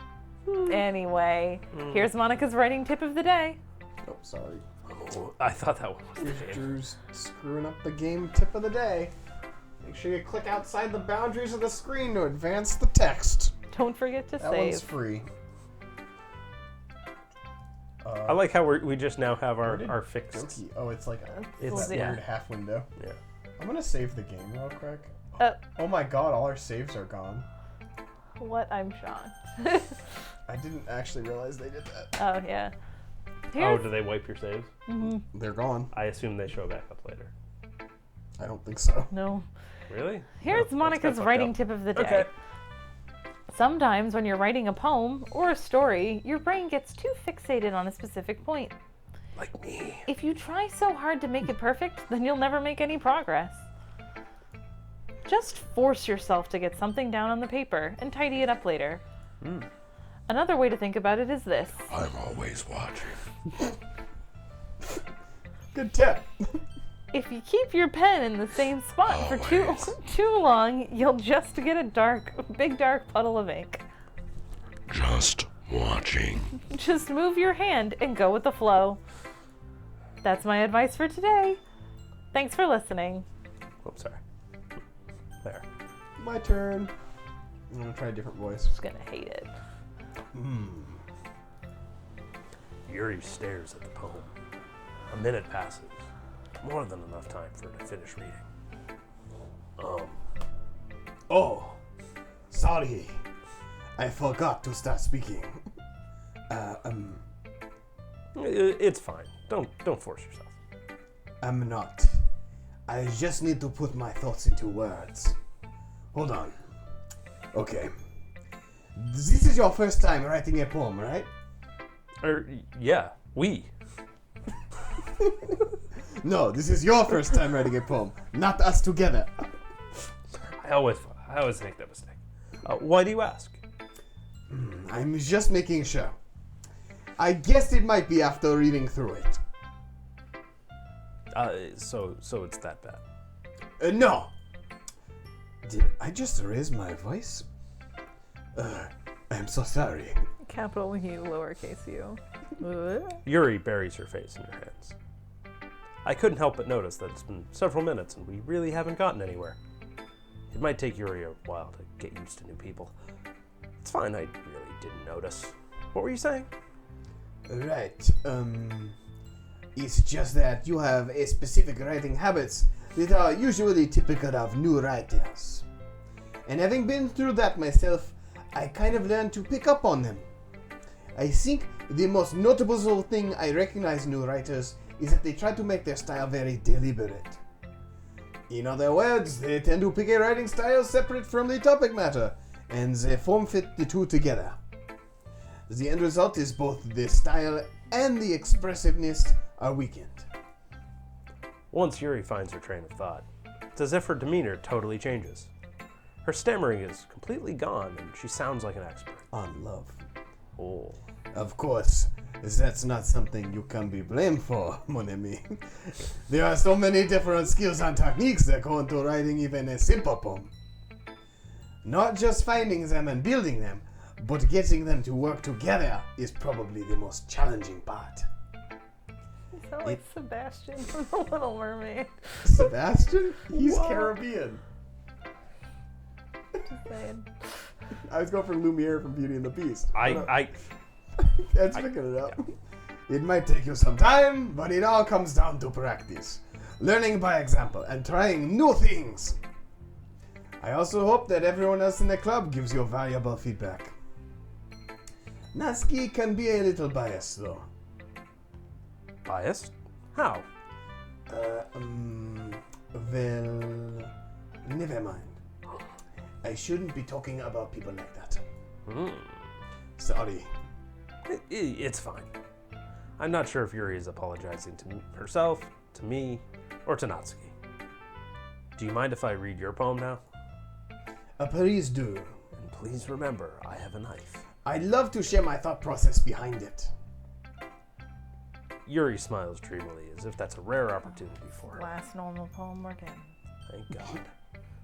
Anyway, here's Monica's writing tip of the day. Oh, sorry. Oh, I thought that one was the Here's game. Drew's screwing up the game tip of the day. Make sure you click outside the boundaries of the screen to advance the text. Don't forget to That save. one's free. I like how we just now have Where did our fixed. Doki? Oh, it's like a It's that yeah. weird half window. Yeah. I'm gonna save the game real quick. Uh, Oh my god, all our saves are gone. What? I'm shocked. I didn't actually realize they did that. Oh, yeah. Oh, Here's, do they wipe your saves? They're gone. I assume they show back up later. I don't think so. no. Really? Here's Oh, that's Monica's kinda fucked writing up. tip of the day. Okay. Sometimes when you're writing a poem or a story, your brain gets too fixated on a specific point. Like me. If you try so hard to make it perfect, then you'll never make any progress. Just force yourself to get something down on the paper and tidy it up later. Another way to think about it is this. I'm always watching. Good tip. If you keep your pen in the same spot for too long, you'll just get a big dark puddle of ink. Just watching. Just move your hand and go with the flow. That's my advice for today. Thanks for listening. Oops, sorry. There. My turn. I'm gonna try a different voice. Just gonna hate it. Yuri stares at the poem. A minute passes. More than enough time for her to finish reading. Oh, sorry. I forgot to start speaking. It's fine. Don't force yourself. I'm not. I just need to put my thoughts into words. Hold on. Okay. This is your first time writing a poem, right? Yeah, we. No, this is your first time writing a poem, not us together. I I always make that mistake. Why do you ask? I'm just making sure. I guessed it might be after reading through it. So it's that bad. No. Did I just raise my voice? I'm so sorry. Capital U, lowercase u. Yuri buries her face in her hands. I couldn't help but notice that it's been several minutes and we really haven't gotten anywhere. It might take Yuri a while to get used to new people. It's fine, I really didn't notice. What were you saying? Right. It's just that you have a specific writing habits that are usually typical of new writers. And having been through that myself, I kind of learned to pick up on them. I think the most notable thing I recognize in new writers is that they try to make their style very deliberate. In other words, they tend to pick a writing style separate from the topic matter, and they form fit the two together. The end result is both the style and the expressiveness are weakened. Once Yuri finds her train of thought, it's as if her demeanor totally changes. Her stammering is completely gone and she sounds like an expert. On love. Oh. Of course, that's not something you can be blamed for, mon ami. There are so many different skills and techniques that go into writing even a simple poem. Not just finding them and building them, but getting them to work together is probably the most challenging part. You sound like Sebastian from The Little Mermaid. Sebastian? He's Whoa. Caribbean. Just saying. I was going for Lumiere from Beauty and the Beast. That's picking it up. It might take you some time, but it all comes down to practice. Learning by example and trying new things. I also hope that everyone else in the club gives you valuable feedback. Natsuki can be a little biased though. Biased? How? Well, never mind. I shouldn't be talking about people like that. Sorry. It's fine. I'm not sure if Yuri is apologizing to herself, to me, or to Natsuki. Do you mind if I read your poem now? Please do. And please remember, I have a knife. I'd love to share my thought process behind it. Yuri smiles dreamily, as if that's a rare opportunity for her. Last normal poem we're getting. Thank God.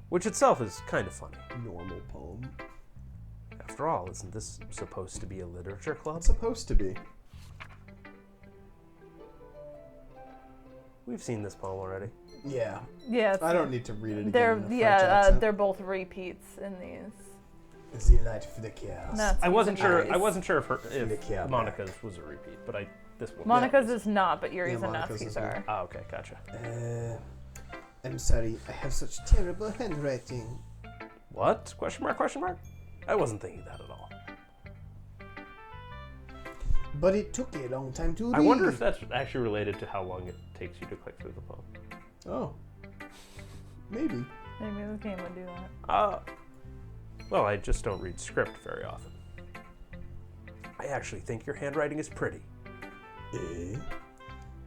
Which itself is kind of funny. Normal poem. After all, isn't this supposed to be a literature club? It's supposed to be. We've seen this poem already. Yeah. Yeah, I don't need to read it again. they're in a French accent. they're both repeats in these. The light flickers. That's I wasn't sure. Yuri's. I wasn't sure if Yeah, Monica's was a repeat, but this one. Monica's is not, but Yuri's Yeah, and Monica's Natsuki's is not. are. Ah, okay, gotcha. I'm sorry. I have such terrible handwriting. What? Question mark? Question mark? I wasn't thinking that at all. But it took a long time to read. I wonder if that's actually related to how long it takes you to click through the poem. Oh. Maybe. Maybe the game would do that. Well, I just don't read script very often. I actually think your handwriting is pretty. Eh?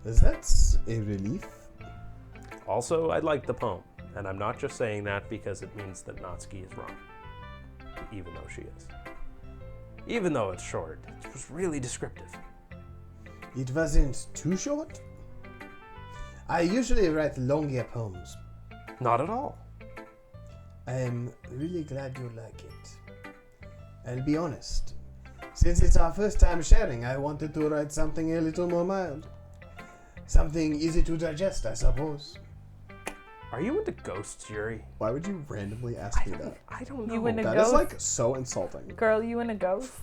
That's a relief. Also, I like the poem, and I'm not just saying that because it means that Natsuki is wrong. Even though she is. Even though it's short, it was really descriptive. It wasn't too short. I usually write longer poems. Not at all. I am really glad you like it. I'll be honest. Since it's our first time sharing, I wanted to write something a little more mild. Something easy to digest, I suppose. Are you into ghosts, Yuri? Why would you randomly ask me that? I don't know. You into That is ghosts? like so insulting. Girl, you in a ghost?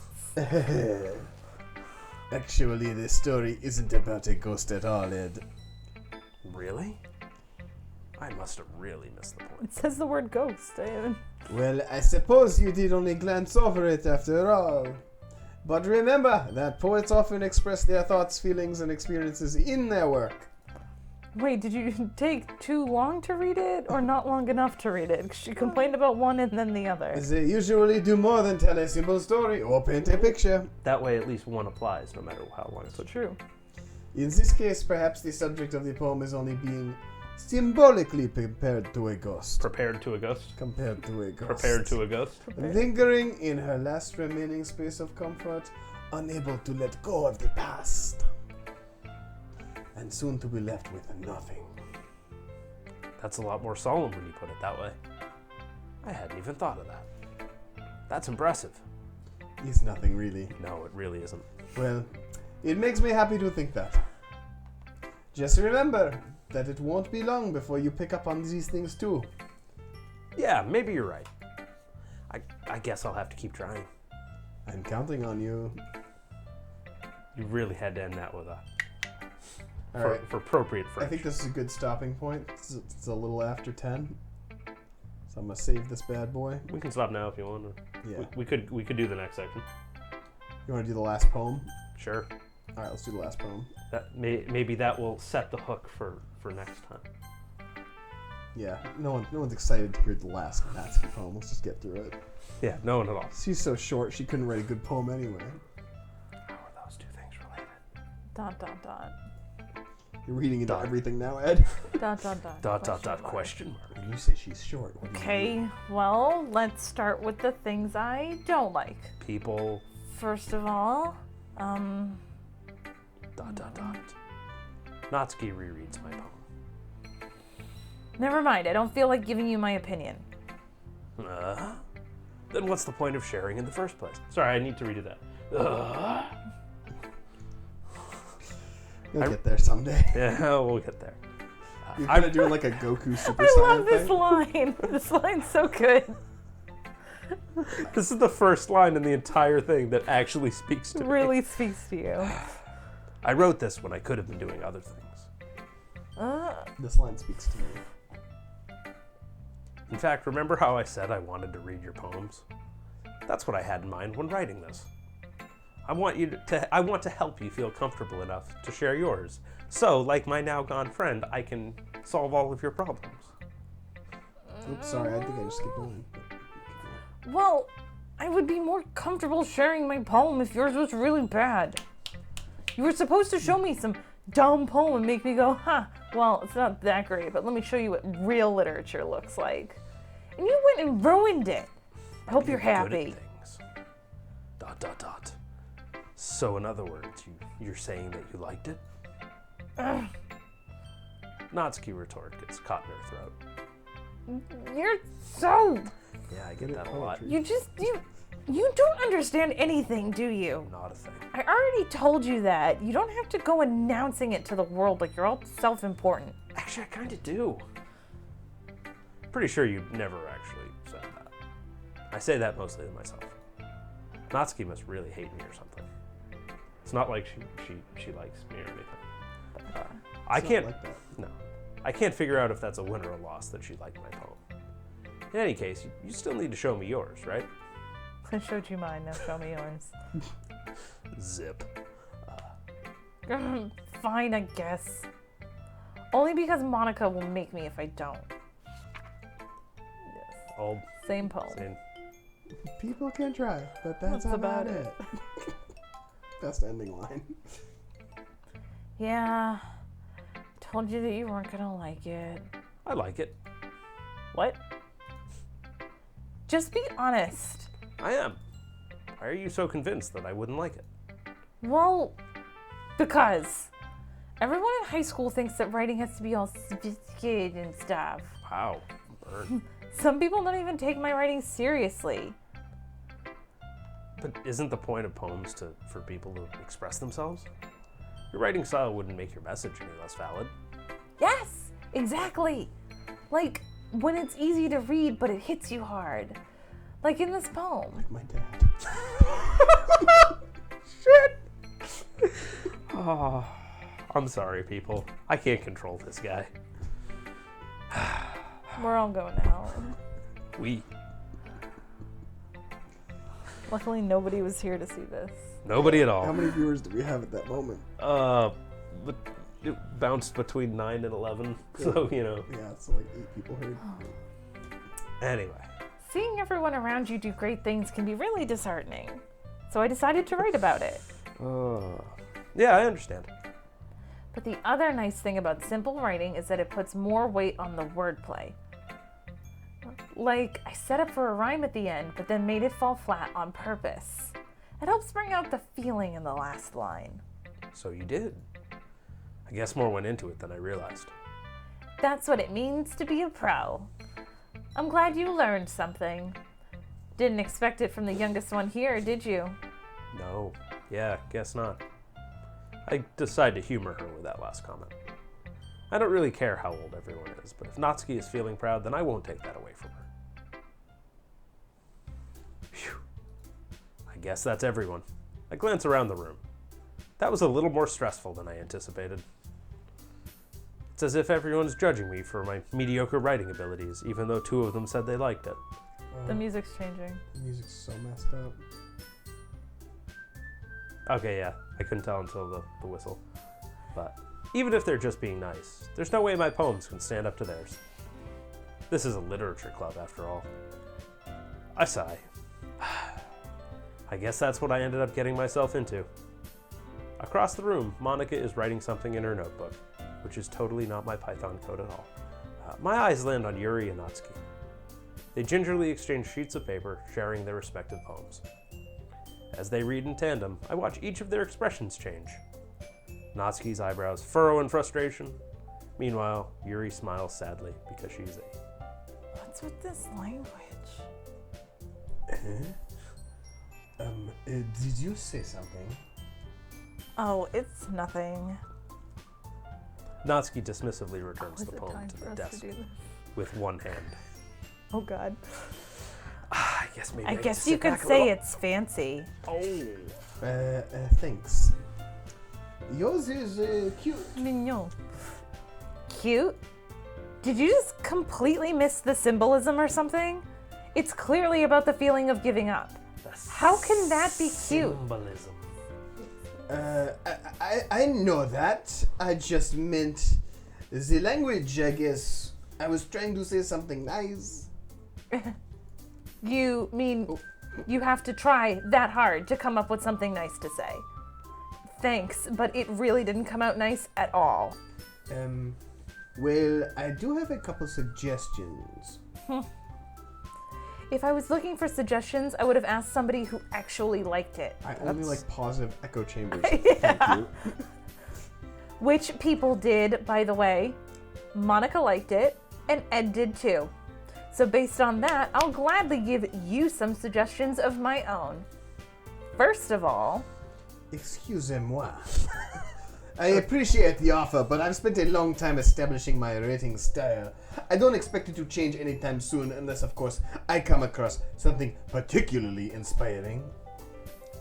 Actually, this story isn't about a ghost at all, Ed. Really? I must have really missed the point. It says the word ghost. Well, I suppose you did only glance over it after all. But remember that poets often express their thoughts, feelings, and experiences in their work. Wait, did you take too long to read it or not long enough to read it? 'Cause she complained about one and then the other. They usually do more than tell a simple story or paint a picture. That way, at least one applies, no matter how long it took. True. In this case, perhaps the subject of the poem is only being symbolically prepared to a ghost. Prepared to a ghost. Compared to a ghost. Prepared to a ghost. Lingering in her last remaining space of comfort, unable to let go of the past. And soon to be left with nothing. That's a lot more solemn when you put it that way. I hadn't even thought of that. That's impressive. Is nothing really. No, it really isn't. Well, it makes me happy to think that. Just remember that it won't be long before you pick up on these things too. Yeah, maybe you're right. I guess I'll have to keep trying. I'm counting on you. You really had to end that with a... All right. For appropriate I French. think this is a good stopping point. It's a little after 10. So I'm going to save this bad boy. We can stop now if you want. Or Yeah. we could do the next section. You want to do the last poem? Sure. All right, let's do the last poem. Maybe that will set the hook for next time. Yeah, no one's excited to hear the last Natsuki poem. Let's just get through it. Yeah, no one at all. She's so short, she couldn't write a good poem anyway. How are those two things related? Dot dot dot. You're reading into Dot. everything now, Ed. Dot dot dot. Question mark. When you say she's short, what do you Okay, mean? well, let's start with the things I don't like. People... First of all, Natsuki rereads my poem. never mind. I don't feel like giving you my opinion. Then what's the point of sharing in the first place? Sorry, I need to redo that. You'll get there someday. Yeah, we'll get there. You're kind of doing like a Goku Super I Saiyan love this thing. line. This line's so good. This is the first line in the entire thing that actually speaks to me. Really speaks to you. I wrote this when I could have been doing other things. This line speaks to me. In fact, remember how I said I wanted to read your poems? That's what I had in mind when writing this. I want to help you feel comfortable enough to share yours. So, like my now gone friend, I can solve all of your problems. Oops, sorry, I think I just skipped one. Well, I would be more comfortable sharing my poem if yours was really bad. You were supposed to show me some dumb poem and make me go, huh, well, it's not that great, but let me show you what real literature looks like. And you went and ruined it. I hope you're Good at happy. things. ... So, in other words, you're saying that you liked it? Natsuki retort gets caught in her throat. You're so... Yeah, I get that a lot. You don't understand anything, do you? Not a thing. I already told you that. You don't have to go announcing it to the world like you're all self-important. Actually, I kind of do. Pretty sure you never actually said that. I say that mostly to myself. Natsuki must really hate me or something. It's not like she likes me or anything. I It's not can't. like that. No, I can't figure out if that's a win or a loss that she liked my poem. In any case, you still need to show me yours, right? I showed you mine, now show me yours. Zip. Fine, I guess. Only because Monica will make me if I don't. Yes. All Same poem. same. People can try, but that's That's about about it. Best ending line. Yeah. Told you that you weren't gonna like it. I like it. What? Just be honest. I am. Why are you so convinced that I wouldn't like it? Well, because everyone in high school thinks that writing has to be all sophisticated and stuff. Wow. Burn. Some people don't even take my writing seriously. But isn't the point of poems for people to express themselves? Your writing style wouldn't make your message any less valid. Yes, exactly. Like when it's easy to read, but it hits you hard. Like in this poem. My dad. Shit! Oh, I'm sorry, people. I can't control this guy. We're all going to hell. We. Luckily, nobody was here to see this. Nobody at How all. many viewers do we have at that moment? But it bounced between 9 and 11, so, you know. Yeah, so like 8 people heard. Anyway. Seeing everyone around you do great things can be really disheartening. So I decided to write about it. Yeah, I understand. But the other nice thing about simple writing is that it puts more weight on the wordplay. Like, I set up for a rhyme at the end, but then made it fall flat on purpose. It helps bring out the feeling in the last line. So you did. I guess more went into it than I realized. That's what it means to be a pro. I'm glad you learned something. Didn't expect it from the youngest one here, did you? No. Yeah, guess not. I decided to humor her with that last comment. I don't really care how old everyone is, but if Natsuki is feeling proud, then I won't take that away from her. Phew. I guess that's everyone. I glance around the room. That was a little more stressful than I anticipated. It's as if everyone's judging me for my mediocre writing abilities, even though 2 of them said they liked it. The music's changing. The music's so messed up. Okay, yeah, I couldn't tell until the whistle. But even if they're just being nice, there's no way my poems can stand up to theirs. This is a literature club, after all. I sigh. I guess that's what I ended up getting myself into. Across the room, Monica is writing something in her notebook, which is totally not my Python code at all. My eyes land on Yuri and Natsuki. They gingerly exchange sheets of paper, sharing their respective poems. As they read in tandem, I watch each of their expressions change. Natsuki's eyebrows furrow in frustration. Meanwhile, Yuri smiles sadly because she's a... What's with this language? Did you say something? Oh, it's nothing. Natsuki dismissively returns Was the it poem time to for the us desk to do this? with one hand. Oh God. I guess maybe I could guess sit you could back a say little. it's fancy. Oh. Thanks. Yours is cute. Mignon. Cute? Did you just completely miss the symbolism or something? It's clearly about the feeling of giving up. How can that be cute? Symbolism. I know that. I just meant the language, I guess. I was trying to say something nice. You mean you have to try that hard to come up with something nice to say? Thanks, but it really didn't come out nice at all. Well, I do have a couple suggestions. If I was looking for suggestions, I would have asked somebody who actually liked it. I only like positive echo chambers. Yeah. Thank you. Which people did, by the way. Monica liked it, and Ed did too. So based on that, I'll gladly give you some suggestions of my own. First of all... Excusez-moi. I appreciate the offer, but I've spent a long time establishing my writing style. I don't expect it to change anytime soon, unless, of course, I come across something particularly inspiring,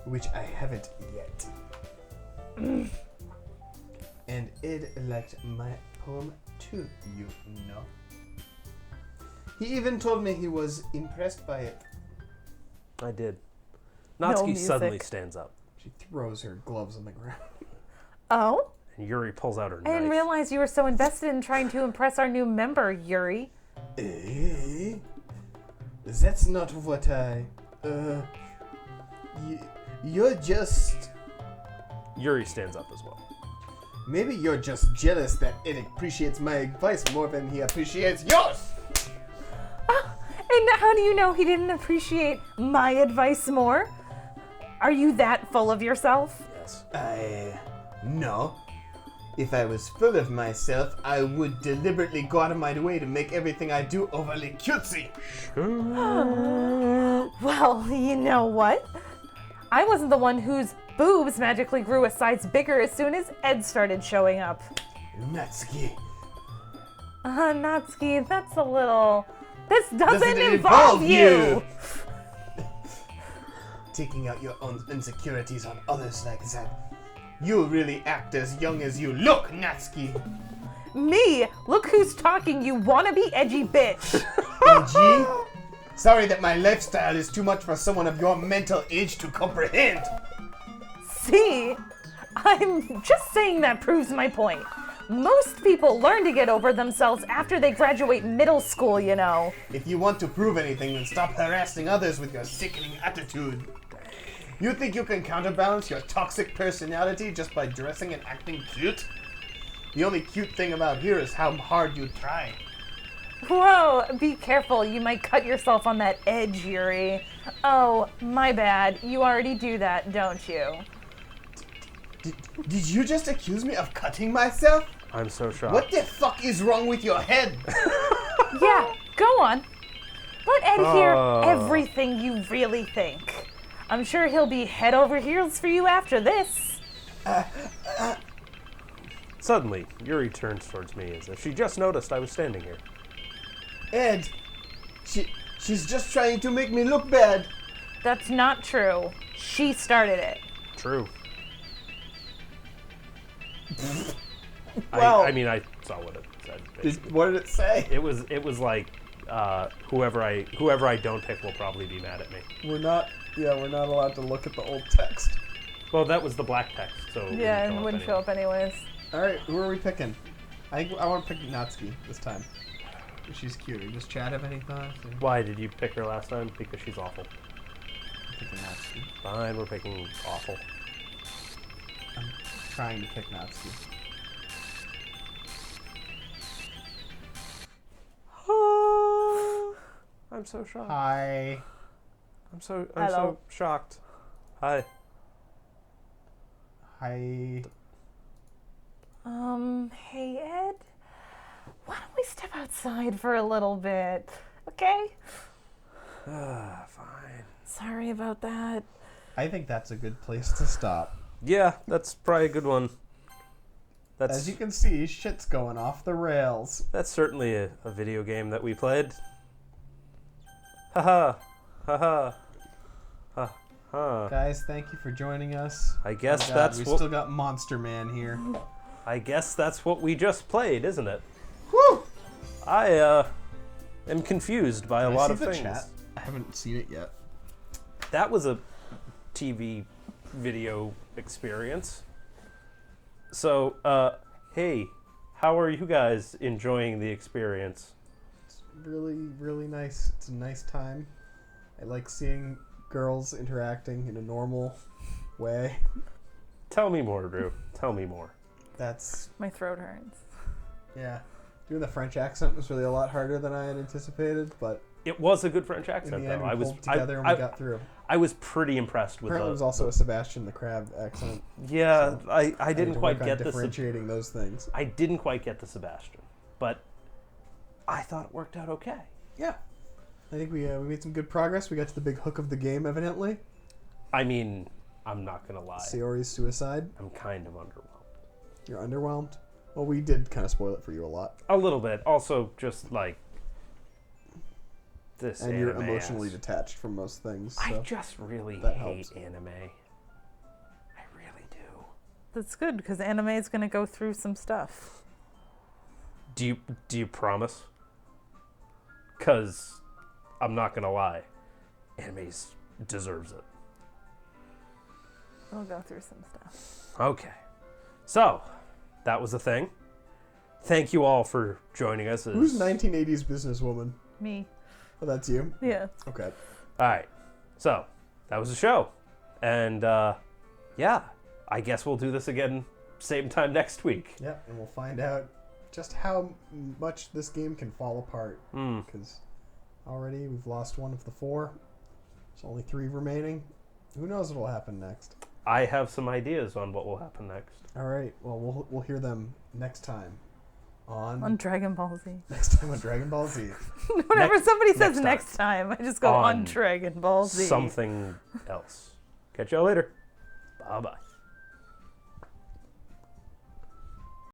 which I haven't yet. And Ed liked my poem too, you know. He even told me he was impressed by it. I did. No Natsuki music. suddenly stands up, She throws her gloves on the ground. Oh? and Yuri pulls out her I didn't knife. realize you were so invested in trying to impress our new member, Yuri. Eh? That's not what I... You're just... Yuri stands up as well. Maybe you're just jealous that Ed appreciates my advice more than he appreciates yours! And how do you know he didn't appreciate my advice more? Are you that full of yourself? Yes. No. If I was full of myself, I would deliberately go out of my way to make everything I do overly cutesy. Well, you know what? I wasn't the one whose boobs magically grew a size bigger as soon as Ed started showing up. Natsuki. Natsuki, that's a little... This doesn't Doesn't involve you! Taking out your own insecurities on others like that. You really act as young as you look, Natsuki. Me? Look who's talking, you wannabe edgy bitch! Edgy? Sorry that my lifestyle is too much for someone of your mental age to comprehend. See? I'm just saying that proves my point. Most people learn to get over themselves after they graduate middle school, you know. If you want to prove anything, then stop harassing others with your sickening attitude. You think you can counterbalance your toxic personality just by dressing and acting cute? The only cute thing about here is how hard you try. Whoa, be careful. You might cut yourself on that edge, Yuri. Oh, my bad. You already do that, don't you? Did you just accuse me of cutting myself? I'm so shocked. What the fuck is wrong with your head? Yeah, go on. Let Ed hear Oh. everything you really think. I'm sure he'll be head over heels for you after this. Suddenly, Yuri turns towards me as if she just noticed I was standing here. Ed, she's just trying to make me look bad. That's not true. She started it. True. Well- I mean, I saw what it said. basically. What did it say? It was like whoever I don't pick will probably be mad at me. We're not allowed to look at the old text. Well, that was the black text, so it Yeah, come it up wouldn't anyway. show up anyways. All right, who are we picking? I want to pick Natsuki this time. She's cute. Does Chad have any thoughts? Why did you pick her last time? Because she's awful. I'm picking Natsuki. Fine, we're picking awful. I'm trying to pick Natsuki. I'm so shocked. Hi. I'm so Hello. shocked. Hi. Hi. Hey, Ed? Why don't we step outside for a little bit? Okay? Fine. Sorry about that. I think that's a good place to stop. Yeah, that's probably a good one. As you can see, shit's going off the rails. That's certainly a video game that we played. Haha. Haha. Ha ha. Guys, thank you for joining us. I guess Oh God, that's we what still got Monster Man here. I guess that's what we just played, isn't it? Whew! I am confused by a Can I lot see of the things. chat? I haven't seen it yet. That was a TV video experience. So, hey, how are you guys enjoying the experience? It's really, really nice. It's a nice time. I like seeing girls interacting in a normal way. Tell me more, Drew. Tell me more. That's, My throat hurts. yeah. Doing the French accent was really a lot harder than I had anticipated, but It was a good French in accent, the end though. we pulled together and we got through. I was pretty impressed with Apparently it was also a Sebastian the Crab accent. Yeah, I I didn't need to quite work on get the differentiating those things. I didn't quite get the Sebastian, but I thought it worked out okay. Yeah. I think we made some good progress. We got to the big hook of the game, evidently. I mean, I'm not gonna lie. Sayori's suicide. I'm kind of underwhelmed. You're underwhelmed? Well, we did kind of spoil it for you a lot. A little bit. Also, just like this And you're anime emotionally ass. detached from most things. I So. just really that hate helps. anime. I really do. That's good because anime is going to go through some stuff. Do you promise? Cause I'm not gonna lie, anime deserves it. We'll go through some stuff. Okay, so that was a thing. Thank you all for joining us. Who's 1980s businesswoman? Me. Oh, that's you? Yeah. Okay. All right, so that was the show, and yeah, I guess we'll do this again same time next week. Yeah, and we'll find out just how much this game can fall apart. Hmm. Because already we've lost one of the 4. There's only 3 remaining. Who knows what will happen next? I have some ideas on what will happen next. All right. Well, we'll hear them next time On Dragon Ball Z. next time on Dragon Ball Z. Whenever somebody says next next time, I just go On on Dragon Ball Z. Something else. Catch y'all later. Bye bye.